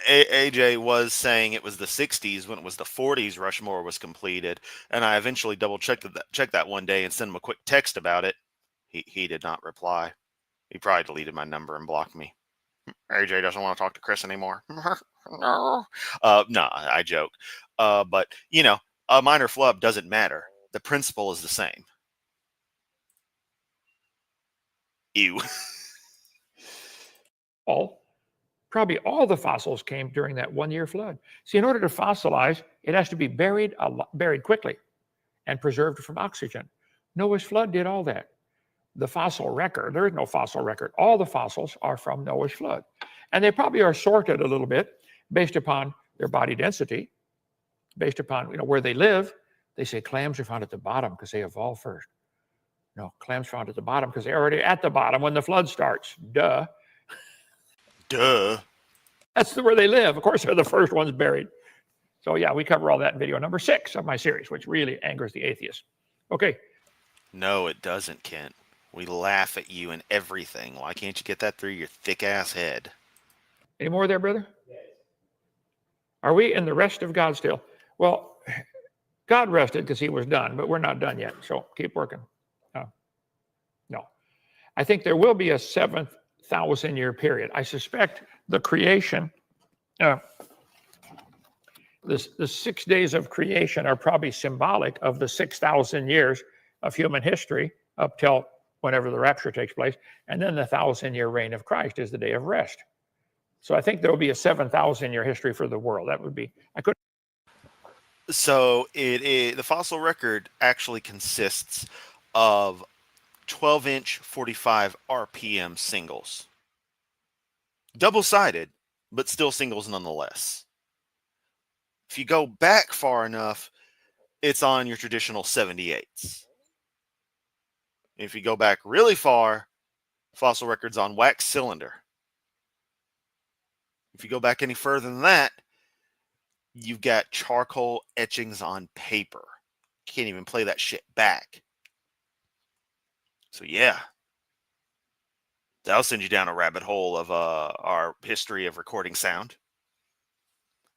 AJ was saying it was the 60s when it was the 40s Rushmore was completed, and I eventually double checked that one day and sent him a quick text about it. He did not reply. He probably deleted my number and blocked me. AJ doesn't want to talk to Chris anymore. No, I joke. But you know, a minor flub doesn't matter. The principle is the same. Ew. Probably all the fossils came during that 1 year flood. See, in order to fossilize, it has to be buried quickly and preserved from oxygen. Noah's flood did all that. The fossil record, there is no fossil record. All the fossils are from Noah's flood. And they probably are sorted a little bit based upon their body density, based upon where they live. They say clams are found at the bottom because they evolved first. No, clams found at the bottom because they're already at the bottom when the flood starts. Duh. Duh. That's where they live. Of course, they're the first ones buried. So yeah, we cover all that in video number 6 of my series, which really angers the atheists. Okay. No, it doesn't, Kent. We laugh at you and everything. Why can't you get that through your thick ass head? Any more there, brother? Yes. Are we in the rest of God still? Well, God rested because he was done, but we're not done yet. So keep working. No. I think there will be a 7,000-year period. I suspect the creation, the 6 days of creation are probably symbolic of the 6,000 years of human history up till whenever the rapture takes place. And then the 1,000-year reign of Christ is the day of rest. So I think there will be a 7,000-year history for the world. That would be, I could. So the fossil record actually consists of 12-inch 45 RPM singles. Double-sided, but still singles nonetheless. If you go back far enough, it's on your traditional 78s. If you go back really far, fossil record's on wax cylinder. If you go back any further than that, you've got charcoal etchings on paper. Can't even play that shit back. So yeah, that'll send you down a rabbit hole of our history of recording sound.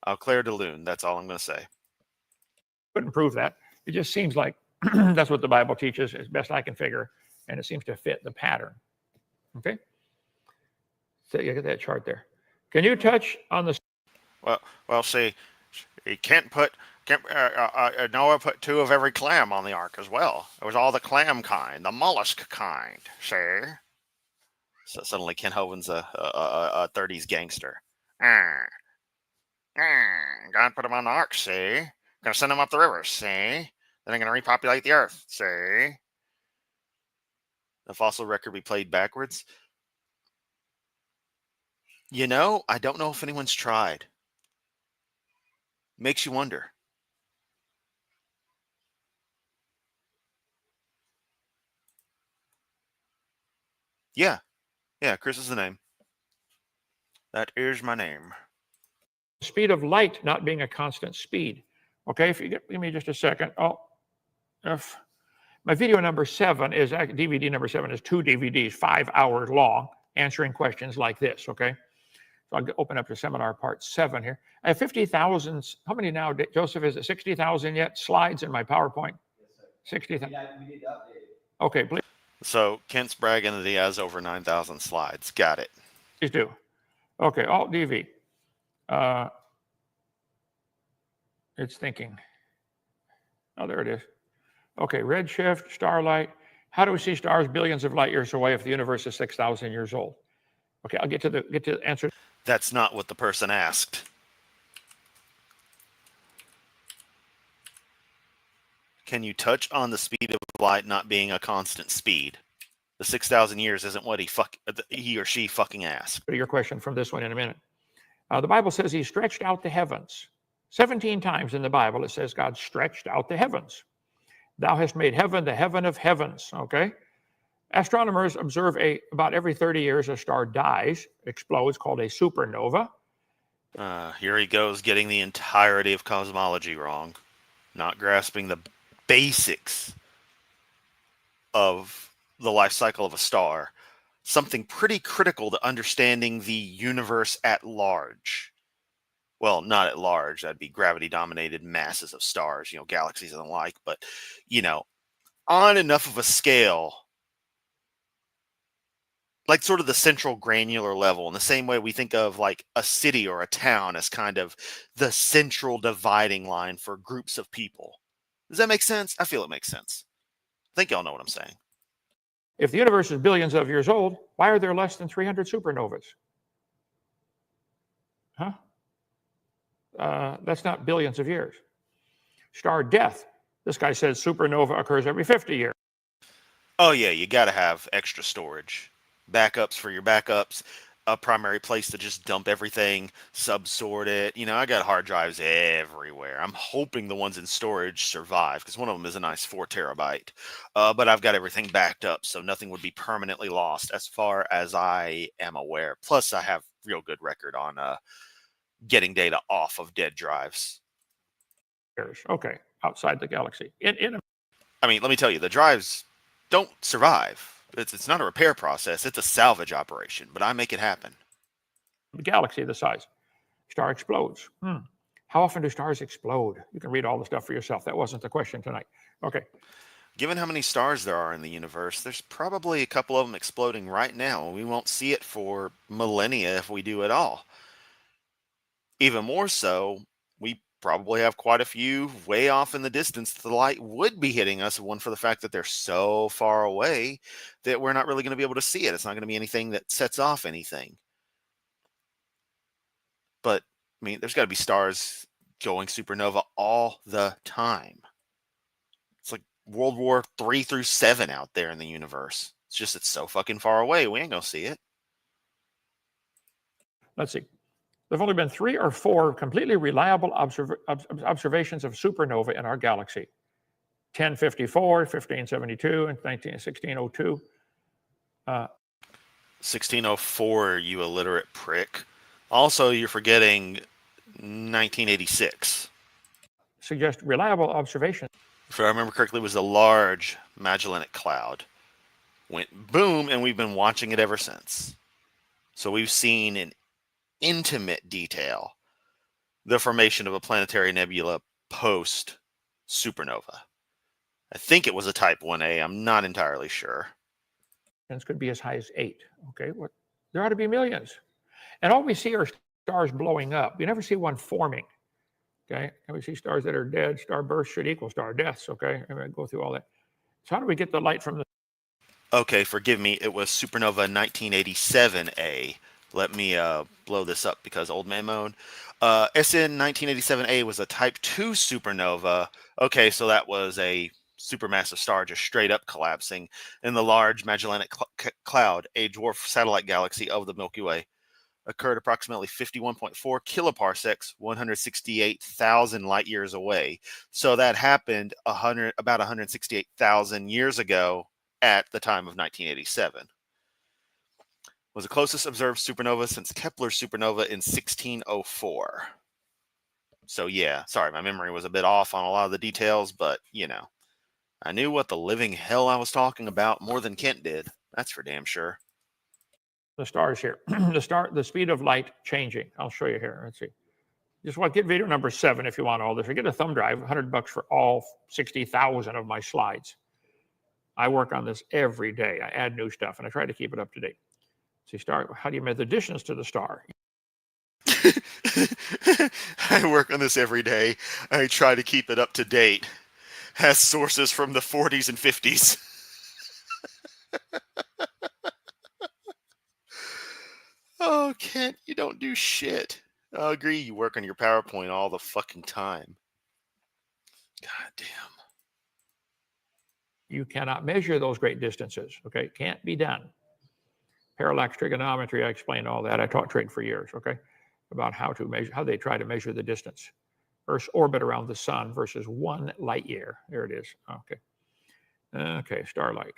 Au clair de lune, that's all I'm going to say. Couldn't prove that. It just seems like that's what the Bible teaches, as best I can figure, and it seems to fit the pattern. Okay? So you get that chart there. Can you touch on the... Well, see, you can't put... Noah put 2 of every clam on the ark as well. It was all the clam kind, the mollusk kind, see? So suddenly Ken Hovind's a 30s gangster. God put him on the ark, see? Gonna send him up the river, see? Then they're gonna repopulate the earth, see? The fossil record be played backwards. You know, I don't know if anyone's tried. Makes you wonder. Yeah, Chris is the name. That is my name. speed of light not being a constant speed? Okay, if you give me just a second. Oh, if my video number 7 is, DVD number 7 is 2 DVDs, 5 hours long, answering questions like this, okay? So I'll open up to seminar part 7 here. I have 50,000, how many now, Joseph, is it 60,000 yet? Slides in my PowerPoint? Yes, sir. 60,000. We need to update it. Okay, please So Kent's bragging that he has over 9,000 slides. Got it. do. Okay, Alt DV. It's thinking. Oh, there it is. Okay, redshift, starlight. How do we see stars billions of light years away if the universe is 6,000 years old? Okay, I'll get to the answer. That's not what the person asked. Can you touch on the speed of light not being a constant speed? The 6,000 years isn't what he or she fucking asked. Your question from this one in a minute. The Bible says he stretched out the heavens. 17 times in the Bible it says God stretched out the heavens. Thou hast made heaven the heaven of heavens, okay? Astronomers observe about every 30 years a star dies, explodes, called a supernova. Here he goes getting the entirety of cosmology wrong. Not grasping the basics of the life cycle of a star. Something pretty critical to understanding the universe at large. Well, not at large. That'd be gravity-dominated masses of stars, galaxies and the like. But, on enough of a scale, like sort of the central granular level, in the same way we think of like a city or a town as kind of the central dividing line for groups of people. Does that make sense? I feel it makes sense. I think y'all know what I'm saying. If the universe is billions of years old, why are there less than 300 supernovas? Huh? That's not billions of years. Star death. This guy says supernova occurs every 50 years. Oh yeah, you got to have extra storage. Backups for your backups. A primary place to just dump everything, subsort it. I got hard drives everywhere. I'm hoping the ones in storage survive because one of them is a nice 4 terabyte. But I've got everything backed up, so nothing would be permanently lost as far as I am aware. Plus, I have real good record on getting data off of dead drives. Okay, outside the galaxy. I mean, let me tell you, the drives don't survive. It's not a repair process. It's a salvage operation, but I make it happen. the galaxy the size. Star explodes. How often do stars explode? You can read all the stuff for yourself. That wasn't the question tonight. Okay. Given how many stars there are in the universe, there's probably a couple of them exploding right now. We won't see it for millennia if we do at all. Even more so, we probably have quite a few way off in the distance the light would be hitting us, one for the fact that they're so far away that we're not really going to be able to see it. It's not going to be anything that sets off anything. But, I mean, there's got to be stars going supernova all the time. It's like World War 3 through 7 out there in the universe. It's just it's so fucking far away, we ain't going to see it. Let's see. There have only been 3 or 4 completely reliable observations of supernova in our galaxy. 1054, 1572, and 1602. 1604, you illiterate prick. Also, you're forgetting 1986. Suggest reliable observations. If I remember correctly, it was a large Magellanic Cloud. Went boom, and we've been watching it ever since. So we've seen in intimate detail the formation of a planetary nebula post supernova. I think it was a type 1A. I'm not entirely sure. Could be as high as 8. Okay, there ought to be millions. And all we see are stars blowing up. You never see one forming. Okay, and we see stars that are dead. Star bursts should equal star deaths. Okay, I'm going to go through all that. So how do we get the light from the... Okay, forgive me. It was supernova 1987A. Let me blow this up because old man mode. SN 1987A was a type 2 supernova. Okay, so that was a supermassive star just straight up collapsing in the large Magellanic Cloud, a dwarf satellite galaxy of the Milky Way. Occurred approximately 51.4 kiloparsecs, 168,000 light years away. So that happened about 168,000 years ago at the time of 1987. Was the closest observed supernova since Kepler's supernova in 1604. So yeah, sorry, my memory was a bit off on a lot of the details, but you know, I knew what the living hell I was talking about more than Kent did. That's for damn sure. The stars here. The speed of light changing. I'll show you here. Let's see. Just get video number 7 if you want all this. Or get a thumb drive, $100 for all 60,000 of my slides. I work on this every day. I add new stuff, and I try to keep it up to date. See, how do you measure the distance to the star? I work on this every day. I try to keep it up to date. Has sources from the 40s and 50s. Oh, Kent, you don't do shit. I agree, you work on your PowerPoint all the fucking time. God damn. You cannot measure those great distances. Okay, it can't be done. Parallax trigonometry, I explained all that. I taught trig for years, okay, about how they try to measure the distance. Earth's orbit around the sun versus 1 light year. There it is. Okay. Okay, starlight.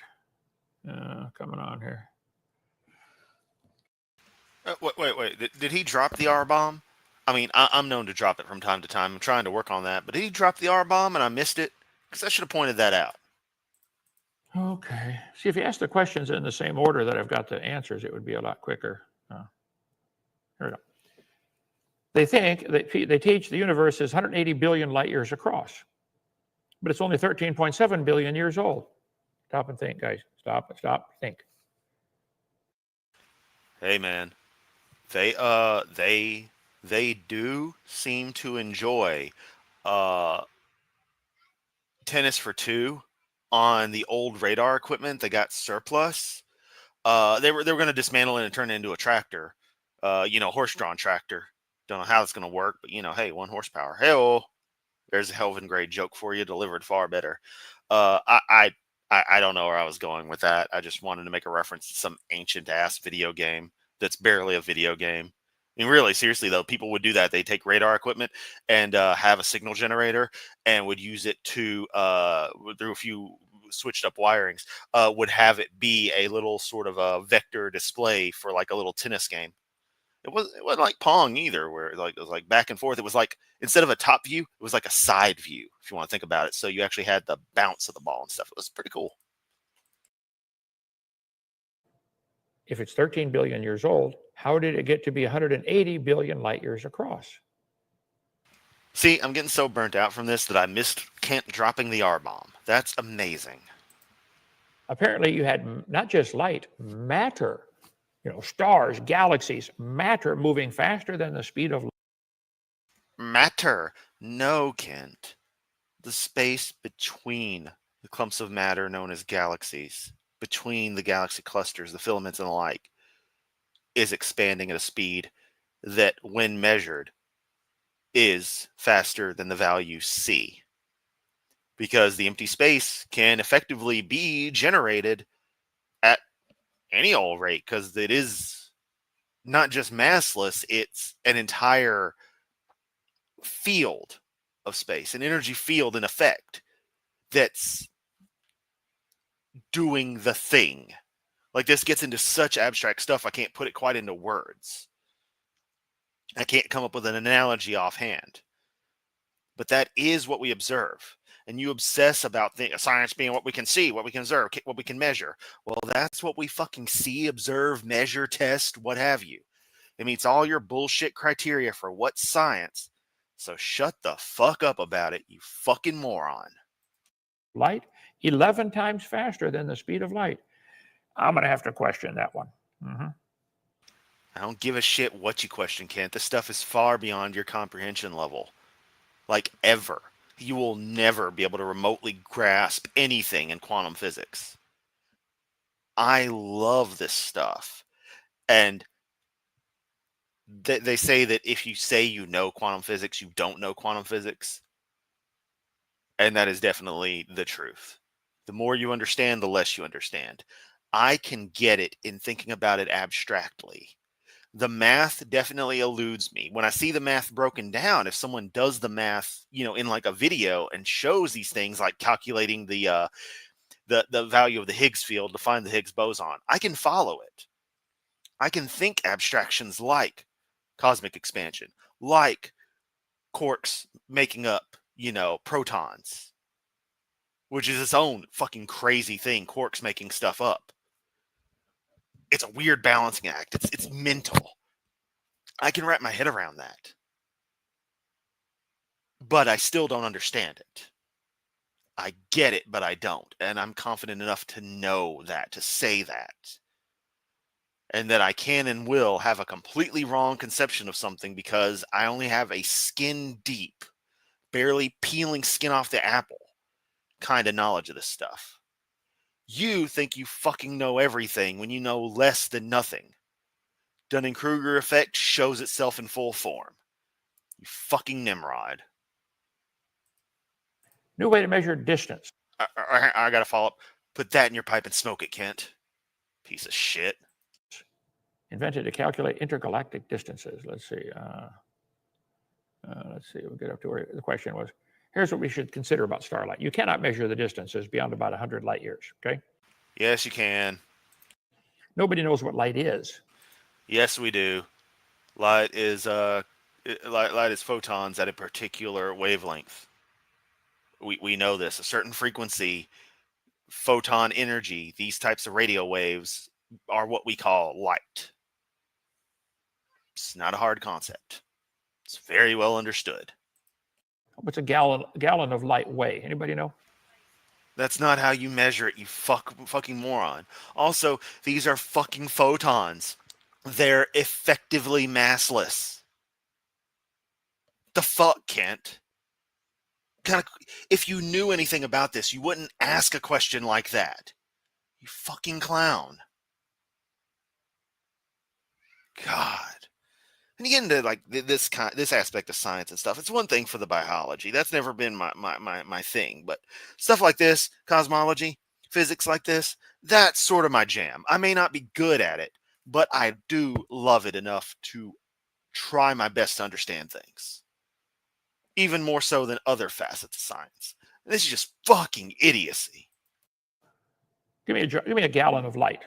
Coming on here. Wait. Did he drop the R-bomb? I mean, I'm known to drop it from time to time. I'm trying to work on that. But did he drop the R-bomb and I missed it? Because I should have pointed that out. Okay. See, if you ask the questions in the same order that I've got the answers, it would be a lot quicker. Here we go. They think, they teach the universe is 180 billion light years across. But it's only 13.7 billion years old. Stop and think, guys. Stop, think. Hey, man. They do seem to enjoy tennis for 2 on the old radar equipment. They got surplus. They were going to dismantle it and turn it into a tractor. Horse-drawn tractor. Don't know how it's going to work, but hey, 1 horsepower. Hey-oh. There's a Hovind grade joke for you, delivered far better. I don't know where I was going with that. I just wanted to make a reference to some ancient ass video game that's barely a video game. I mean, really, seriously though, people would do that. They take radar equipment and have a signal generator and would use it to through a few switched up wirings, would have it be a little sort of a vector display for like a little tennis game. It wasn't like Pong either, where it was like back and forth. It was like, instead of a top view, it was like a side view, if you want to think about it. So you actually had the bounce of the ball and stuff. It was pretty cool. if it's 13 billion years old, how did it get to be 180 billion light years across? See, I'm getting so burnt out from this that I missed Kent dropping the R-bomb. That's amazing. Apparently, you had not just light, matter, stars, galaxies, matter moving faster than the speed of light. Matter. No, Kent. The space between the clumps of matter known as galaxies, between the galaxy clusters, the filaments and the like, is expanding at a speed that, when measured, is faster than the value c. Because the empty space can effectively be generated at any old rate, because it is not just massless, it's an entire field of space, an energy field in effect that's doing the thing. Like, this gets into such abstract stuff, I can't put it quite into words. I can't come up with an analogy offhand. But that is what we observe. And you obsess about science being what we can see, what we can observe, what we can measure. Well, that's what we fucking see, observe, measure, test, what have you. It meets all your bullshit criteria for what's science. So shut the fuck up about it, you fucking moron. Light, 11 times faster than the speed of light. I'm going to have to question that one. I don't give a shit what you question, Kent. This stuff is far beyond your comprehension level. Like, ever. You will never be able to remotely grasp anything in quantum physics. I love this stuff. And they say that if you say you know quantum physics, you don't know quantum physics. And that is definitely the truth. The more you understand, the less you understand. I can get it in thinking about it abstractly. The math definitely eludes me. When I see the math broken down, if someone does the math, in like a video and shows these things, like calculating the value of the Higgs field to find the Higgs boson, I can follow it. I can think abstractions like cosmic expansion, like quarks making up, protons, which is its own fucking crazy thing, quarks making stuff up. It's a weird balancing act. It's mental. I can wrap my head around that. But I still don't understand it. I get it, but I don't. And I'm confident enough to know that, to say that. And that I can and will have a completely wrong conception of something because I only have a skin deep, barely peeling skin off the apple kind of knowledge of this stuff. You think you fucking know everything when you know less than nothing. Dunning-Kruger effect shows itself in full form. You fucking Nimrod. New way to measure distance. I gotta follow up. Put that in your pipe and smoke it, Kent. Piece of shit. Invented to calculate intergalactic distances. Let's see. We'll get up to where the question was. Here's what we should consider about starlight. You cannot measure the distances beyond about 100 light years, okay? Yes, you can. Nobody knows what light is. Yes, we do. Light is photons at a particular wavelength. We know this. A certain frequency, photon energy, these types of radio waves are what we call light. It's not a hard concept. It's very well understood. What's a gallon of light weigh? Anybody know? That's not how you measure it, you fucking moron. Also, these are fucking photons. They're effectively massless. The fuck, Kent? If you knew anything about this, you wouldn't ask a question like that. You fucking clown. God. And you get into like this aspect of science and stuff. It's one thing for the biology. That's never been my thing. But stuff like this, cosmology, physics like this, that's sort of my jam. I may not be good at it, but I do love it enough to try my best to understand things. Even more so than other facets of science. This is just fucking idiocy. Give me a gallon of light.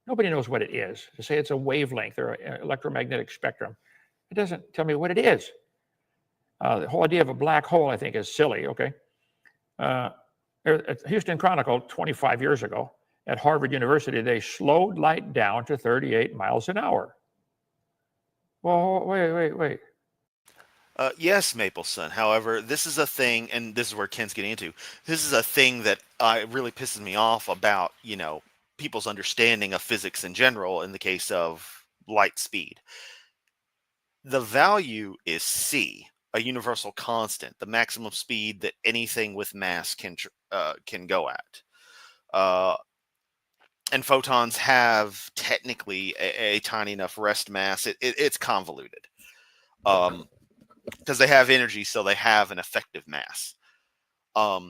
Nobody knows what it is. To say it's a wavelength or an electromagnetic spectrum, it doesn't tell me what it is. The whole idea of a black hole, I think, is silly, okay? Houston Chronicle 25 years ago at Harvard University, they slowed light down to 38 miles an hour. Well, wait. Yes, Mapleson. However, this is a thing, and this is where Ken's getting into. This is a thing that really pisses me off about, people's understanding of physics in general in the case of light speed. The value is c, a universal constant, the maximum speed that anything with mass can go at. And photons have technically a tiny enough rest mass. It's convoluted. Because they have energy, so they have an effective mass. But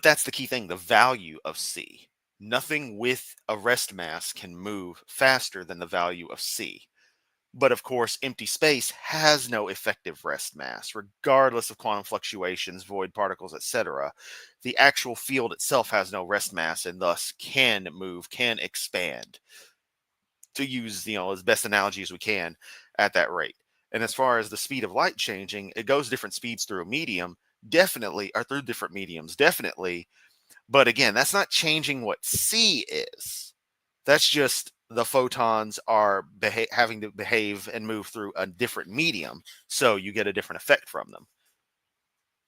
that's the key thing, the value of c. Nothing with a rest mass can move faster than the value of c. But of course, empty space has no effective rest mass, regardless of quantum fluctuations, void particles, etc. The actual field itself has no rest mass and thus can move, can expand, to use, as best analogy as we can at that rate. And as far as the speed of light changing, it goes different speeds through a medium, definitely, or through different mediums, definitely. But again, that's not changing what c is. That's just the photons are having to behave and move through a different medium, so you get a different effect from them.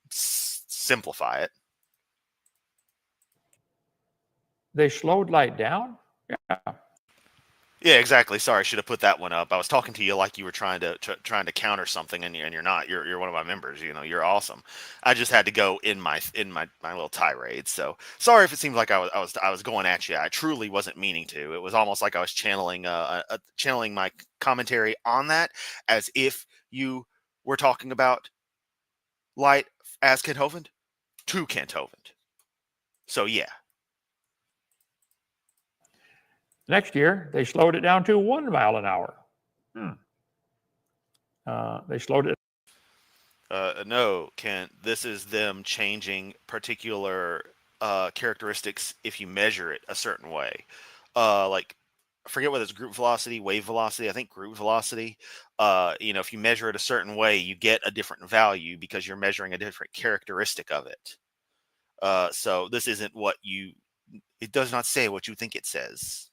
Simplify it. They slowed light down? Yeah. Yeah, exactly. Sorry, I should have put that one up. I was talking to you like you were trying to counter something, and you're not. You're one of my members. You're awesome. I just had to go in my little tirade. So sorry if it seemed like I was going at you. I truly wasn't meaning to. It was almost like I was channeling my commentary on that, as if you were talking about light as Kent Hovind to Kent Hovind. So yeah. Next year, they slowed it down to 1 mile an hour. They slowed it. No, Kent. This is them changing particular characteristics if you measure it a certain way. Like, I forget whether it's group velocity, wave velocity. I think group velocity. If you measure it a certain way, you get a different value because you're measuring a different characteristic of it. So this isn't it does not say what you think it says.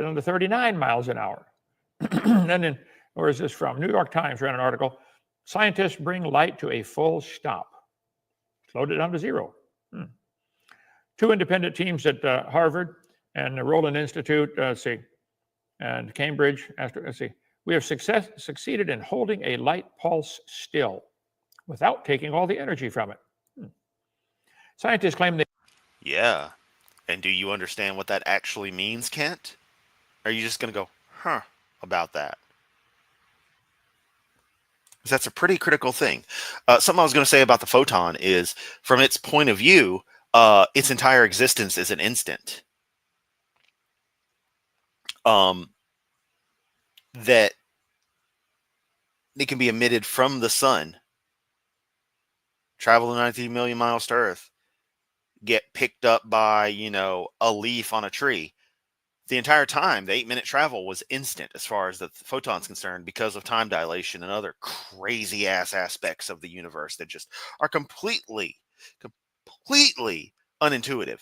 Under 39 miles an hour. And then, where is this from? New York Times ran an article. Scientists bring light to a full stop. Slowed it down to 0. 2 independent teams at Harvard and the Roland Institute, and Cambridge. We have succeeded in holding a light pulse still without taking all the energy from it. Scientists claim they... Yeah. And do you understand what that actually means, Kent? Are you just going to go, about that? Because that's a pretty critical thing. Something I was going to say about the photon is, from its point of view, its entire existence is an instant. That it can be emitted from the sun, travel 19 million miles to Earth, get picked up by, a leaf on a tree. The entire time, the 8-minute travel was instant as far as the photon's concerned, because of time dilation and other crazy ass aspects of the universe that just are completely unintuitive,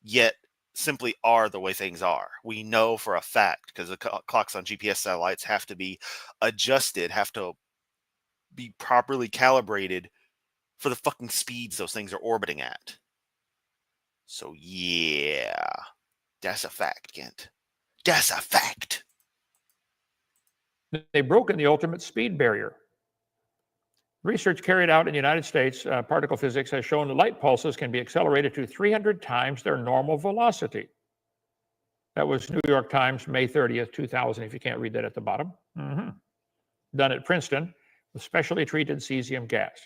yet simply are the way things are. We know for a fact, because the clocks on GPS satellites have to be adjusted, have to be properly calibrated for the fucking speeds those things are orbiting at. So yeah, that's a fact, Kent. That's a fact. They've broken the ultimate speed barrier. Research carried out in the United States, particle physics, has shown that light pulses can be accelerated to 300 times their normal velocity. That was New York Times, May 30th, 2000, if you can't read that at the bottom. Done at Princeton with specially treated cesium gas.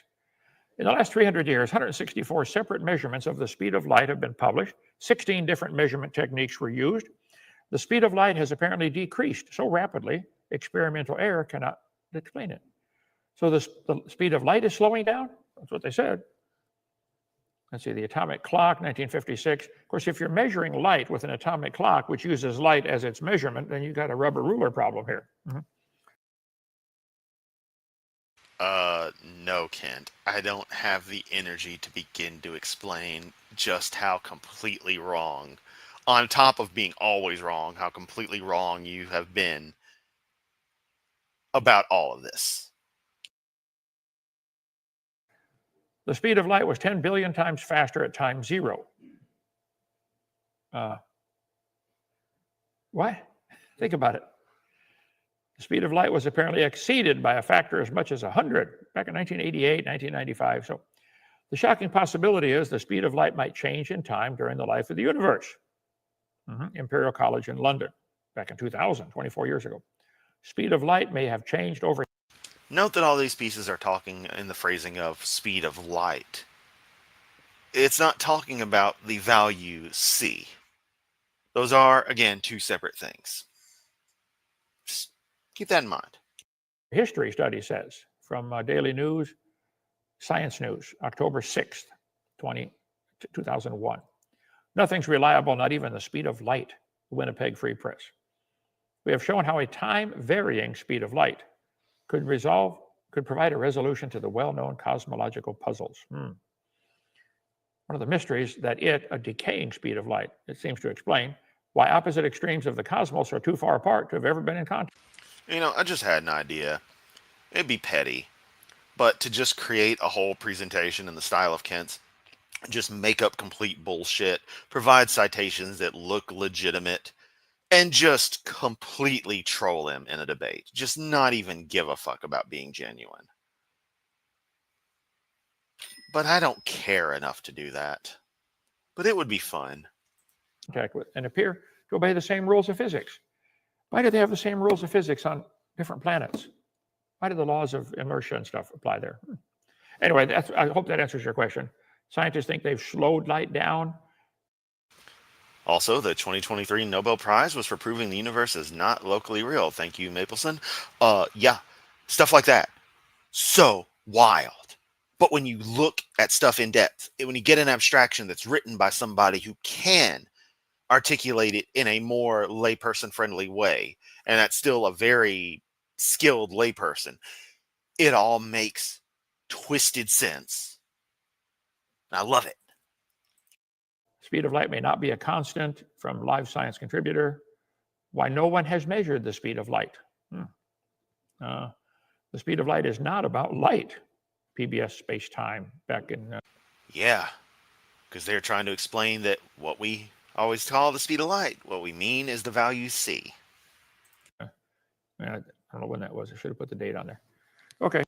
In the last 300 years, 164 separate measurements of the speed of light have been published. 16 different measurement techniques were used. The speed of light has apparently decreased so rapidly, experimental error cannot explain it. So the speed of light is slowing down? That's what they said. Let's see, the atomic clock, 1956. Of course, if you're measuring light with an atomic clock, which uses light as its measurement, then you've got a rubber ruler problem here. No, Kent. I don't have the energy to begin to explain just how completely wrong, on top of being always wrong, how completely wrong you have been about all of this. The speed of light was 10 billion times faster at time 0. What? Think about it. The speed of light was apparently exceeded by a factor as much as 100 back in 1988, 1995. So the shocking possibility is the speed of light might change in time during the life of the universe. Imperial College in London, back in 2000, 24 years ago. Speed of light may have changed over. Note that all these pieces are talking in the phrasing of speed of light. It's not talking about the value c. Those are, again, two separate things. Just keep that in mind. History study says from Daily News, Science News, October 6th, 2001. Nothing's reliable, not even the speed of light. Winnipeg Free Press. We have shown how a time-varying speed of light could provide a resolution to the well-known cosmological puzzles. One of the mysteries that a decaying speed of light, it seems to explain why opposite extremes of the cosmos are too far apart to have ever been in contact. You know, I just had an idea. It'd be petty, but to just create a whole presentation in the style of Kent's, just make up complete bullshit, provide citations that look legitimate, and just completely troll him in a debate. Just not even give a fuck about being genuine. But I don't care enough to do that. But it would be fun. With and appear to obey the same rules of physics. Why do they have the same rules of physics on different planets? Why do the laws of inertia and stuff apply there? Anyway, I hope that answers your question. Scientists think they've slowed light down. Also, the 2023 Nobel Prize was for proving the universe is not locally real. Thank you, Mapleson. Yeah, stuff like that. So wild. But when you look at stuff in depth, when you get an abstraction that's written by somebody who can articulate it in a more layperson-friendly way, and that's still a very skilled layperson, it all makes twisted sense. I love it. Speed of light may not be a constant from Live Science Contributor. Why no one has measured the speed of light. The speed of light is not about light. PBS Space-Time back in... Yeah, because they're trying to explain that what we always call the speed of light, what we mean is the value c. I don't know when that was. I should have put the date on there. Okay.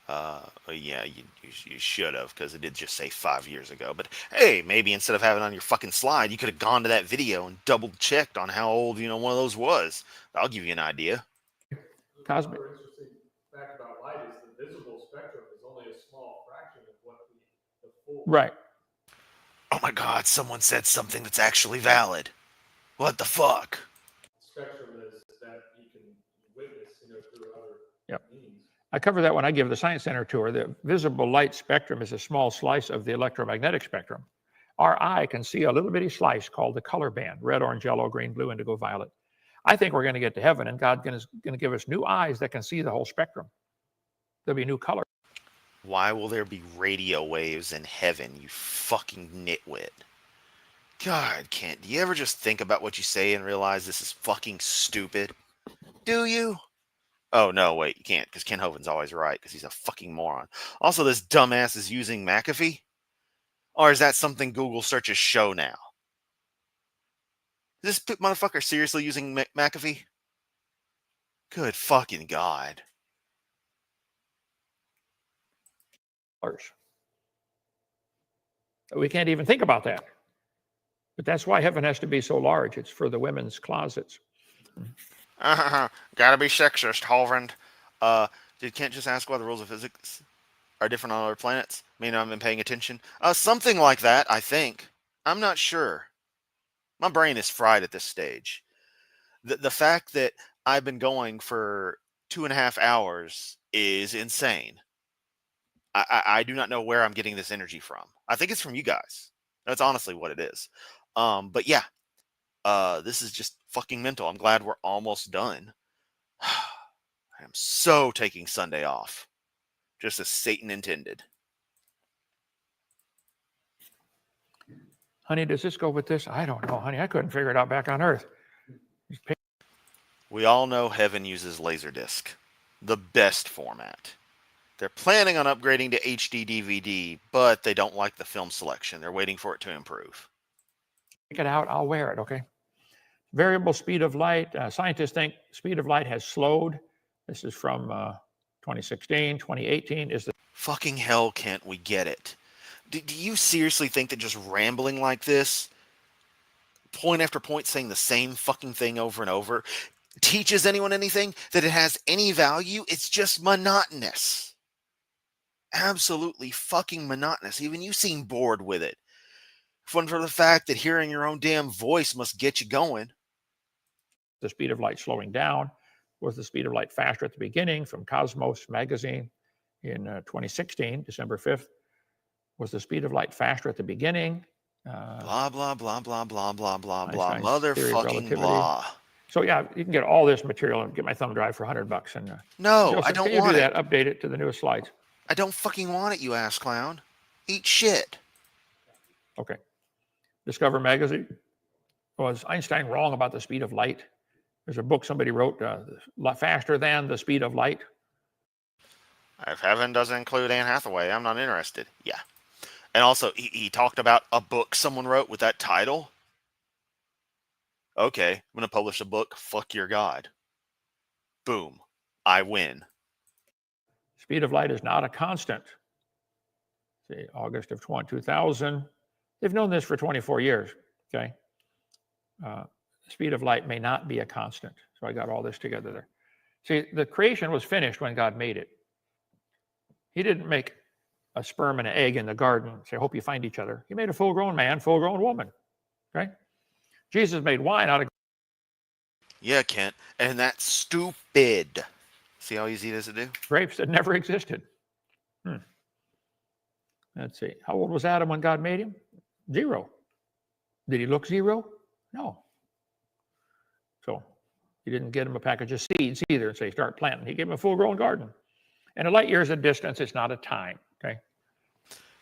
Yeah, you should have, because it did just say 5 years ago. But hey, maybe instead of having it on your fucking slide, you could have gone to that video and double checked on how old, one of those was. I'll give you an idea. Cosmic. Another interesting fact about light is the visible spectrum is only a small fraction of what the full. Right. Oh my God, someone said something that's actually valid. What the fuck? Spectrum is that you can witness, through other means. I cover that when I give the Science Center tour. The visible light spectrum is a small slice of the electromagnetic spectrum. Our eye can see a little bitty slice called the color band, red, orange, yellow, green, blue, indigo, violet. I think we're going to get to heaven, and God's going to give us new eyes that can see the whole spectrum. There'll be new color. Why will there be radio waves in heaven, you fucking nitwit? God, Kent, do you ever just think about what you say and realize this is fucking stupid? Do you? Oh, no, wait, you can't, because Ken Hovind's always right, because he's a fucking moron. Also, this dumbass is using McAfee? Or is that something Google searches show now? Is this motherfucker seriously using McAfee? Good fucking God. We can't even think about that. But that's why heaven has to be so large. It's for the women's closets. Gotta be sexist, Hovind. Did Kent just ask why the rules of physics are different on other planets? May not have been paying attention. Something like that, I think. I'm not sure. My brain is fried at this stage. The fact that I've been going for 2.5 hours is insane. I do not know where I'm getting this energy from. I think it's from you guys. That's honestly what it is. But yeah, this is just fucking mental. I'm glad we're almost done. I am so taking Sunday off. just as Satan intended. Honey, does this go with this? I don't know, honey. I couldn't figure it out back on Earth. We all know heaven uses Laserdisc, the best format. They're planning on upgrading to HD DVD, but they don't like the film selection. They're waiting for it to improve. Take it out, I'll wear it, okay? Variable speed of light. Scientists think speed of light has slowed. This is from 2016, 2018. Is the Fucking hell, Kent, we get it. Do you seriously think that just rambling like this, point after point saying the same fucking thing over and over, teaches anyone anything? That it has any value? It's just monotonous. Absolutely fucking monotonous. Even you seem bored with it. If it wasn't for the fact that hearing your own damn voice must get you going. the speed of light slowing down? Was the speed of light faster at the beginning? From Cosmos magazine in 2016, December 5th. Was the speed of light faster at the beginning? Blah, blah, blah, blah, blah, blah, blah, blah. Einstein's theory of Motherfucking relativity. blah. So yeah, you can get all this material and get my thumb drive for $100. And No, Joseph, I don't can you want do it. that? Update it to the newest slides. I don't fucking want it, you ass clown. Eat shit. Okay. Discover magazine. Was Einstein wrong about the speed of light? There's a book somebody wrote, Faster Than the Speed of Light. If heaven doesn't include Anne Hathaway, I'm not interested. Yeah. And also, he talked about a book someone wrote with that title. Okay, I'm going to publish a book. Fuck your God. Boom. I win. Speed of light is not a constant. See, August of 2000. They've known this for 24 years, okay? Speed of light may not be a constant. So I got all this together there. See, the creation was finished when God made it. He didn't make a sperm and an egg in the garden and say, I hope you find each other. He made a full-grown man, full-grown woman, okay? Jesus made wine out of... Yeah, Kent. And that's stupid. See how easy it is to do? grapes that never existed. Let's see. How old was Adam when God made him? 0. Did he look 0? No. So he didn't get him a package of seeds either and say, start planting. He gave him a full-grown garden. And a light year is a distance. It's not a time, okay?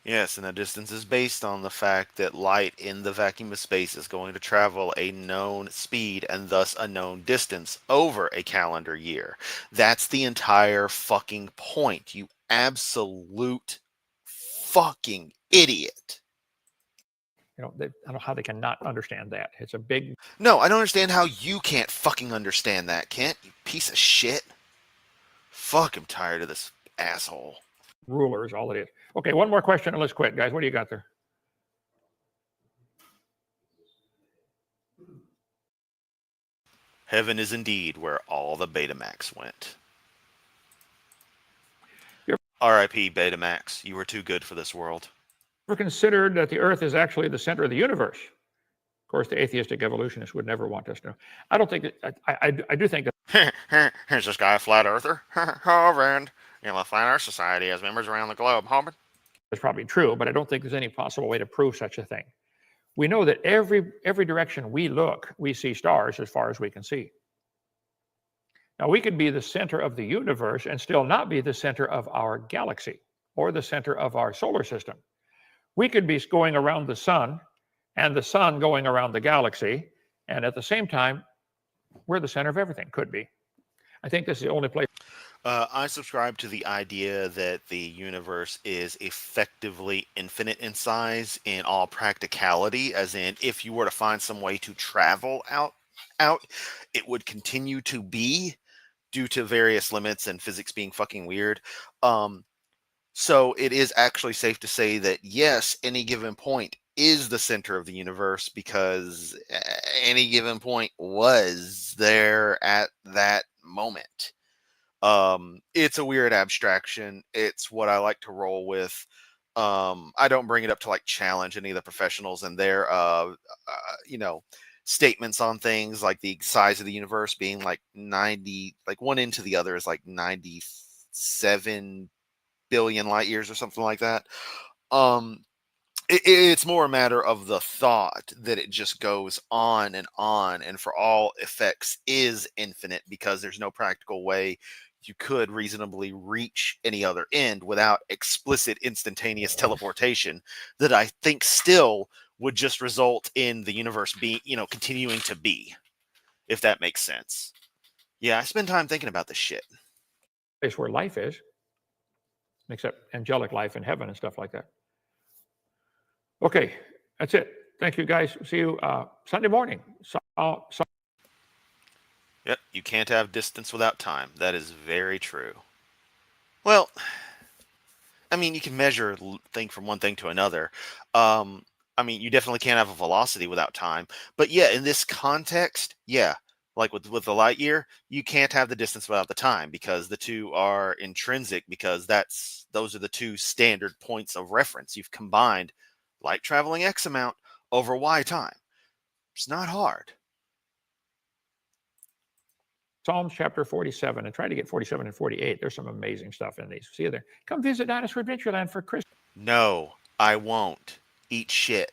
Yes, and the distance is based on the fact that light in the vacuum of space is going to travel a known speed and thus a known distance over a calendar year. That's the entire fucking point, you absolute fucking idiot. You know, I don't know how they cannot understand that. It's a big... No, I don't understand how you can't fucking understand that, Kent, you piece of shit. Fuck, I'm tired of this asshole. ruler is all it is. Okay, one more question and let's quit, guys. What do you got there? Heaven is indeed where all the Betamax went. R.I.P. Betamax. You were too good for this world. Ever considered that the Earth is actually the center of the universe? Of course, the atheistic evolutionists would never want us to know. I don't think that, I do think that... Here's this guy a flat earther. Hovind. You know, the Flat Earth Society has members around the globe. Hovind. That's probably true, but I don't think there's any possible way to prove such a thing. We know that every direction we look, we see stars as far as we can see. Now, we could be the center of the universe and still not be the center of our galaxy or the center of our solar system. We could be going around the sun and the sun going around the galaxy, and at the same time, we're the center of everything. Could be. I think this is the only place. I subscribe to the idea that the universe is effectively infinite in size in all practicality, as in if you were to find some way to travel out, it would continue to be due to various limits and physics being fucking weird. So it is actually safe to say that yes, any given point is the center of the universe because any given point was there at that moment. It's a weird abstraction. It's what I like to roll with. I don't bring it up to like challenge any of the professionals and their, statements on things like the size of the universe being like 90, like one end to the other is like 97 billion light years or something like that. It's more a matter of the thought that it just goes on, and for all effects is infinite because there's no practical way you could reasonably reach any other end without explicit instantaneous teleportation that I think still would just result in the universe being, continuing to be, if that makes sense. Yeah, I spend time thinking about this shit. Place where life is, except angelic life in heaven and stuff like that. Okay, that's it. Thank you, guys. See you Sunday morning. Yep, you can't have distance without time. That is very true. Well, I mean, you can measure thing from one thing to another. I mean, you definitely can't have a velocity without time. But yeah, in this context, yeah, like with the light year, you can't have the distance without the time because the two are intrinsic because those are the two standard points of reference. You've combined light traveling X amount over Y time. It's not hard. Psalms chapter 47, and try to get 47 and 48. There's some amazing stuff in these. See you there. Come visit Dinosaur Adventureland for Christmas, No, I won't. Eat shit.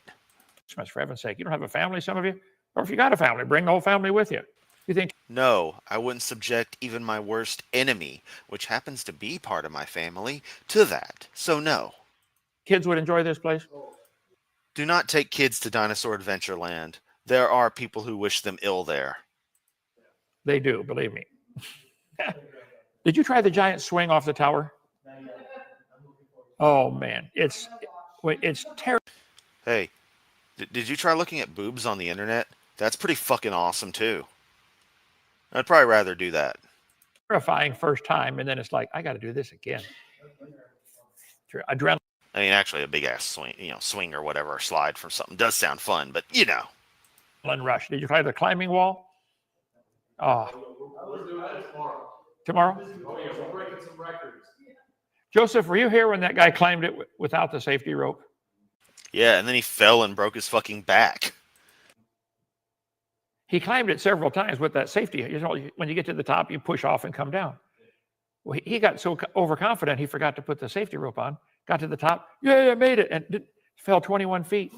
for heaven's sake. You don't have a family, some of you? Or if you got a family, bring the whole family with you. You think No, I wouldn't subject even my worst enemy, which happens to be part of my family, to that. So no. kids would enjoy this place? Do not take kids to Dinosaur Adventureland. There are people who wish them ill there. They do, believe me. Did you try the giant swing off the tower? Oh, man. It's terrible. Hey, did you try looking at boobs on the internet? That's pretty fucking awesome too. I'd probably rather do that. Terrifying first time, and then it's like, I got to do this again. Adrenaline. I mean, actually, a big ass swing or whatever, or slide from something does sound fun, but Rush. Did you try the climbing wall? Oh, We're doing that tomorrow. tomorrow? Oh, yeah, we're breaking some records. Joseph, were you here when that guy climbed it without the safety rope? Yeah, and then he fell and broke his fucking back. He climbed it several times with that safety. When you get to the top, you push off and come down. Well, he got so overconfident, he forgot to put the safety rope on. Got to the top. Yeah, I made it. And fell 21 feet.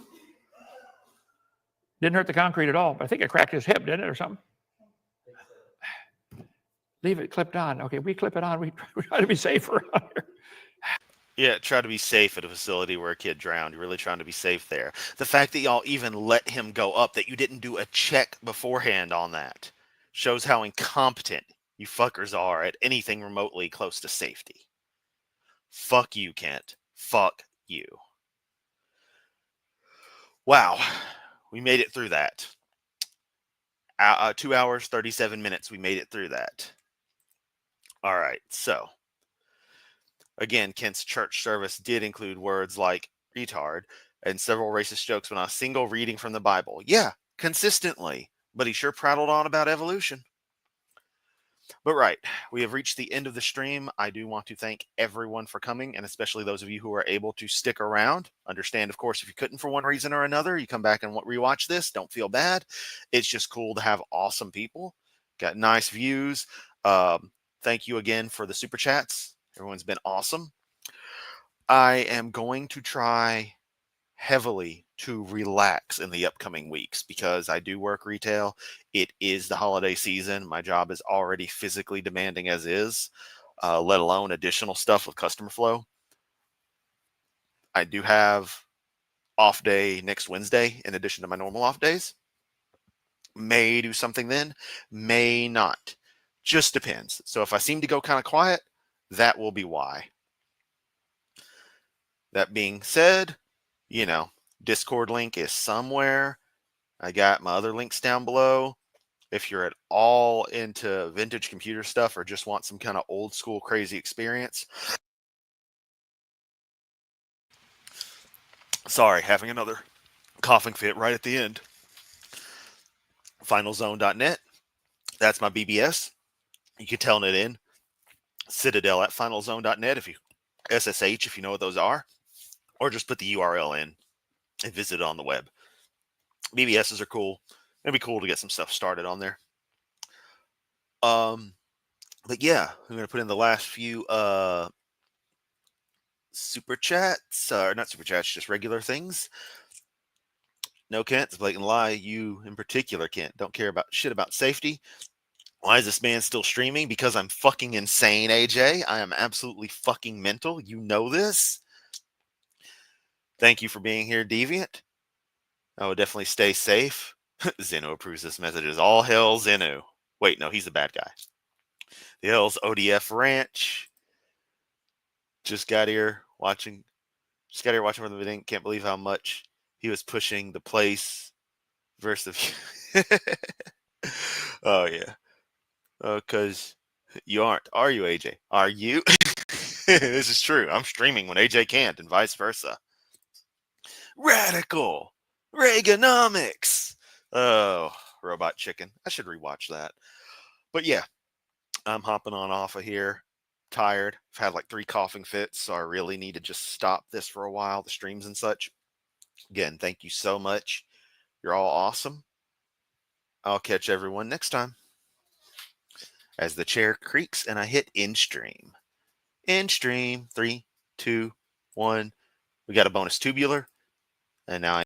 Didn't hurt the concrete at all. But I think it cracked his hip, didn't it, or something? Leave it clipped on. Okay, we clip it on. We try to be safe around here. Yeah, try to be safe at a facility where a kid drowned. You're really trying to be safe there. The fact that y'all even let him go up, that you didn't do a check beforehand on that, shows how incompetent you fuckers are at anything remotely close to safety. Fuck you, Kent. Fuck you. Wow, we made it through that. 2 hours, 37 minutes, we made it through that. All right, so again, Kent's church service did include words like retard and several racist jokes when a single reading from the Bible. Yeah, consistently, but he sure prattled on about evolution. But right, we have reached the end of the stream. I do want to thank everyone for coming, and especially those of you who are able to stick around. Understand, of course, if you couldn't for one reason or another, you come back and rewatch this. Don't feel bad. It's just cool to have awesome people. Got nice views. Thank you again for the super chats. Everyone's been awesome. I am going to try heavily to relax in the upcoming weeks because I do work retail. It is the holiday season. My job is already physically demanding as is, let alone additional stuff with customer flow. I do have off day next Wednesday in addition to my normal off days. May do something then, may not. Just depends. So if I seem to go kind of quiet, that will be why. That being said, Discord link is somewhere. I got my other links down below. If you're at all into vintage computer stuff or just want some kind of old school crazy experience. Sorry, having another coughing fit right at the end. Finalzone.net. That's my BBS. You can telnet it in. Citadel at finalzone.net if you SSH if you know what those are. Or just put the URL in and visit it on the web. BBSs are cool. It'd be cool to get some stuff started on there. But yeah, I'm gonna put in the last few super chats, or not super chats, just regular things. No, Kent, it's a blatant lie. You in particular, Kent, don't care about shit about safety. Why is this man still streaming? Because I'm fucking insane, AJ. I am absolutely fucking mental. You know this. Thank you for being here, Deviant. I would definitely stay safe. Zeno approves this message as all hell Zeno. Wait, no, he's the bad guy. The hell's ODF Ranch. Just got here watching for the beginning. Can't believe how much he was pushing the place versus oh yeah. Because you aren't, are you, AJ? Are you? This is true. I'm streaming when AJ can't, and vice versa. Radical Reaganomics. Oh, Robot Chicken. I should rewatch that. But yeah, I'm hopping on off of here. Tired. I've had like 3 coughing fits, so I really need to just stop this for a while, the streams and such. Again, thank you so much. You're all awesome. I'll catch everyone next time. As the chair creaks and I hit end stream. End stream. 3, 2, 1. We got a bonus tubular. And now